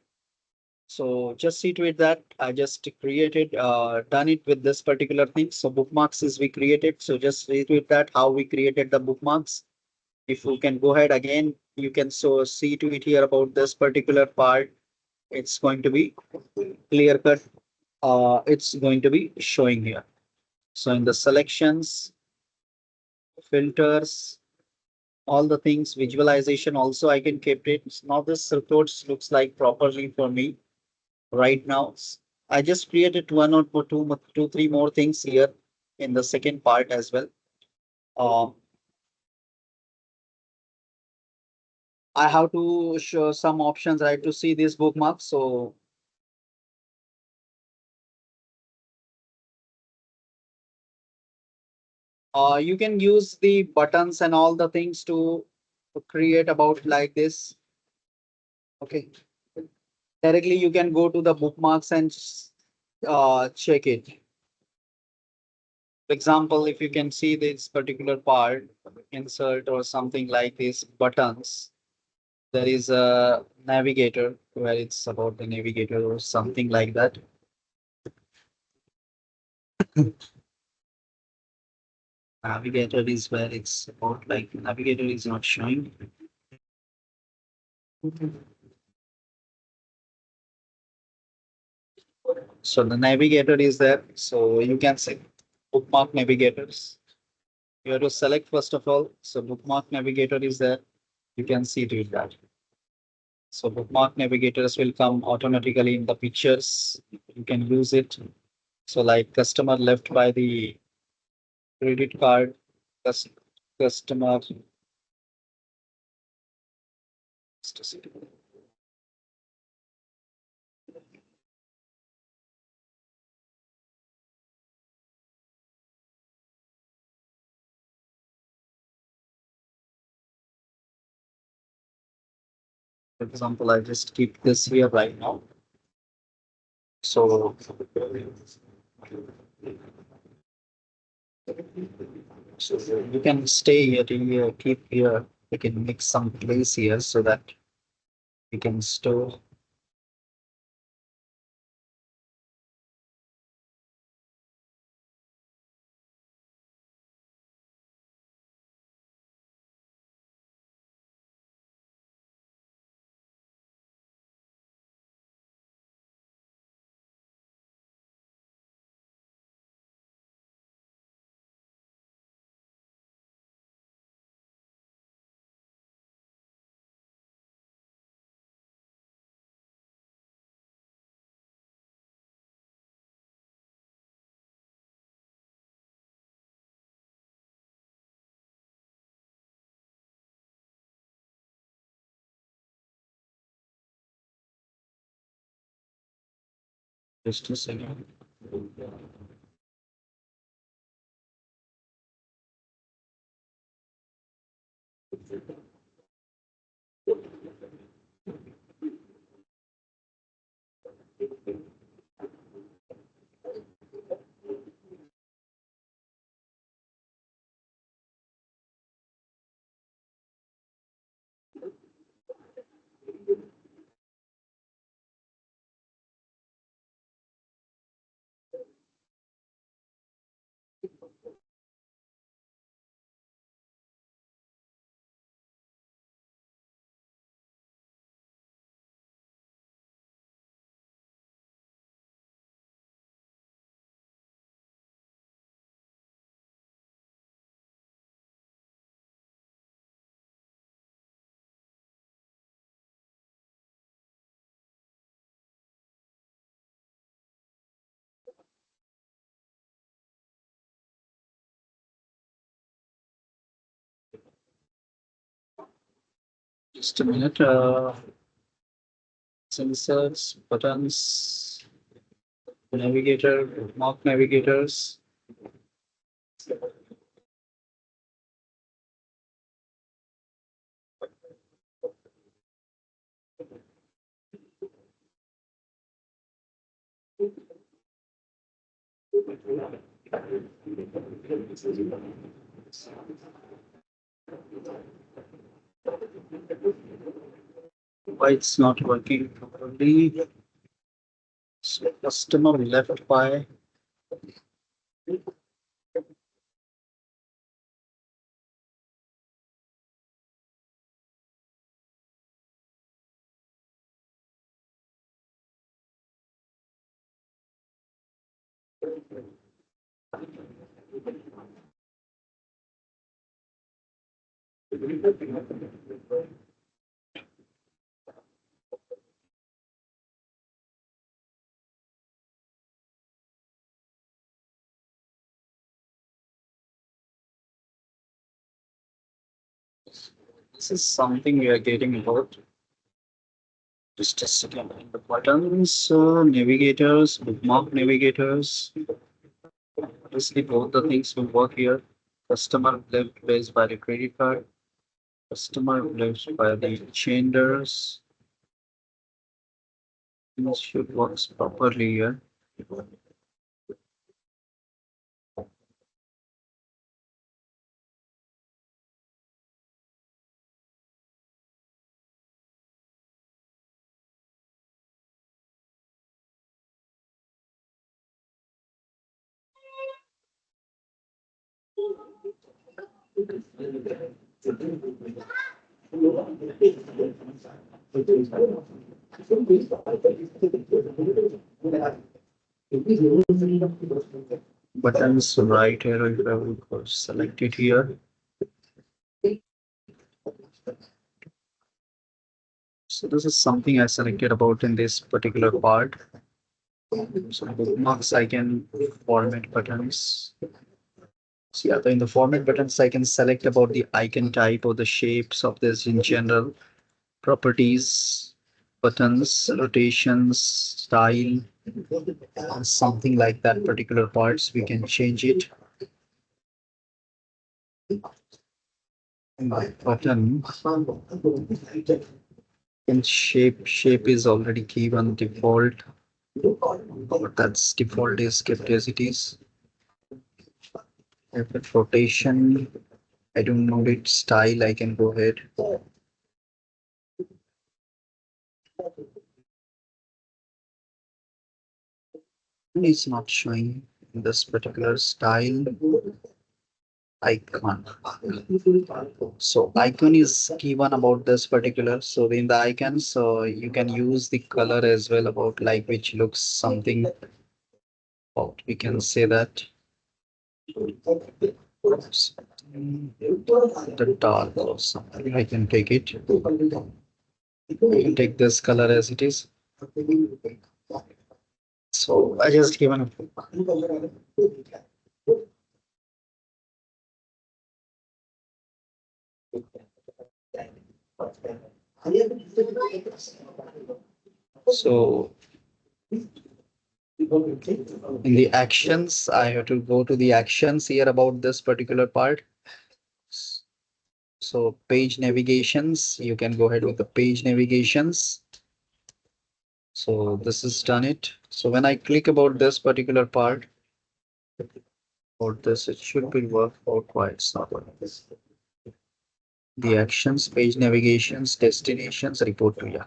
So just see to it that I just created, done it with this particular thing. So bookmarks is we created. So just see to it that how we created the bookmarks. If you can go ahead again, you can so see to it here about this particular part. It's going to be clear cut. It's going to be showing here. So in the selections, filters, all the things, visualization also I can keep it. Now this reports looks like properly for me right now. I just created one or two, three more things here in the second part as well. I have to show some options, right, to see this bookmark. So you can use the buttons and all the things to create about like this. Okay. Directly you can go to the bookmarks and check it. For example, if you can see this particular part, insert or something like this buttons, there is a navigator where it's about the navigator or something like that. Navigator is where it's about like navigator is not showing. So the navigator is there. So you can see bookmark navigators. You have to select first of all. So bookmark navigator is there. You can see to it that. So bookmark navigators will come automatically in the pictures. You can use it. So like customer left by the credit card, customer. Just a second. For example, I just keep this here right now. So, you can stay here, you keep here. You can make some place here so that you can store. Just a second. Just a minute. Sensors, buttons, navigator, bookmark navigators. Why it's not working properly? So customer left by. This is something we are getting about. Just a second. The buttons, navigators, bookmark navigators. Obviously, both the things will work here. Customer left placed by the credit card. Customer left by the changers. This should work properly here. buttons right here. If I will select it here. So this is something I selected about in this particular part. So bookmarks, I can format buttons. So yeah, in the format buttons, I can select about the icon type or the shapes of this in general, properties, buttons, rotations, style, something like that particular parts. We can change it. Button and shape is already given default, but that's default is kept as it is. If it's rotation, I don't know its style, I can go ahead. It's not showing in this particular style icon. So icon is given about this particular. So in the icons, so you can use the color as well about like which looks something about. We can say that the dark or something. I can take it. I can take this color as it is. So I just given a so in the actions, I have to go to the actions here about this particular part. So page navigations, you can go ahead with the page navigations. So this is done it. So when I click about this particular part, about this, it should be work out why it's not working. The actions, page navigations, destinations, report to yeah.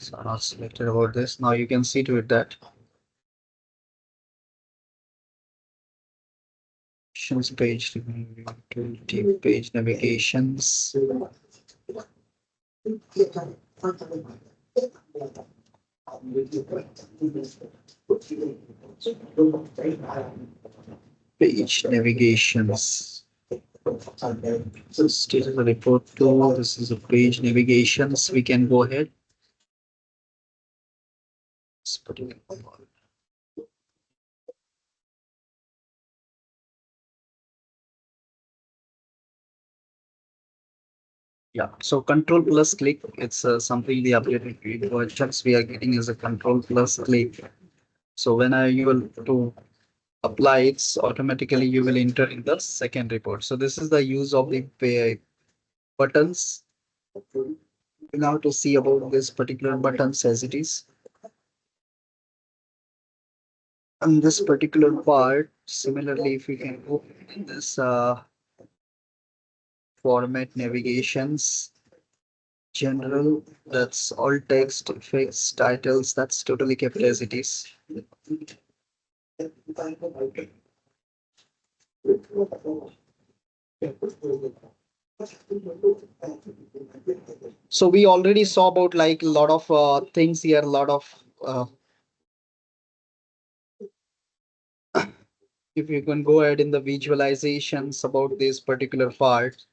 So I'm not selected about this. Now you can see to it that actions page to page navigations. Page navigations. So state of the report tool. This is a page navigations. We can go ahead. Let's put it in. Yeah, so control plus click, it's something the updated versions we are getting is a control plus click. So when you will to apply it, automatically you will enter in the second report. So this is the use of the buttons. Now to see about this particular buttons as it is. And this particular part, similarly, if you can go in this format navigations, general, that's all text, effects, titles, that's totally kept as it is. So we already saw about like a lot of things here, a lot of if you can go ahead in the visualizations about this particular part,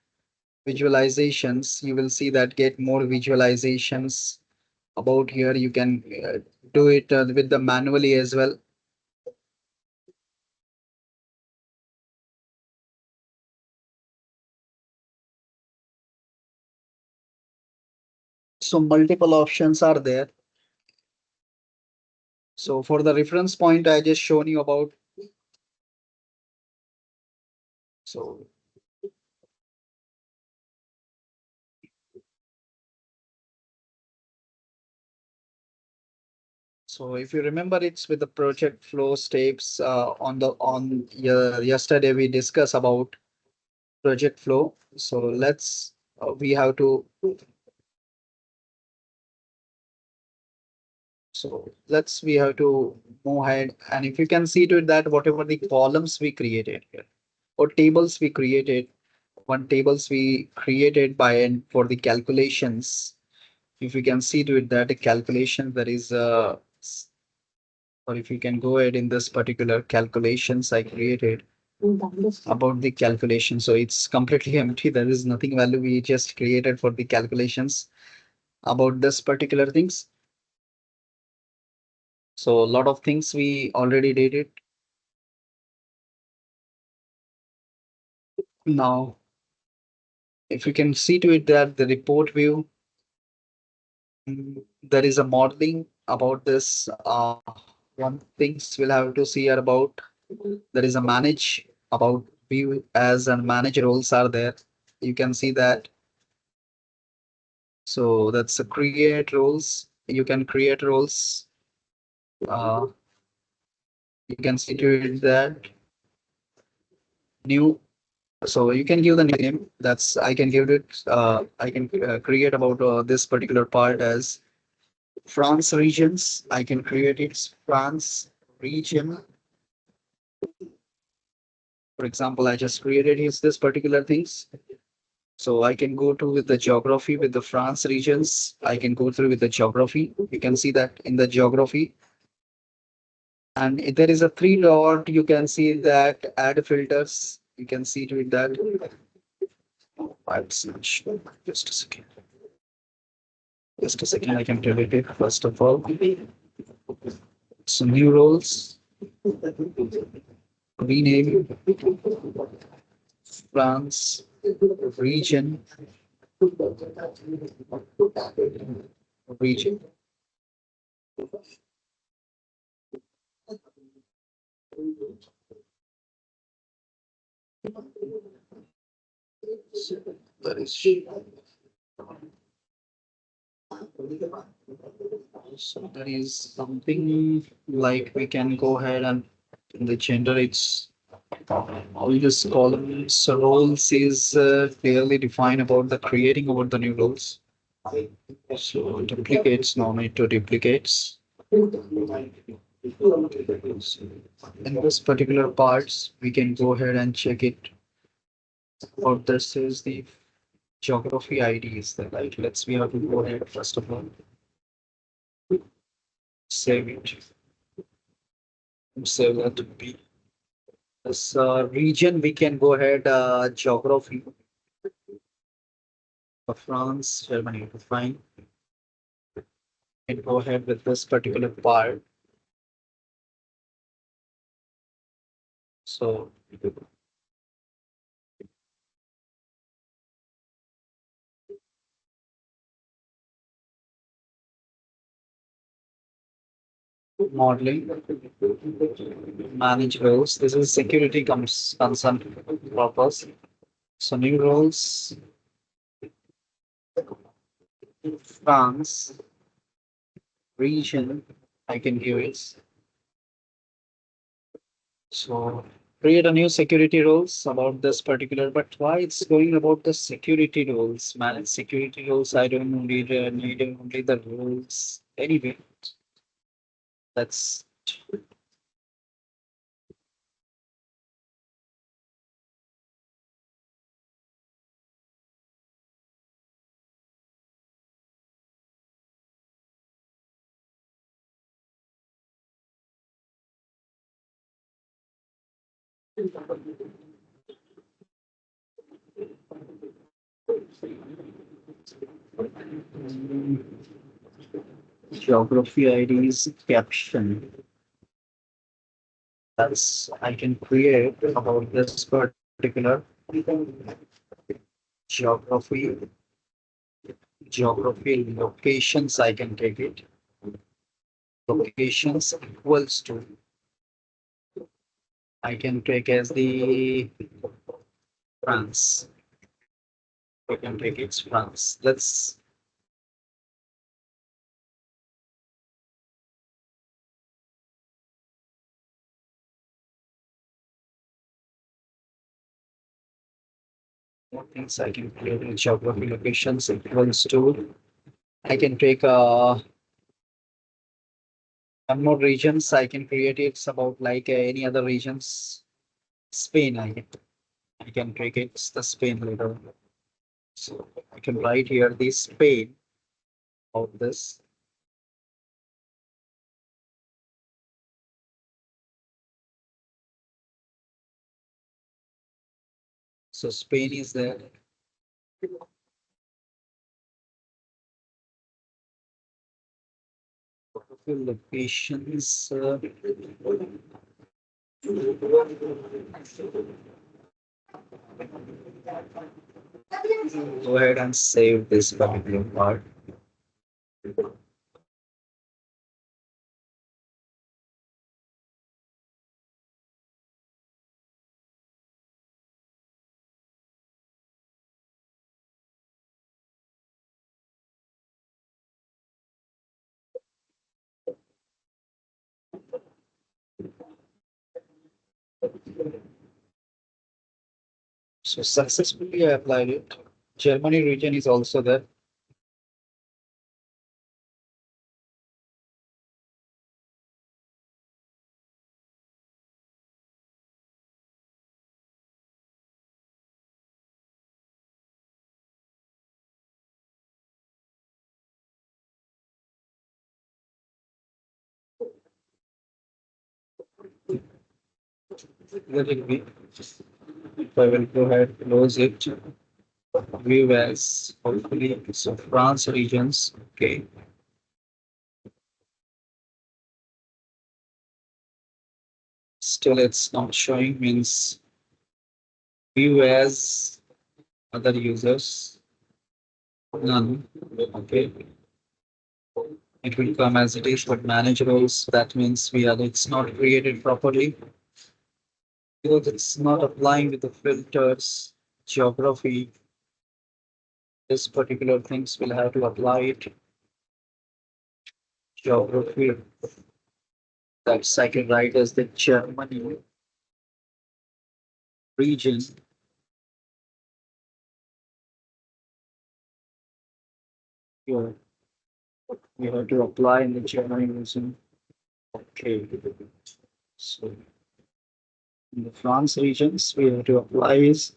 visualizations, you will see that get more visualizations about here. You can do it with the manually as well. So multiple options are there. So for the reference point, I just shown you about. So so if you remember, it's with the project flow steps on yesterday we discussed about project flow. So let's we have to. So we have to move ahead. And if you can see to it that whatever the columns we created here or tables we created, one tables we created by and for the calculations. If you can see to it that a calculation there is or if you can go ahead in this particular calculations I created about the calculation. So it's completely empty. There is nothing value we just created for the calculations about this particular things. So a lot of things we already did it. Now, if you can see to it that the report view, there is a modeling about this. One things we'll have to see are about there is a manage about view as and manage roles are there. You can see that. So that's a create roles. You can create roles. Uh, you can see to it that new. So you can give the name. That's I can give it. I can create about this particular part as France regions. I can create its France region. For example, I just created his this particular things. So I can go to with the geography with the France regions. I can go through with the geography. You can see that in the geography. And if there is a three dot, you can see that add filters. You can see to it that. Just a second. Just a second. I can tell it first of all. So new roles. Rename France region. Region. That is so there is something like we can go ahead and in the gender it's all these columns roles is clearly defined about the creating about the new roles. So duplicates no need to duplicates. In this particular parts we can go ahead and check it. Or this is the geography ID is there, right? Let's we have to go ahead first of all. Save it. Save that to be. This region we can go ahead geography of France, Germany to find and go ahead with this particular part. So modeling, manage roles. This is security comes concern purpose. So new roles, France region. I can give it. So create a new security roles about this particular, but why it's going about the security roles, manage security roles. I don't need only the rules anyway. That's geography IDs caption. That's I can create about this particular geography geography locations. I can take it. Locations equals to I can take as the France. We can take it's France. Let's what things I can create in geography locations equals to I can take one more regions. I can create it's about like any other regions. Spain. I can take it's the Spain later. So I can write here the Spain of this. So Spain is there. Locations. Go ahead and save this particular part. So successfully I applied it. Germany region is also there. Let it be. If I will go ahead, close it. View as hopefully so France regions. Okay. Still it's not showing, means view as other users. None. Okay. It will come as it is, but manage roles, that means it's not created properly. Because it's not applying with the filters, geography. This particular things will have to apply it. Geography. That's I can write as the Germany region. Here, you have to apply in the Germany region. Okay. So in the France regions, we have to apply is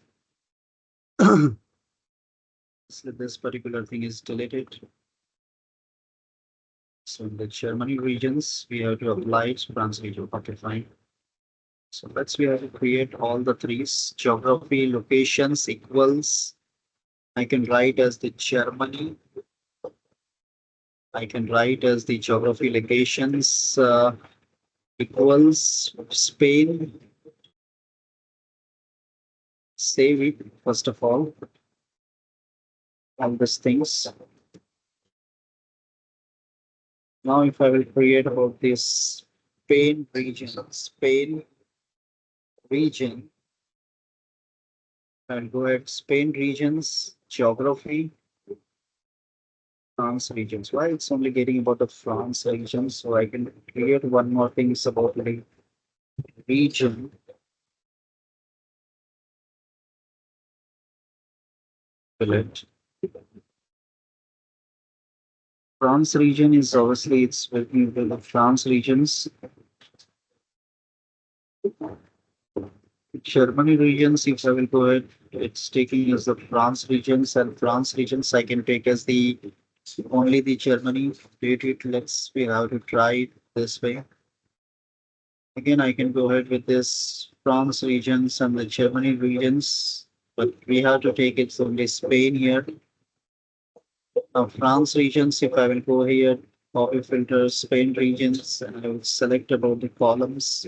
so this particular thing is deleted. So in the Germany regions, we have to apply it France region. Okay, fine. So let's we have to create all the threes. Geography, locations equals. I can write as the Germany. I can write as the geography locations equals Spain. Save it first of all these things. Now if I will create about this Spain region, I'll go ahead Spain regions, geography, France regions. Why it's only getting about the France region, so I can create one more thing is about the region. Village. France region is obviously it's working with the France regions. Germany regions, if I will go ahead, it's taking as the France regions, and France regions I can take as the only the Germany. Let's we have to try it this way. Again, I can go ahead with this France regions and the Germany regions, but we have to take it only Spain here. Now France regions, if I will go here, copy filter Spain regions, and I will select about the columns.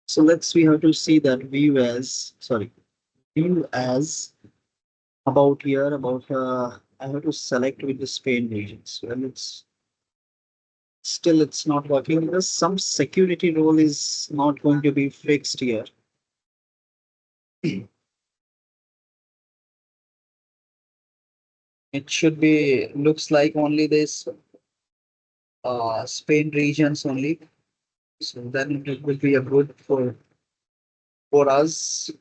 So we have to see that view as about here about I have to select with the Spain regions. Well, it's not working because some security role is not going to be fixed here. It should be looks like only this Spain regions only. So then it will be a good for us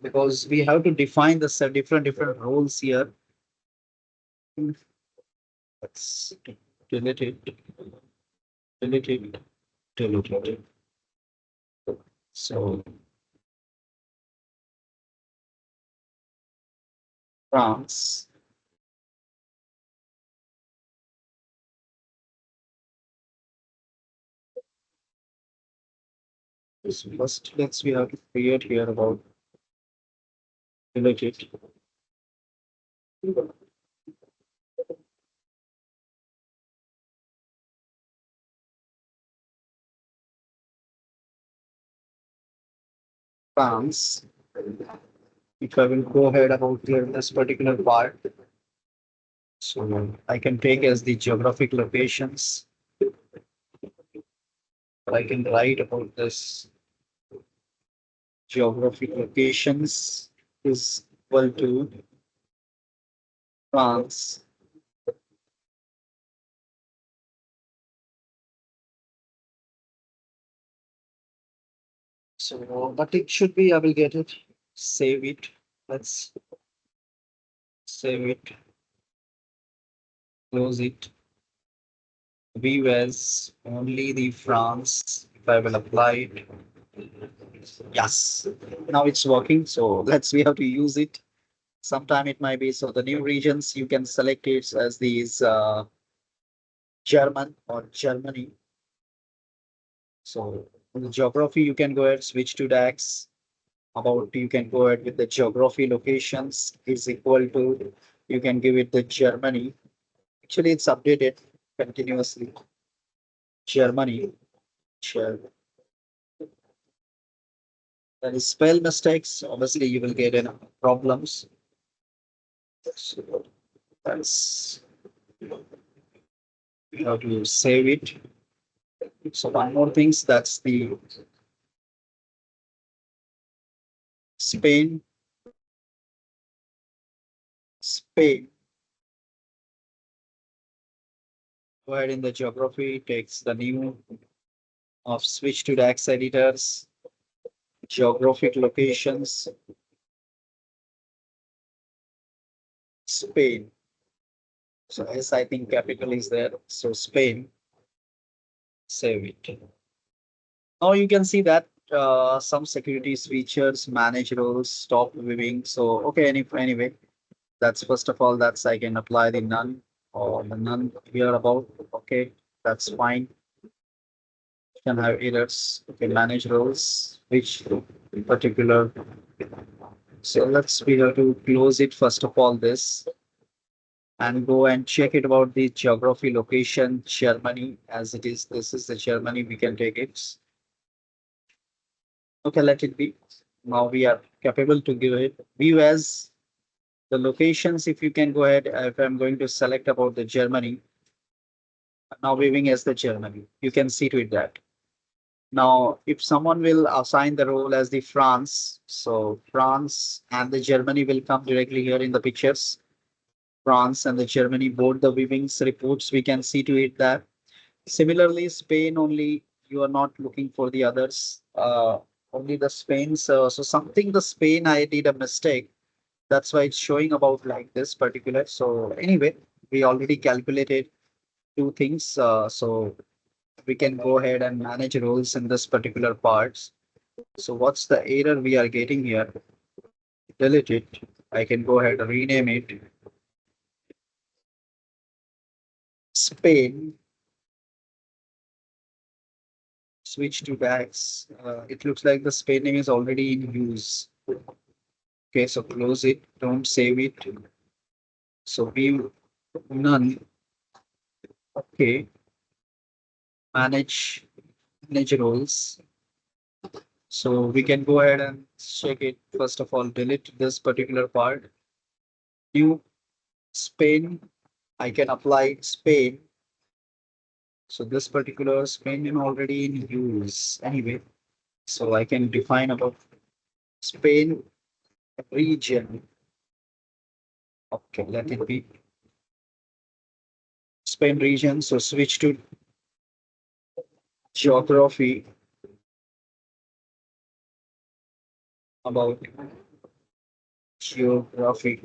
because we have to define the different roles here. Let's delete it, delete it, delete it. So France. So first, we have to create here about related. France. If I will go ahead about here this particular part, so I can take as the geographic locations. I can write about this geographic locations is equal to France. So, but it should be, I will get it, save it. Let's save it, close it. View as only the France. If I will apply it, yes, now it's working. So let's we have to use it. Sometime it might be so the new regions you can select it as these German or Germany. So in the geography you can go ahead switch to DAX. About you can go ahead with the geography locations is equal to you can give it the Germany. Actually it's updated continuously. Germany. Sure. There is spell mistakes. Obviously, you will get in problems. So that's you have to save it. So one more things that's the Spain. Spain. Go ahead in the geography takes the new of switch to DAX editors, geographic locations, Spain. So as I think capital is there. So Spain, save it. Now you can see that some securities features, manage roles, stop viewing. So okay, anyway, that's first of all, that's I can apply the none or the none here about. Okay, that's fine. Can have errors. Okay, manage roles, which in particular. So let's we have to close it first of all this and go and check it about the geography location Germany as it is. This is the Germany. We can take it. Okay, let it be. Now we are capable to give it view as the locations. If you can go ahead, if I'm going to select about the Germany, now viewing as the Germany, you can see to it that. Now, if someone will assign the role as the France, so France and the Germany will come directly here in the pictures. France and the Germany, both the viewings reports, we can see to it that. Similarly, Spain only, you are not looking for the others, only the Spain. So something the Spain, I did a mistake. That's why it's showing about like this particular. So anyway, we already calculated two things. So we can go ahead and manage roles in this particular parts. So what's the error we are getting here? Delete it. I can go ahead and rename it. Spain. Switch to DAX. It looks like the Spain name is already in use. Okay, so close it. Don't save it. So view none. Okay. Manage roles. So we can go ahead and check it. First of all, delete this particular part. New Spain. I can apply Spain. So this particular Spain is already in use anyway. So I can define about Spain region. Okay, let it be Spain region. So switch to geography about geography.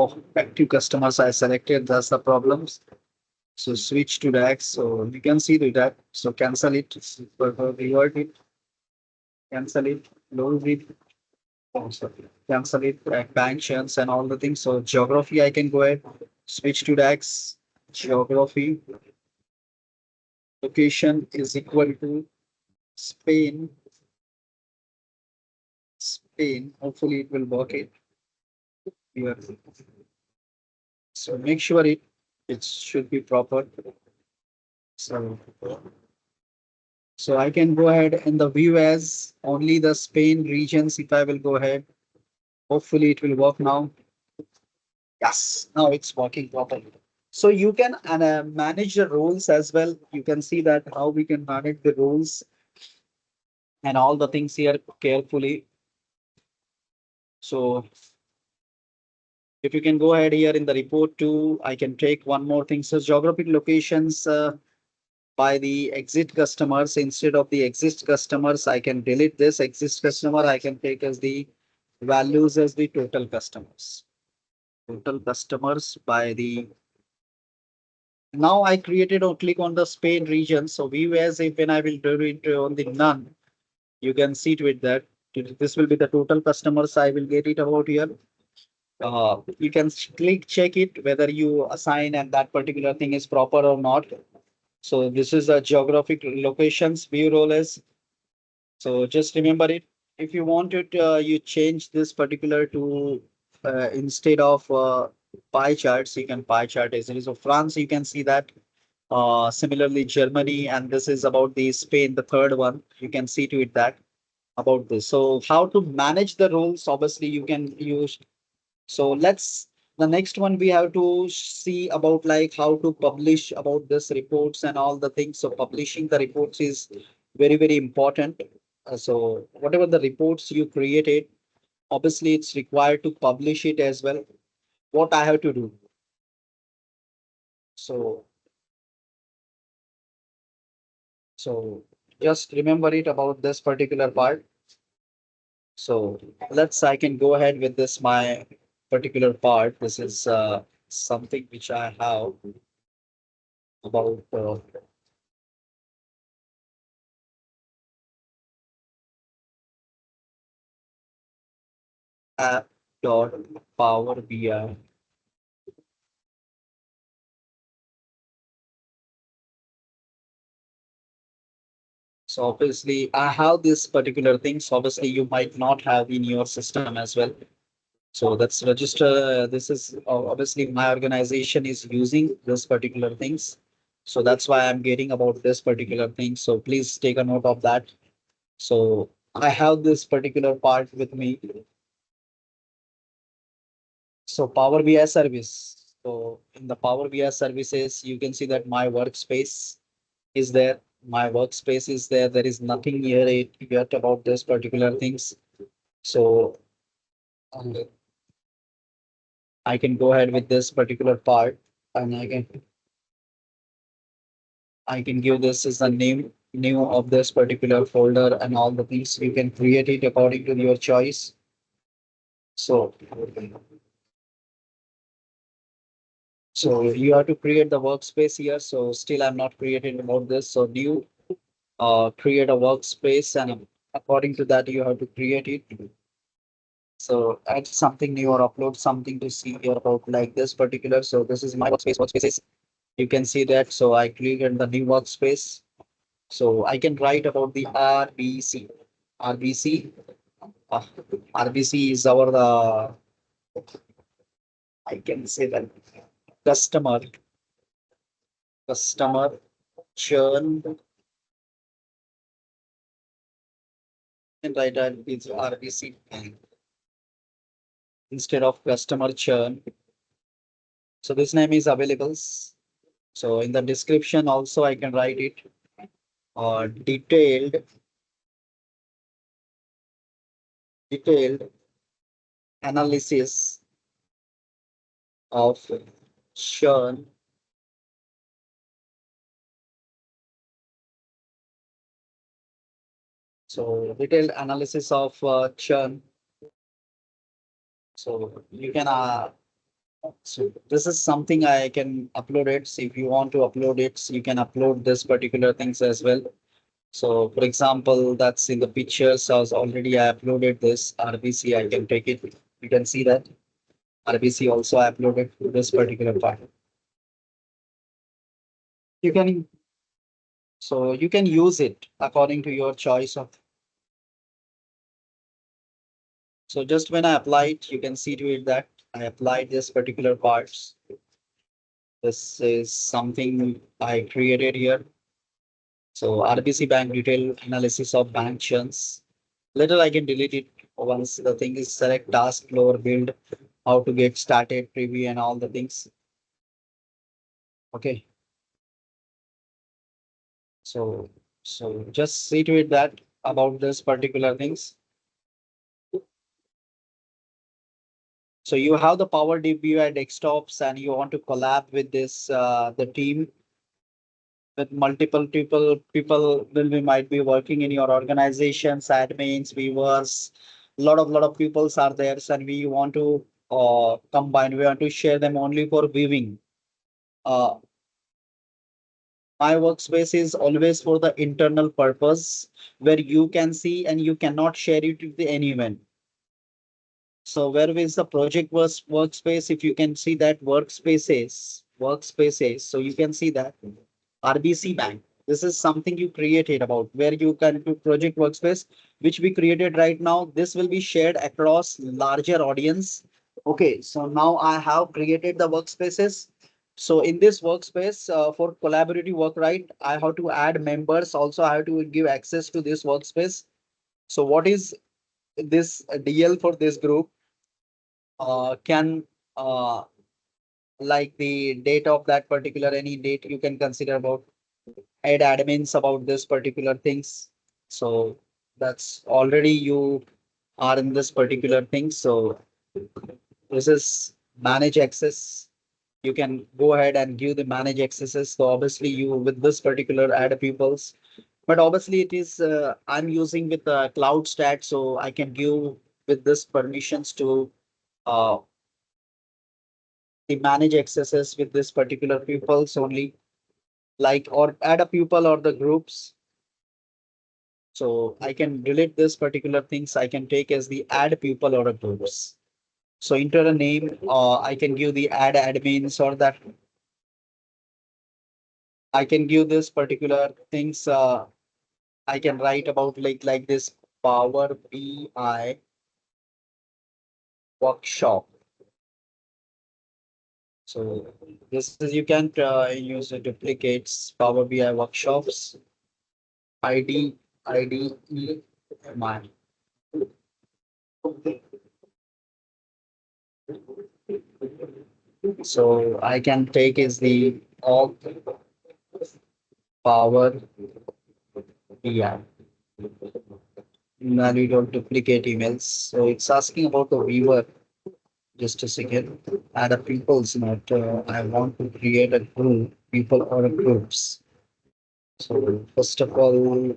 Oh, active customers I selected. That's the problems. So switch to DAX. So you can see the DAX. So cancel it, revert it, cancel it, close it. Oh, sorry. Cancel it, bank shares and all the things. So geography, I can go ahead, switch to DAX. Geography, location is equal to Spain. Spain. Hopefully it will work it here. So make sure it should be proper. So I can go ahead in the view as only the Spain regions. If I will go ahead, hopefully it will work now. Yes, now it's working properly. So you can manage the roles as well. You can see that how we can manage the roles and all the things here carefully. So if you can go ahead here in the report too, I can take one more thing. So geographic locations by the exit customers, instead of the exist customers, I can delete this exist customer. I can take as the values as the total customers. Total customers by the now I created or click on the Spain region. So view as if when I will do it on the none, you can see to it that this will be the total customers. I will get it about here. You can click check it whether you assign and that particular thing is proper or not. So this is a geographic locations view role as. So just remember it. If you want it, you change this particular to instead of pie charts, you can pie chart as it is. So France, you can see that. Similarly, Germany, and this is about the Spain, the third one. You can see to it that about this. So how to manage the roles? Obviously, you can use. So let's the next one we have to see about like how to publish about this reports and all the things. So publishing the reports is very important. So whatever the reports you created, obviously it's required to publish it as well. What I have to do. So just remember it about this particular part. So I can go ahead with this, my particular part. This is something which I have about app dot power BI. So obviously I have this particular thing. So obviously you might not have in your system as well. So that's register. This is obviously my organization is using this particular things. So that's why I'm getting about this particular thing. So please take a note of that. So I have this particular part with me. So Power BI service. So in the Power BI services, you can see that my workspace is there. My workspace is there. There is nothing here yet about this particular things. So um, I can go ahead with this particular part and I can give this as the name of this particular folder and all the things. You can create it according to your choice. So you have to create the workspace here. So still I'm not creating about this. So new create a workspace and according to that you have to create it. So add something new or upload something to see here about like this particular. So this is my workspace. Workspaces. You can see that. So I created the new workspace. So I can write about the RBC. RBC. Uh, RBC is our I can say that customer churn and write that is RBC instead of customer churn. So this name is available. So in the description also I can write it detailed analysis of churn. So detailed analysis of churn. So you can So this is something I can upload it. So if you want to upload it, so you can upload this particular things as well. So for example, that's in the pictures. So already I uploaded this RBC. I can take it. You can see that RBC also I uploaded this particular part. You can so you can use it according to your choice of. So just when I apply it, you can see to it that I applied this particular parts. This is something I created here. So RBC bank detail analysis of bank churns. Later I can delete it once the thing is select task floor build, how to get started, preview and all the things. Okay. So just see to it that about this particular things. So you have the Power BI desktops and you want to collab with this the team with multiple people will be might be working in your organizations, admins, viewers, lot of peoples are there. So and we want to combine, we want to share them only for viewing. Uh, my workspace is always for the internal purpose where you can see and you cannot share it with anyone. So where is the project workspace? If you can see that workspaces, so you can see that RBC Bank. This is something you created about where you can do project workspace, which we created right now. This will be shared across larger audience. Okay, so now I have created the workspaces. So in this workspace for collaborative work, right, I have to add members. Also, I have to give access to this workspace. So what is this DL for this group? Can like the date of that particular any date you can consider about add admins about this particular things. So that's already you are in this particular thing. So this is manage access. You can go ahead and give the manage accesses. So obviously you with this particular add pupils, but obviously it is I'm using with the cloud stat, so I can give with this permissions to uh, the manage accesses with this particular pupils only, like or add a pupil or the groups. So I can delete this particular things. I can take as the add pupil or a groups. So enter a name, I can give the add admins or that I can give this particular things. I can write about like this Power BI workshop. So this is you can use the duplicates Power BI workshops IDE my. So I can take is the all Power BI. Valid or duplicate emails. So it's asking about the viewer. Just a second. Add a people's note. I want to create a group, people or a groups. So first of all,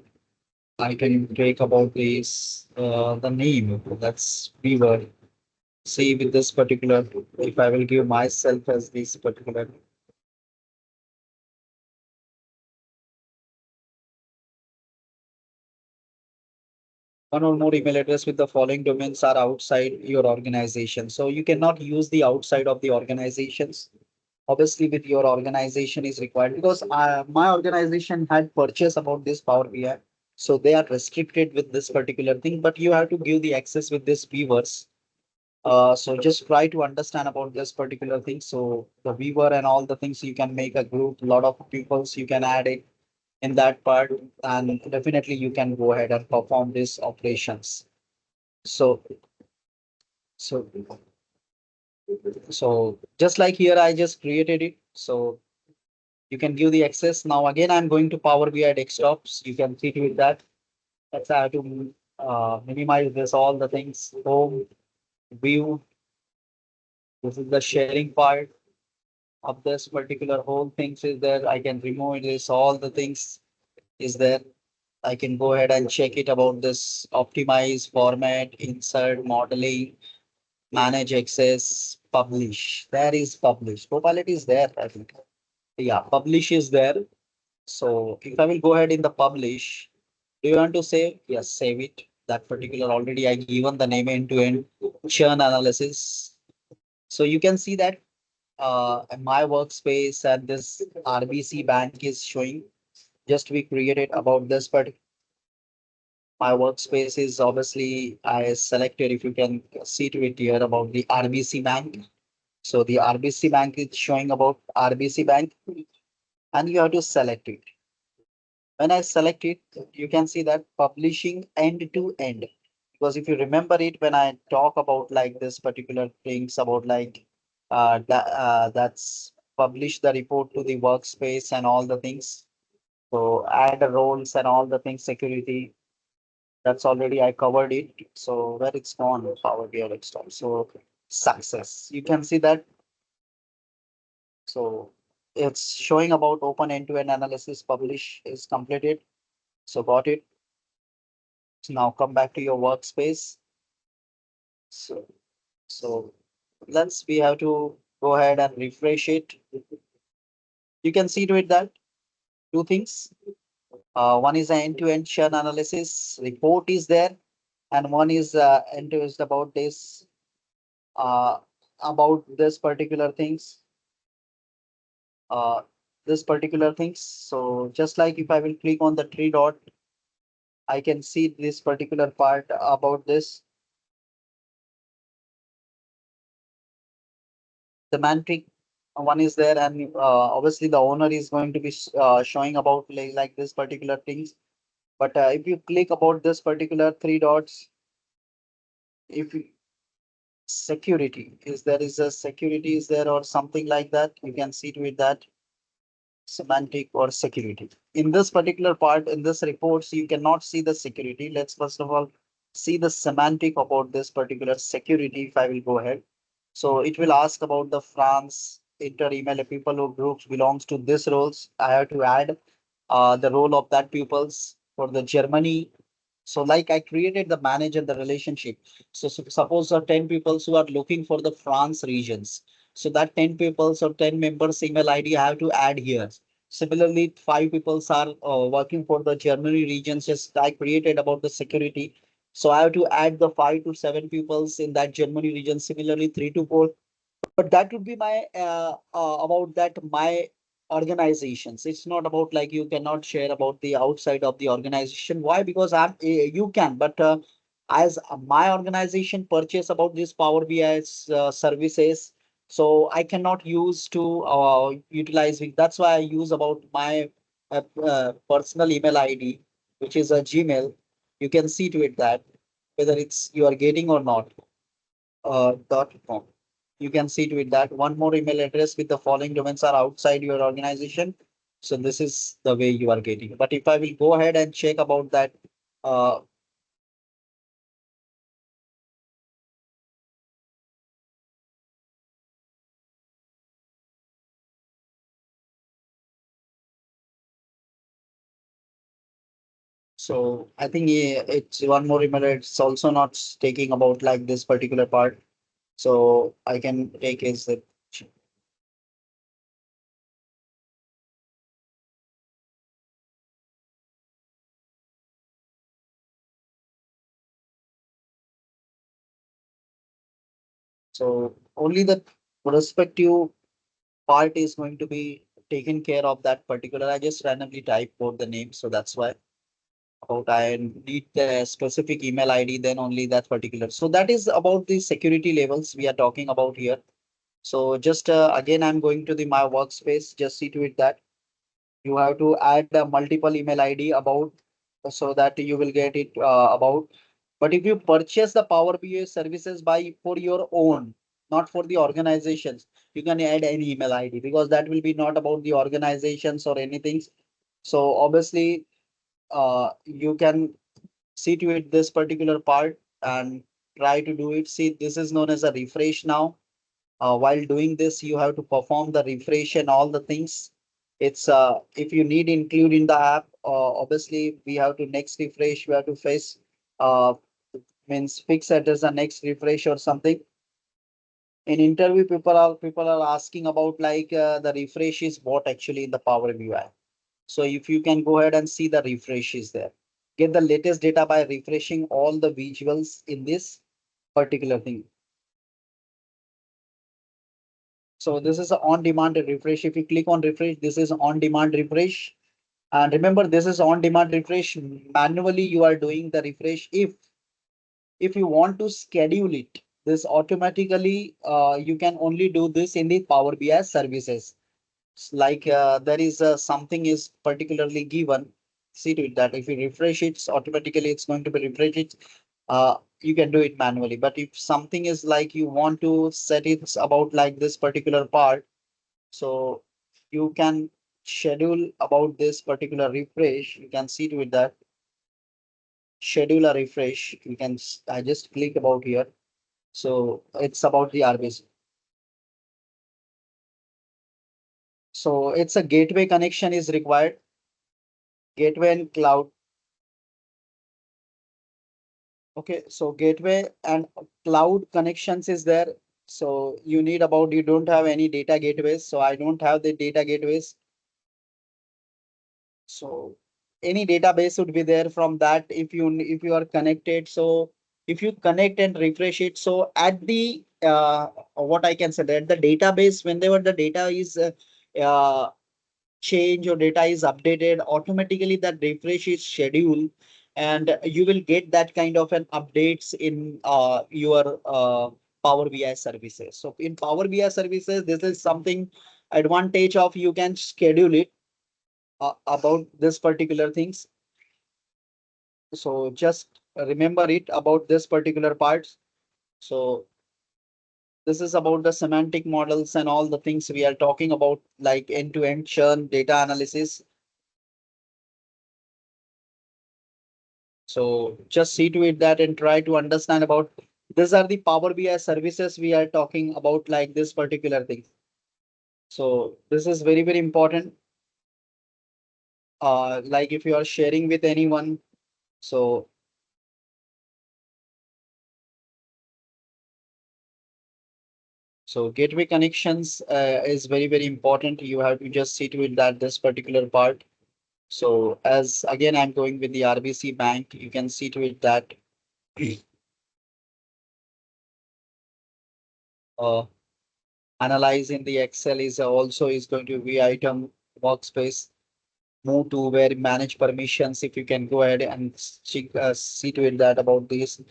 I can take about this the name. That's viewer. See with this particular, if I will give myself as this particular. One or more email address with the following domains are outside your organization. So you cannot use the outside of the organizations. Obviously with your organization is required because my organization had purchased about this Power BI. So they are restricted with this particular thing, but you have to give the access with this viewers. So just try to understand about this particular thing. So the viewer and all the things you can make a group, lot of peoples you can add it in that part, and definitely you can go ahead and perform these operations. So so so just like here, I just created it. So you can give the access. Now again, I'm going to Power BI desktops. You can see with that. That's how to minimize this all the things. Home view. This is the sharing part of this particular whole things is there. I can remove this. All the things is there. I can go ahead and check it about this optimize format, insert modeling. manage access, publish. There is publish. Copilot is there, I think. Yeah, publish is there. So if I will go ahead in the publish, do you want to save? Yes, save it. That particular already I given the name end-to-end churn analysis. So you can see that my workspace and this RBC bank is showing. Just we created about this, but my workspace is obviously I selected. If you can see to it here about the RBC bank. So the RBC bank is showing about RBC bank, and you have to select it. When I select it, you can see that publishing end to end. Because if you remember it, when I talk about like this particular things about like that's publish the report to the workspace and all the things. So add the roles and all the things, security. That's already I covered it. So where it's gone, Power BI install. So success. You can see that. So it's showing about open end-to-end analysis publish is completed. So got it. So now come back to your workspace. So let's we have to go ahead and refresh it. You can see to it that two things. One is an end-to-end churn analysis report is there, and one is end-to-end about this particular things. Uh, this particular things. So just like if I will click on the three dot, I can see this particular part about this semantic one is there, and obviously the owner is going to be showing about like this particular things. But if you click about this particular three dots, if you, security is there is a security is there or something like that, you can see to it that semantic or security. In this particular part, in this reports, you cannot see the security. Let's first of all see the semantic about this particular security. If I will go ahead. So it will ask about the France inter email people who groups belongs to this roles. I have to add the role of that pupils for the Germany. So like I created the manager, the relationship. So suppose 10 people who are looking for the France regions. So that 10 people or 10 members email ID I have to add here. Similarly, 5 people are working for the Germany regions. Just I created about the security. So I have to add the 5 to 7 peoples in that Germany region. Similarly, 3 to 4. But that would be my about that my organizations. It's not about like you cannot share about the outside of the organization. Why? Because you can, but as my organization purchase about this Power BI services, so I cannot use to utilize it. That's why I use about my personal email ID, which is a Gmail. You can see to it that whether it's you are getting or not .com. You can see to it that one more email address with the following domains are outside your organization. So this is the way you are getting. But if I will go ahead and check about that, uh, so I think it's one more email. It's also not taking about like this particular part. So I can take is that. So only the prospective part is going to be taken care of that particular. I just randomly type for the name. So that's why. About I need the specific email ID, then only that particular. So that is about the security levels we are talking about here. So just again, I'm going to the my workspace. Just see to it that you have to add a multiple email ID about so that you will get it about. But if you purchase the Power BI services by for your own, not for the organizations, you can add any email ID because that will be not about the organizations or anything. So obviously, you can see to it this particular part and try to do it. See, this is known as a refresh now. While doing this, you have to perform the refresh and all the things. It's if you need include in the app, obviously we have to next refresh, we have to face uh means fix it as a next refresh or something. In interview, people are asking about like the refresh is what actually in the Power BI. So if you can go ahead and see the refresh is there. Get the latest data by refreshing all the visuals in this particular thing. So this is an on-demand refresh. If you click on refresh, this is on-demand refresh. And remember, this is on-demand refresh. Manually, you are doing the refresh. If you want to schedule it, this automatically you can only do this in the Power BI services. Like there is something is particularly given. See to it that if you refresh it, automatically it's going to be refreshed. You can do it manually. But if something is like you want to set it about like this particular part, so you can schedule about this particular refresh. You can see to it that schedule a refresh. You can, I just click about here. So it's about the RBC. So it's a gateway connection is required. Gateway and cloud. Okay, so gateway and cloud connections is there. So you need about, you don't have any data gateways. So I don't have the data gateways. So any database would be there from that if you are connected. So if you connect and refresh it, so at the what I can say that the database, whenever the data is change or data is updated, automatically that refresh is scheduled, and you will get that kind of an updates in your Power BI services. So in Power BI services, this is something advantage of you can schedule it about this particular things. So just remember it about this particular parts. So this is about the semantic models and all the things we are talking about, like end-to-end churn data analysis. So just see to it that and try to understand about these are the Power BI services we are talking about, like this particular thing. So this is very, very important. Like if you are sharing with anyone, so gateway connections is very, very important. You have to just see to it that this particular part. So as again, I'm going with the RBC bank, you can see to it that uh, analyzing the Excel is also is going to be item workspace. Move to where manage permissions. If you can go ahead and see to it that about these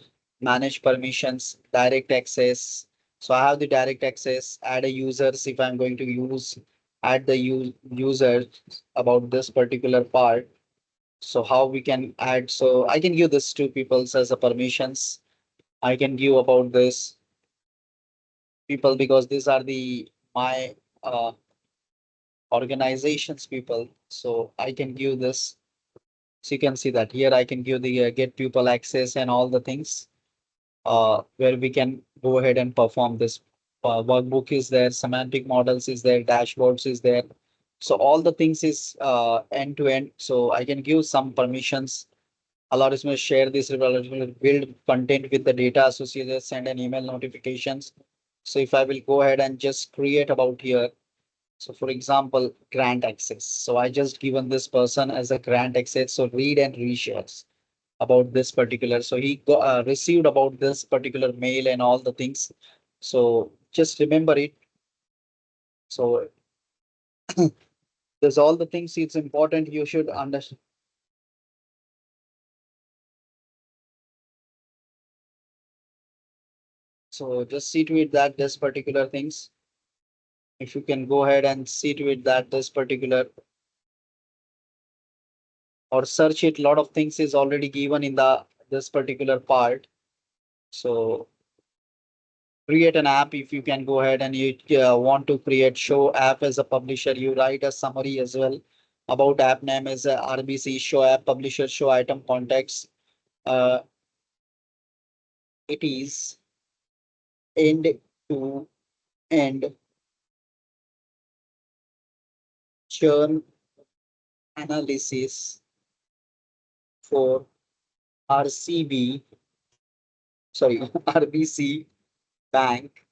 manage permissions, direct access. So I have the direct access, add a users if I'm going to use, add the user about this particular part. So how we can add, so I can give this to people's as a permissions. I can give about this people because these are the my organizations people. So I can give this. So you can see that here I can give the get people access and all the things where we can go ahead and perform this. Workbook is there, semantic models is there, dashboards is there. So all the things is end to end. So I can give some permissions. Allow us to share this, build content with the data associated, send an email notifications. So if I will go ahead and just create about here. So for example, grant access. So I just given this person as a grant access. So read and reshares about this particular. So he received about this particular mail and all the things. So just remember it. So there's all the things it's important you should understand. So just see to it that this particular things, if you can go ahead and see to it that this particular or search it, lot of things is already given in the this particular part. So create an app. If you can go ahead and you want to create show app as a publisher, you write a summary as well about app name as a RBC show app publisher show item context. Uh, it is end to end churn analysis for RCB, sorry, RBC bank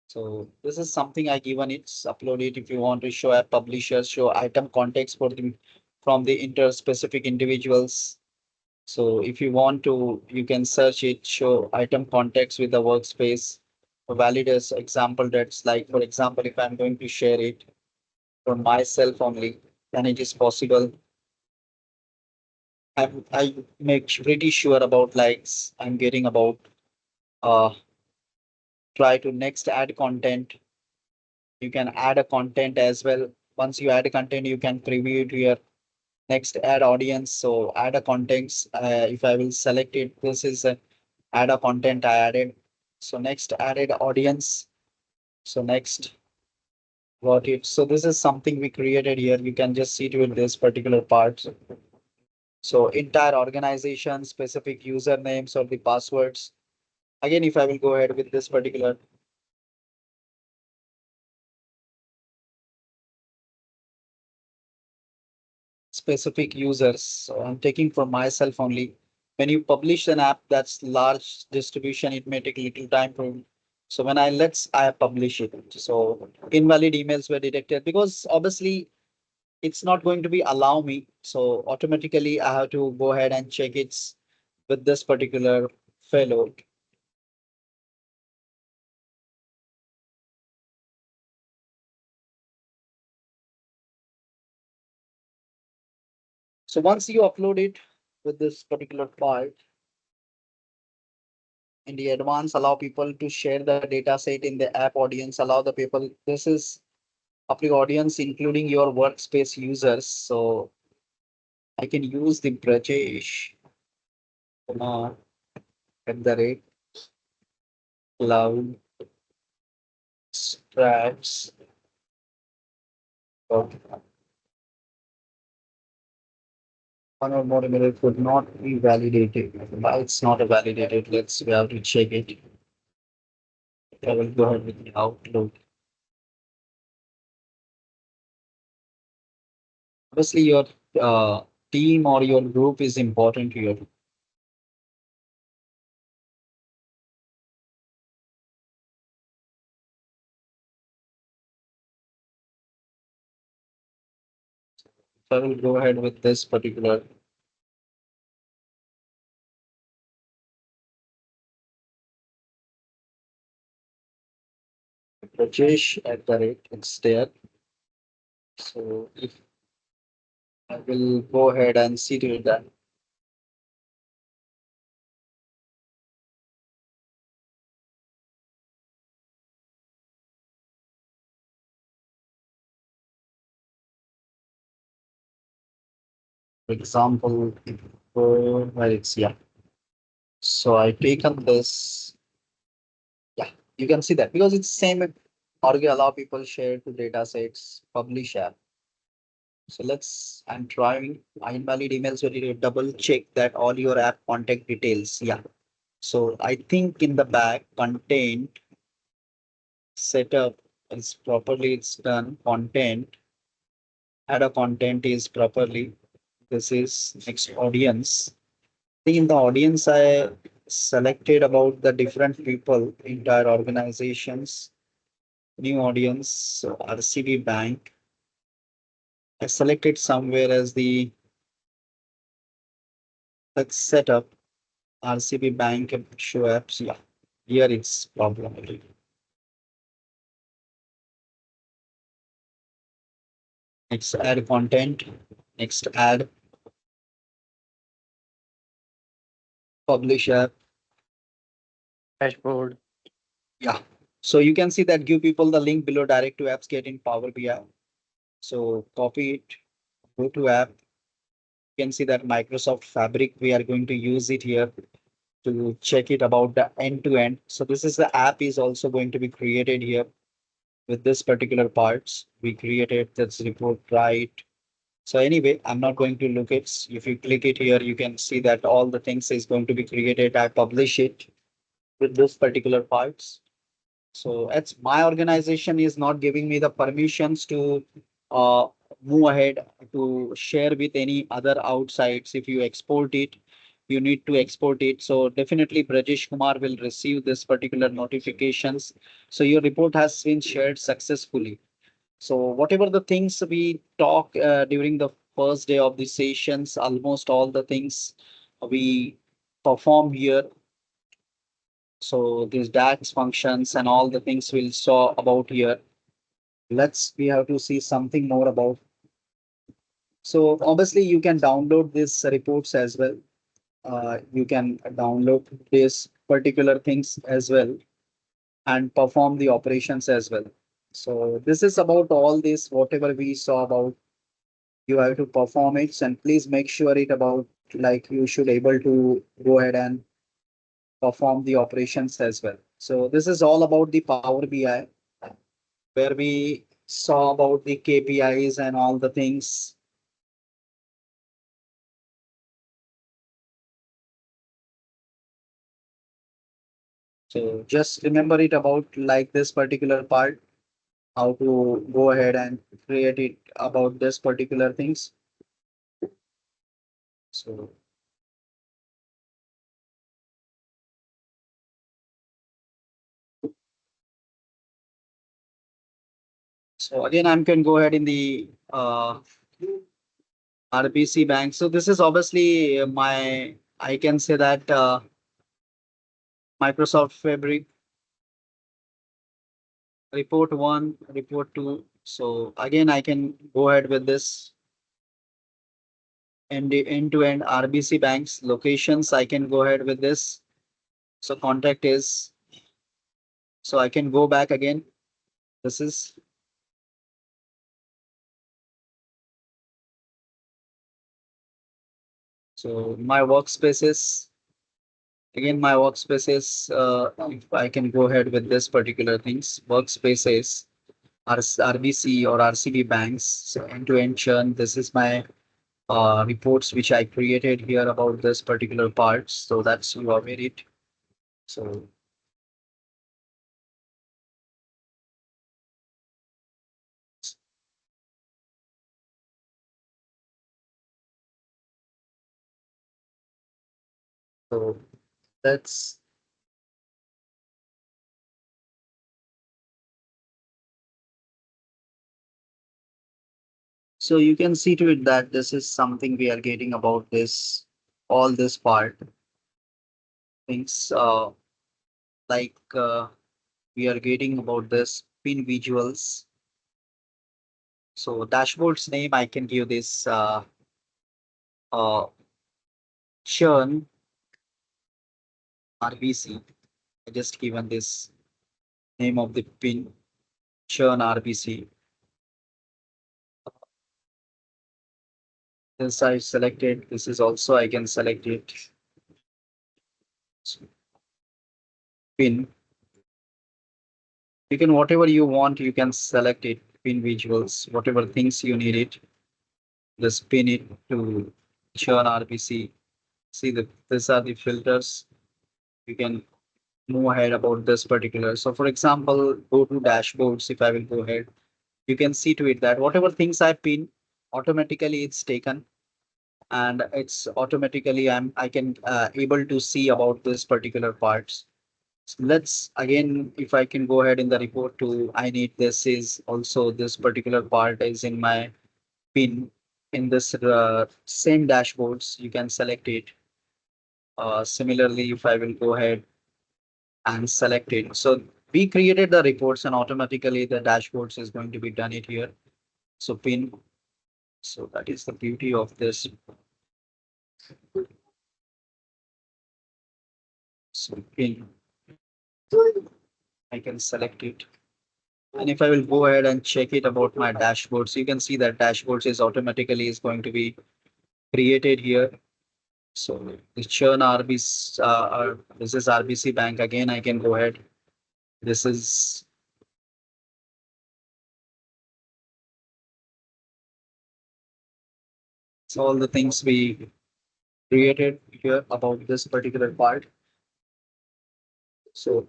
So this is something I given it's upload it if you want to show a publisher, show item context for the from the inter-specific individuals. So if you want to, you can search it, show item context with the workspace. Valid as example that's like, for example, if I'm going to share it for myself only, then it is possible. I make pretty sure about likes I'm getting about try to next add content. You can add a content as well. Once you add a content, you can preview it here. Next add audience. So add a context. If I will select it, this is a add a content I added. So next added audience. So next got it. So this is something we created here. You can just see it with this particular part. So entire organization, specific usernames or the passwords. Again, if I will go ahead with this particular specific users. So I'm taking for myself only. When you publish an app that's large distribution, it may take a little time for. So when I publish it. So invalid emails were detected because obviously it's not going to be allow me. So automatically I have to go ahead and check it with this particular fellow. So once you upload it with this particular part, in the advance allow people to share the data set in the app audience, allow the people. This is public audience, including your workspace users. So I can use the Brajesh at the rate cloud strats. One or more email could not be validated. Why it's not validated? We have to check it. I will go ahead with the Outlook. Obviously, your team or your group is important here. So I will go ahead with this particular. Rajesh at the rate, it's there. So if I will go ahead and see to that. For example, where it's yeah. So I taken this. Yeah, you can see that because it's same or we allow people share to data sets, publish app. So I'm trying invalid emails where you double check that all your app contact details. Yeah. So I think in the back content setup is properly it's done. Content, add a content is properly. This is next audience. In the audience, I selected about the different people, entire organizations, new audience, so RCB Bank. I selected somewhere as the let's set up RCB Bank and show apps. Yeah, here it's problematic. Next, add content. Next, add publish app. Dashboard. Yeah. So you can see that give people the link below direct to apps get in Power BI. So copy it, go to app. You can see that Microsoft Fabric, we are going to use it here to check it about the end to end. So this is the app is also going to be created here with this particular parts. We created this report right. So anyway, I'm not going to look it. If you click it here, you can see that all the things is going to be created. I publish it with this particular parts. So it's my organization is not giving me the permissions to uh, move ahead to share with any other outsides. If you export it, you need to export it. So definitely Brajesh Kumar will receive this particular notifications. So your report has been shared successfully. So whatever the things we talk during the first day of the sessions, almost all the things we perform here. So these DAX functions and all the things we'll saw about here. We have to see something more about. So obviously you can download these reports as well. You can download these particular things as well and perform the operations as well. So this is about all this, whatever we saw about, you have to perform it, and please make sure it about like you should able to go ahead and perform the operations as well. So this is all about the Power BI, where we saw about the KPIs and all the things. So just remember it about like this particular part, how to go ahead and create it about this particular things. So so again, I can go ahead in the RBC bank. So this is obviously my, I can say that Microsoft Fabric report one, report two. So again, I can go ahead with this end-to-end RBC banks locations. I can go ahead with this. So contact is, so I can go back again. This is, so my workspaces, again, my workspaces, if I can go ahead with this particular things, workspaces, RBC or RCB banks, so end-to-end churn. This is my reports which I created here about this particular part. So that's you have it. So so that's, so you can see to it that this is something we are getting about this, all this part things like we are getting about this pin visuals. So dashboard's name, I can give this uh, churn RBC. I just given this name of the pin, churn RBC. This I selected. This is also I can select it. Pin. You can whatever you want, you can select it. Pin visuals, whatever things you need it. Just pin it to churn RBC. See that these are the filters. You can move ahead about this particular. So for example, go to dashboards. If I will go ahead, you can see to it that whatever things I pin, automatically it's taken, and it's automatically I can able to see about this particular parts. So let's again, if I can go ahead in the report to, I need this is also this particular part is in my pin in this same dashboards. You can select it. Similarly, if I will go ahead and select it. So we created the reports and automatically the dashboards is going to be done it here. So pin. So that is the beauty of this. So pin. I can select it. And if I will go ahead and check it about my dashboards, you can see that dashboards is automatically is going to be created here. So the churn RBC, this is RBC bank. Again, I can go ahead. This is, so all the things we created here about this particular part. So,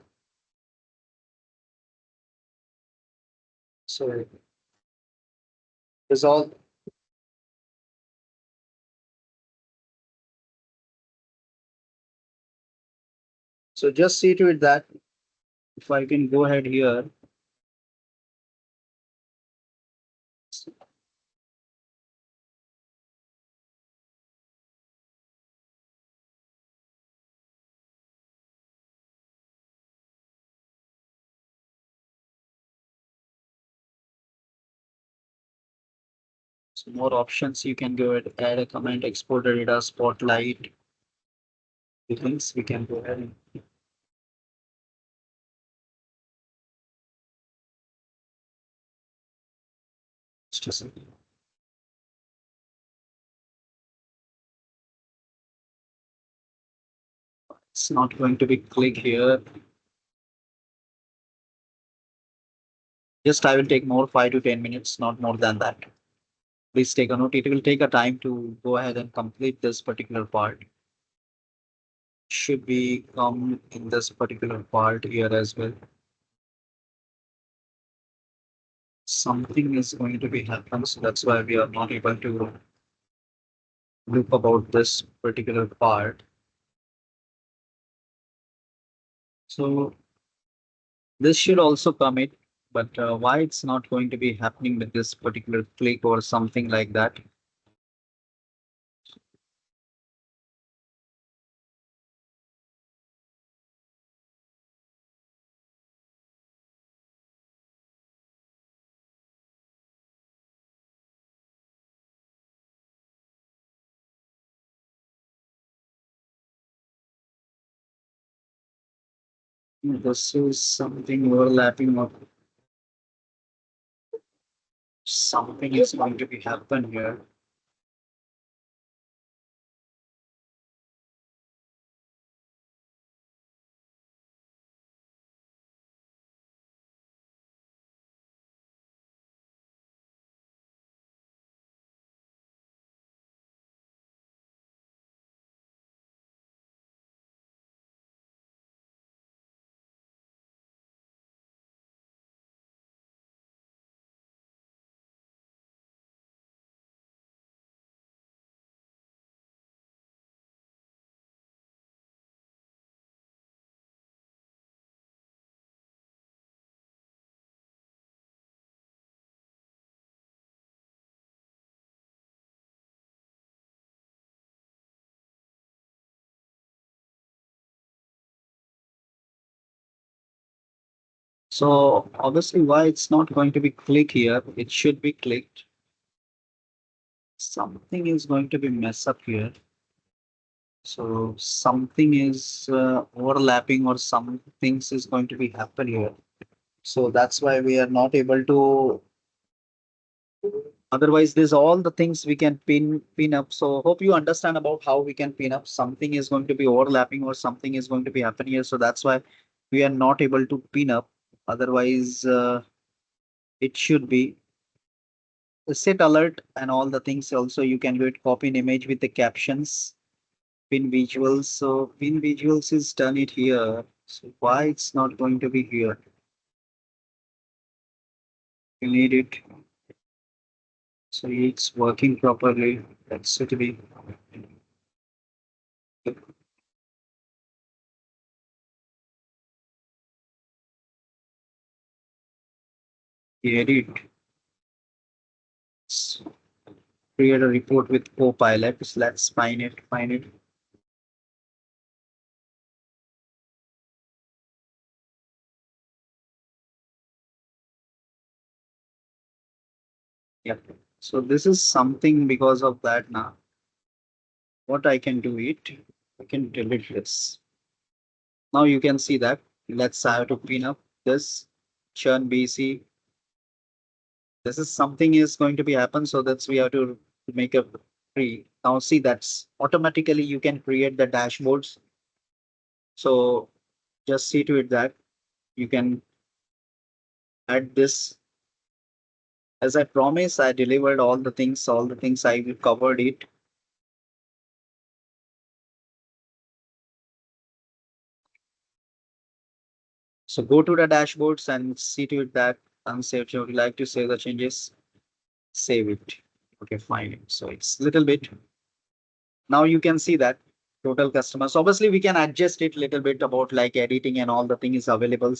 so this all So just see to it that if I can go ahead here. So more options, you can go ahead, add a comment, export the data, spotlight. The things we can go ahead and just a second. It's not going to be click here. Just I will take more 5 to 10 minutes, not more than that. Please take a note. It will take a time to go ahead and complete this particular part. Should be come in this particular part here as well. Something is going to be happening, so that's why we are not able to look about this particular part. So this should also come in, but why it's not going to be happening with this particular click or something like that? This is something overlapping or something is going to be happen here. So obviously why it's not going to be click here, it should be clicked. Something is going to be mess up here. So something is overlapping or some things is going to be happen here. So that's why we are not able to. Otherwise, there's all the things we can pin up. So hope you understand about how we can pin up. Something is going to be overlapping or something is going to be happening here. So that's why we are not able to pin up. Otherwise, it should be set alert and all the things. Also, you can get copy an image with the captions. Pin visuals. So pin visuals is done it here. So why it's not going to be here? You need it. So it's working properly. That's it to be. Edit. Create a report with Copilot. So let's find it. Find it. Yep. So this is something because of that now. What I can do it, I can delete this. Now you can see that. Let's have to pin up this churn BC. This is something is going to be happen. So that's we have to make a free. Now see that's automatically you can create the dashboards. So just see to it that you can add this. As I promised, I delivered all the things I covered it. So go to the dashboards and see to it that unsaved. If you would like to save the changes, save it. Okay, fine. So it's little bit. Now you can see that total customers. Obviously, we can adjust it a little bit about like editing and all the things available.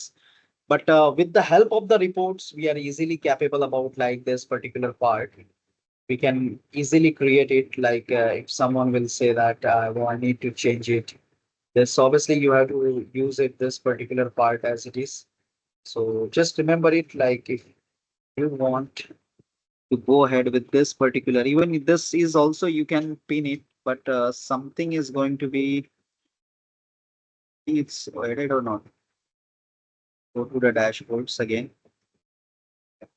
But with the help of the reports, we are easily capable about like this particular part. We can easily create it like if someone will say that well, I need to change it. This obviously you have to use it this particular part as it is. So just remember it like if you want to go ahead with this particular, even if this is also you can pin it, but something is going to be it's added or not. Go to the dashboards again.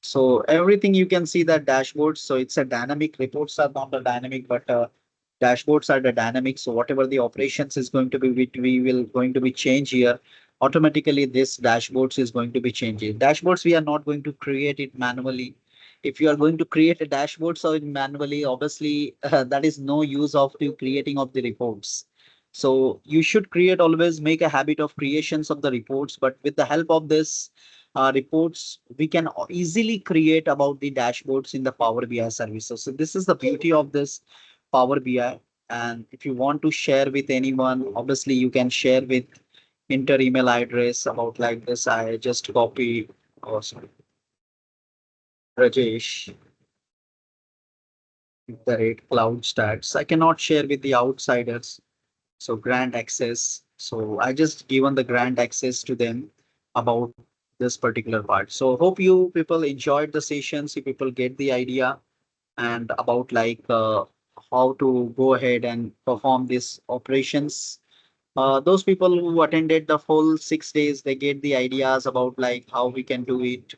So everything you can see that dashboard. So it's a dynamic. Reports are not a dynamic, but dashboards are the dynamic. So whatever the operations is going to be, we will going to be change here. Automatically, this dashboards is going to be changing. Dashboards we are not going to create it manually. If you are going to create a dashboard so manually, obviously that is no use of the creating of the reports. So you should create always make a habit of creations of the reports. But with the help of this reports, we can easily create about the dashboards in the Power BI services. So this is the beauty of this Power BI. And if you want to share with anyone, obviously you can share with enter email address about like this. I just copy, oh sorry, Rajesh, the rate cloud stats. I cannot share with the outsiders. So grant access. So I just given the grant access to them about this particular part. So hope you people enjoyed the sessions. You people get the idea and about like how to go ahead and perform these operations. Those people who attended the full 6 days, they get the ideas about like how we can do it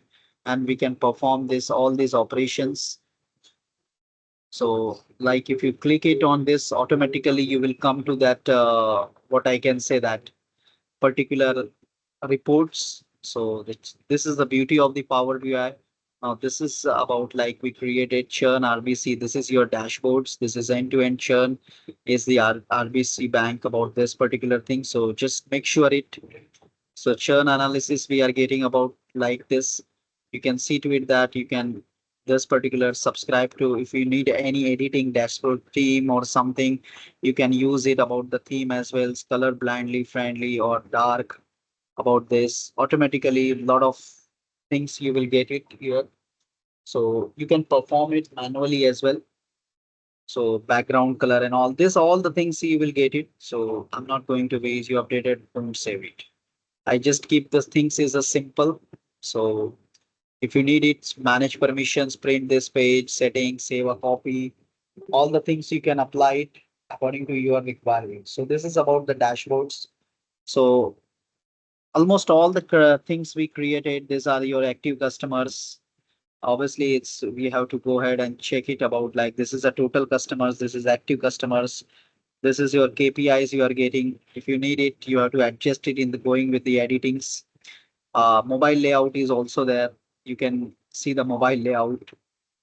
and we can perform this all these operations. So like if you click it on this, automatically you will come to that what I can say that particular reports. So this is the beauty of the Power BI. Now this is about like we created churn RBC. This is your dashboards. This is end-to-end churn is the RBC bank about this particular thing. So just make sure it. So churn analysis we are getting about like this. You can see to it that you can this particular subscribe to if you need any editing dashboard theme or something, you can use it about the theme as well, color blindly friendly or dark about this. Automatically, a lot of things you will get it here. So you can perform it manually as well. So background color and all this, all the things you will get it. So I'm not going to be you updated, don't save it. I just keep the things is a simple. So if you need it, manage permissions, print this page, settings, save a copy, all the things you can apply it according to your requirements. So this is about the dashboards. So almost all the things we created, these are your active customers. Obviously, it's we have to go ahead and check it about like this is a total customers, this is active customers, this is your KPIs you are getting. If you need it, you have to adjust it in the going with the editings. Mobile layout is also there. You can see the mobile layout.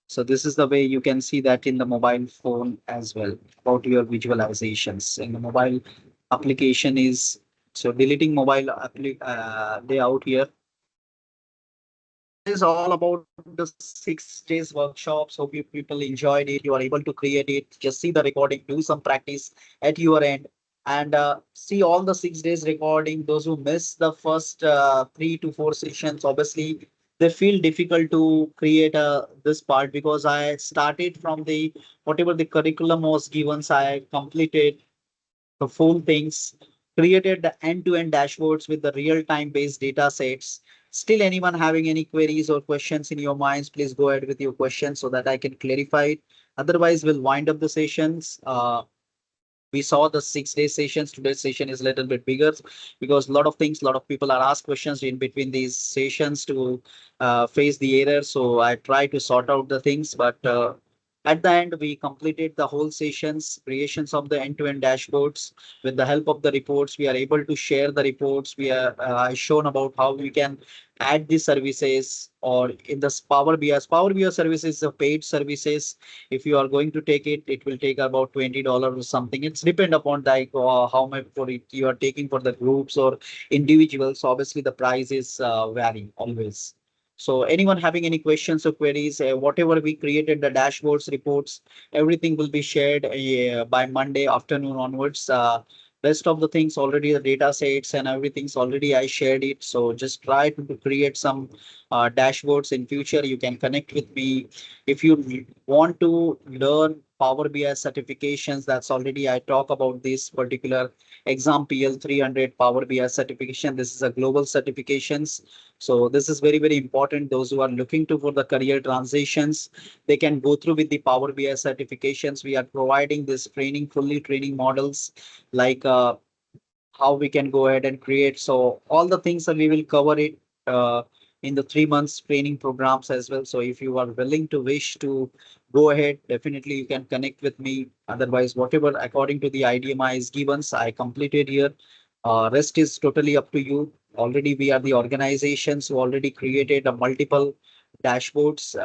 So this is the way you can see that in the mobile phone as well about your visualizations. In the mobile application is so deleting mobile layout here is all about the 6 days workshops. Hope you people enjoyed it. You are able to create it. Just see the recording, do some practice at your end, and see all the 6 days recording. Those who miss the first 3 to 4 sessions, obviously they feel difficult to create this part because I started from the whatever the curriculum was given. So I completed the full things, created the end-to-end dashboards with the real-time based data sets. Still, anyone having any queries or questions in your minds, please go ahead with your questions so that I can clarify it. Otherwise, we'll wind up the sessions. We saw the 6 day sessions. Today's session is a little bit bigger because a lot of things, a lot of people are asked questions in between these sessions to face the error. So I try to sort out the things, but at the end, we completed the whole sessions, creations of the end-to-end dashboards. With the help of the reports, we are able to share the reports. We are shown about how we can add the services or in this Power BI. Power BI services are paid services. If you are going to take it, it will take about $20 or something. It's depend upon like how much for it you are taking for the groups or individuals. Obviously, the price is varying always. So anyone having any questions or queries, whatever we created, the dashboards, reports, everything will be shared by Monday afternoon onwards. Rest of the things already, the data sets and everything's already I shared it. So just try to create some dashboards in future. You can connect with me. If you want to learn Power BI certifications, that's already I talk about this particular exam PL 300 Power BI certification. This is a global certifications. So this is very, very important. Those who are looking to for the career transitions, they can go through with the Power BI certifications. We are providing this training, fully training models like how we can go ahead and create. So all the things that we will cover it in the 3 months training programs as well. So if you are willing to wish to go ahead, definitely you can connect with me. Otherwise, whatever according to the IDMI is given, I completed here. Rest is totally up to you. Already we are the organizations who already created a multiple dashboards.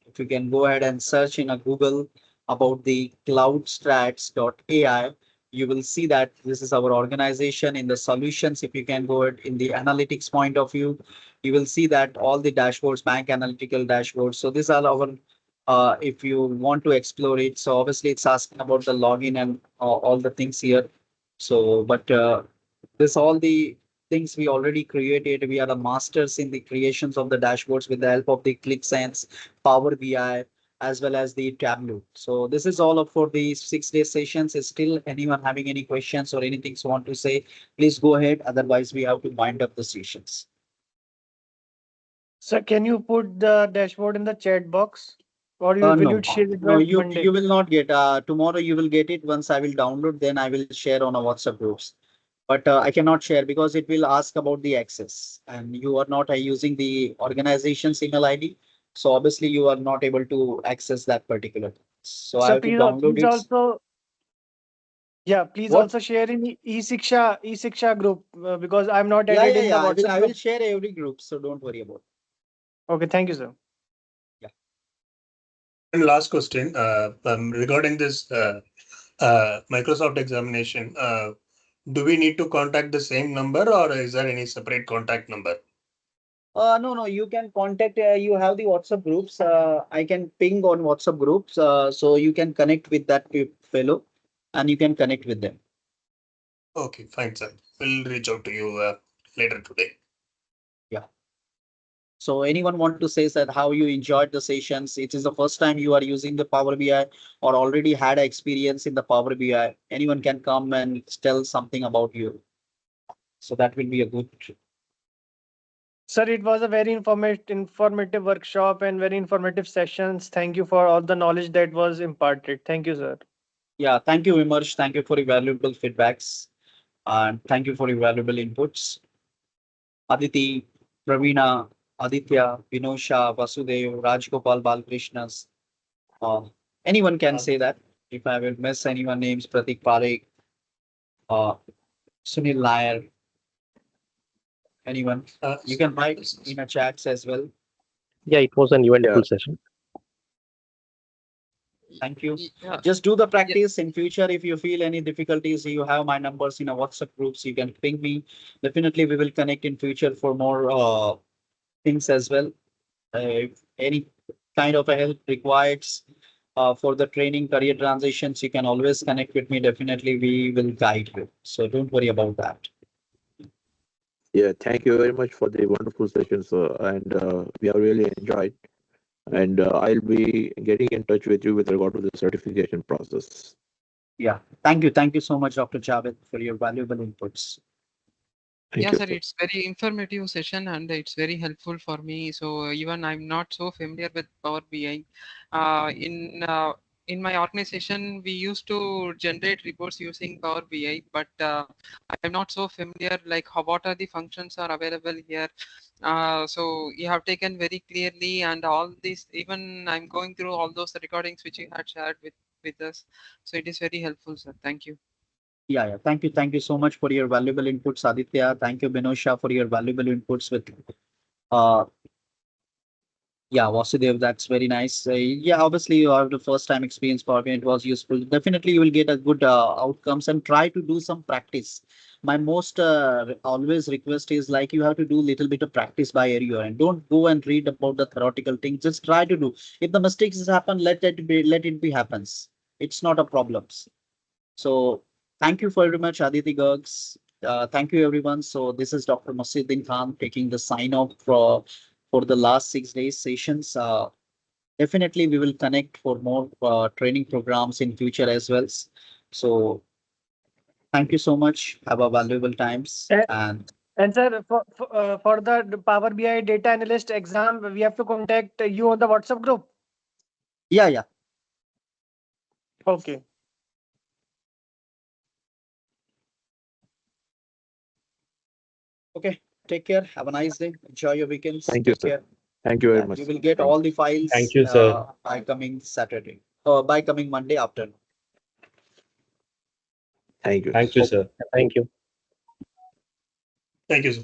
If you can go ahead and search in a Google about the cloudstrats.ai, you will see that this is our organization in the solutions. If you can go ahead in the analytics point of view, you will see that all the dashboards, bank analytical dashboards. So these are our, if you want to explore it. So obviously it's asking about the login and all the things here. So, but this all the things we already created. We are the masters in the creations of the dashboards with the help of the ClickSense, Power BI, as well as the Tableau. So this is all up for the 6 day sessions. Is still anyone having any questions or anything you want to say, please go ahead. Otherwise, we have to wind up the sessions. Sir, can you put the dashboard in the chat box? Or will No, you share it no, by you Monday? you will not get. Tomorrow you will get it. Once I will download, then I will share on a WhatsApp groups. But I cannot share because it will ask about the access, and you are not using the organization's email ID. So obviously you are not able to access that particular. So I Sir, have to download please it. also, yeah, please What? also share in e-Siksha group because I'm not Yeah, added yeah, in the yeah. WhatsApp I will group. share every group. So don't worry about it. Okay, thank you, sir. And last question regarding this Microsoft examination. Do we need to contact the same number or is there any separate contact number? No, no, you can contact, you have the WhatsApp groups. I can ping on WhatsApp groups. So you can connect with that fellow and you can connect with them. Okay, fine, sir. We'll reach out to you later today. So anyone want to say that how you enjoyed the sessions? It is the first time you are using the Power BI or already had experience in the Power BI. Anyone can come and tell something about you. So that will be a good. Sir, it was a very informative workshop and very informative sessions. Thank you for all the knowledge that was imparted. Thank you, sir. Yeah, thank you, Vimarsh. Thank you for your valuable feedbacks and thank you for your valuable inputs. Aditi, Pravina, Aditya, Vinosha, Vasudev, Rajgopal, Balkrishnas. Uh, Anyone can say that. If I will miss anyone names, Pratik Parekh, uh, Sunil Nair, anyone, you can write in a chats as well. Yeah, it was an eventful session. Thank you. Yeah, Just do the practice in future. If you feel any difficulties, you have my numbers in a WhatsApp groups. You can ping me. Definitely, we will connect in future for more things as well. If any kind of a help required for the training career transitions, you can always connect with me. Definitely, we will guide you. So don't worry about that. Yeah, thank you very much for the wonderful session, sir. And we have really enjoyed. And I'll be getting in touch with you with regard to the certification process. Yeah. Thank you. Thank you so much, Dr. Javed, for your valuable inputs. Thank yeah, you, sir, sir. it's very informative session and it's very helpful for me. So even I'm not so familiar with Power BI. In my organization, we used to generate reports using Power BI, but I'm not so familiar like what are the functions are available here. So you have taken very clearly and all this. Even I'm going through all those recordings which you had shared with us. So it is very helpful, sir. Thank you. Yeah, yeah. Thank you. Thank you so much for your valuable inputs, Aditya. Thank you, Binosha, for your valuable inputs with uh yeah, Vasudev, that's very nice. Yeah, obviously you have the first time experience Power BI. It was useful. Definitely you will get a good outcomes and try to do some practice. my most always request is like you have to do little bit of practice by your end. Don't go and read about the theoretical thing. Just try to do. If the mistakes happen, let it be happens. It's not a problem. So thank you very much, Aditi Gargs. Thank you, everyone. So this is Dr. Masiuddin Khan taking the sign off for the last 6 days sessions. Definitely, we will connect for more training programs in future as well. So thank you so much. Have a valuable times And, and and sir, for the Power BI data analyst exam, we have to contact you on the WhatsApp group. yeah. Okay. Okay. Take care. Have a nice day. Enjoy your weekends. Thank you, Take sir. care. Thank you very And much. you will get Thank all the files Thank you, sir. by coming Saturday or by coming Monday afternoon. Thank you. Thank you, sir. Thank you. Thank you, sir.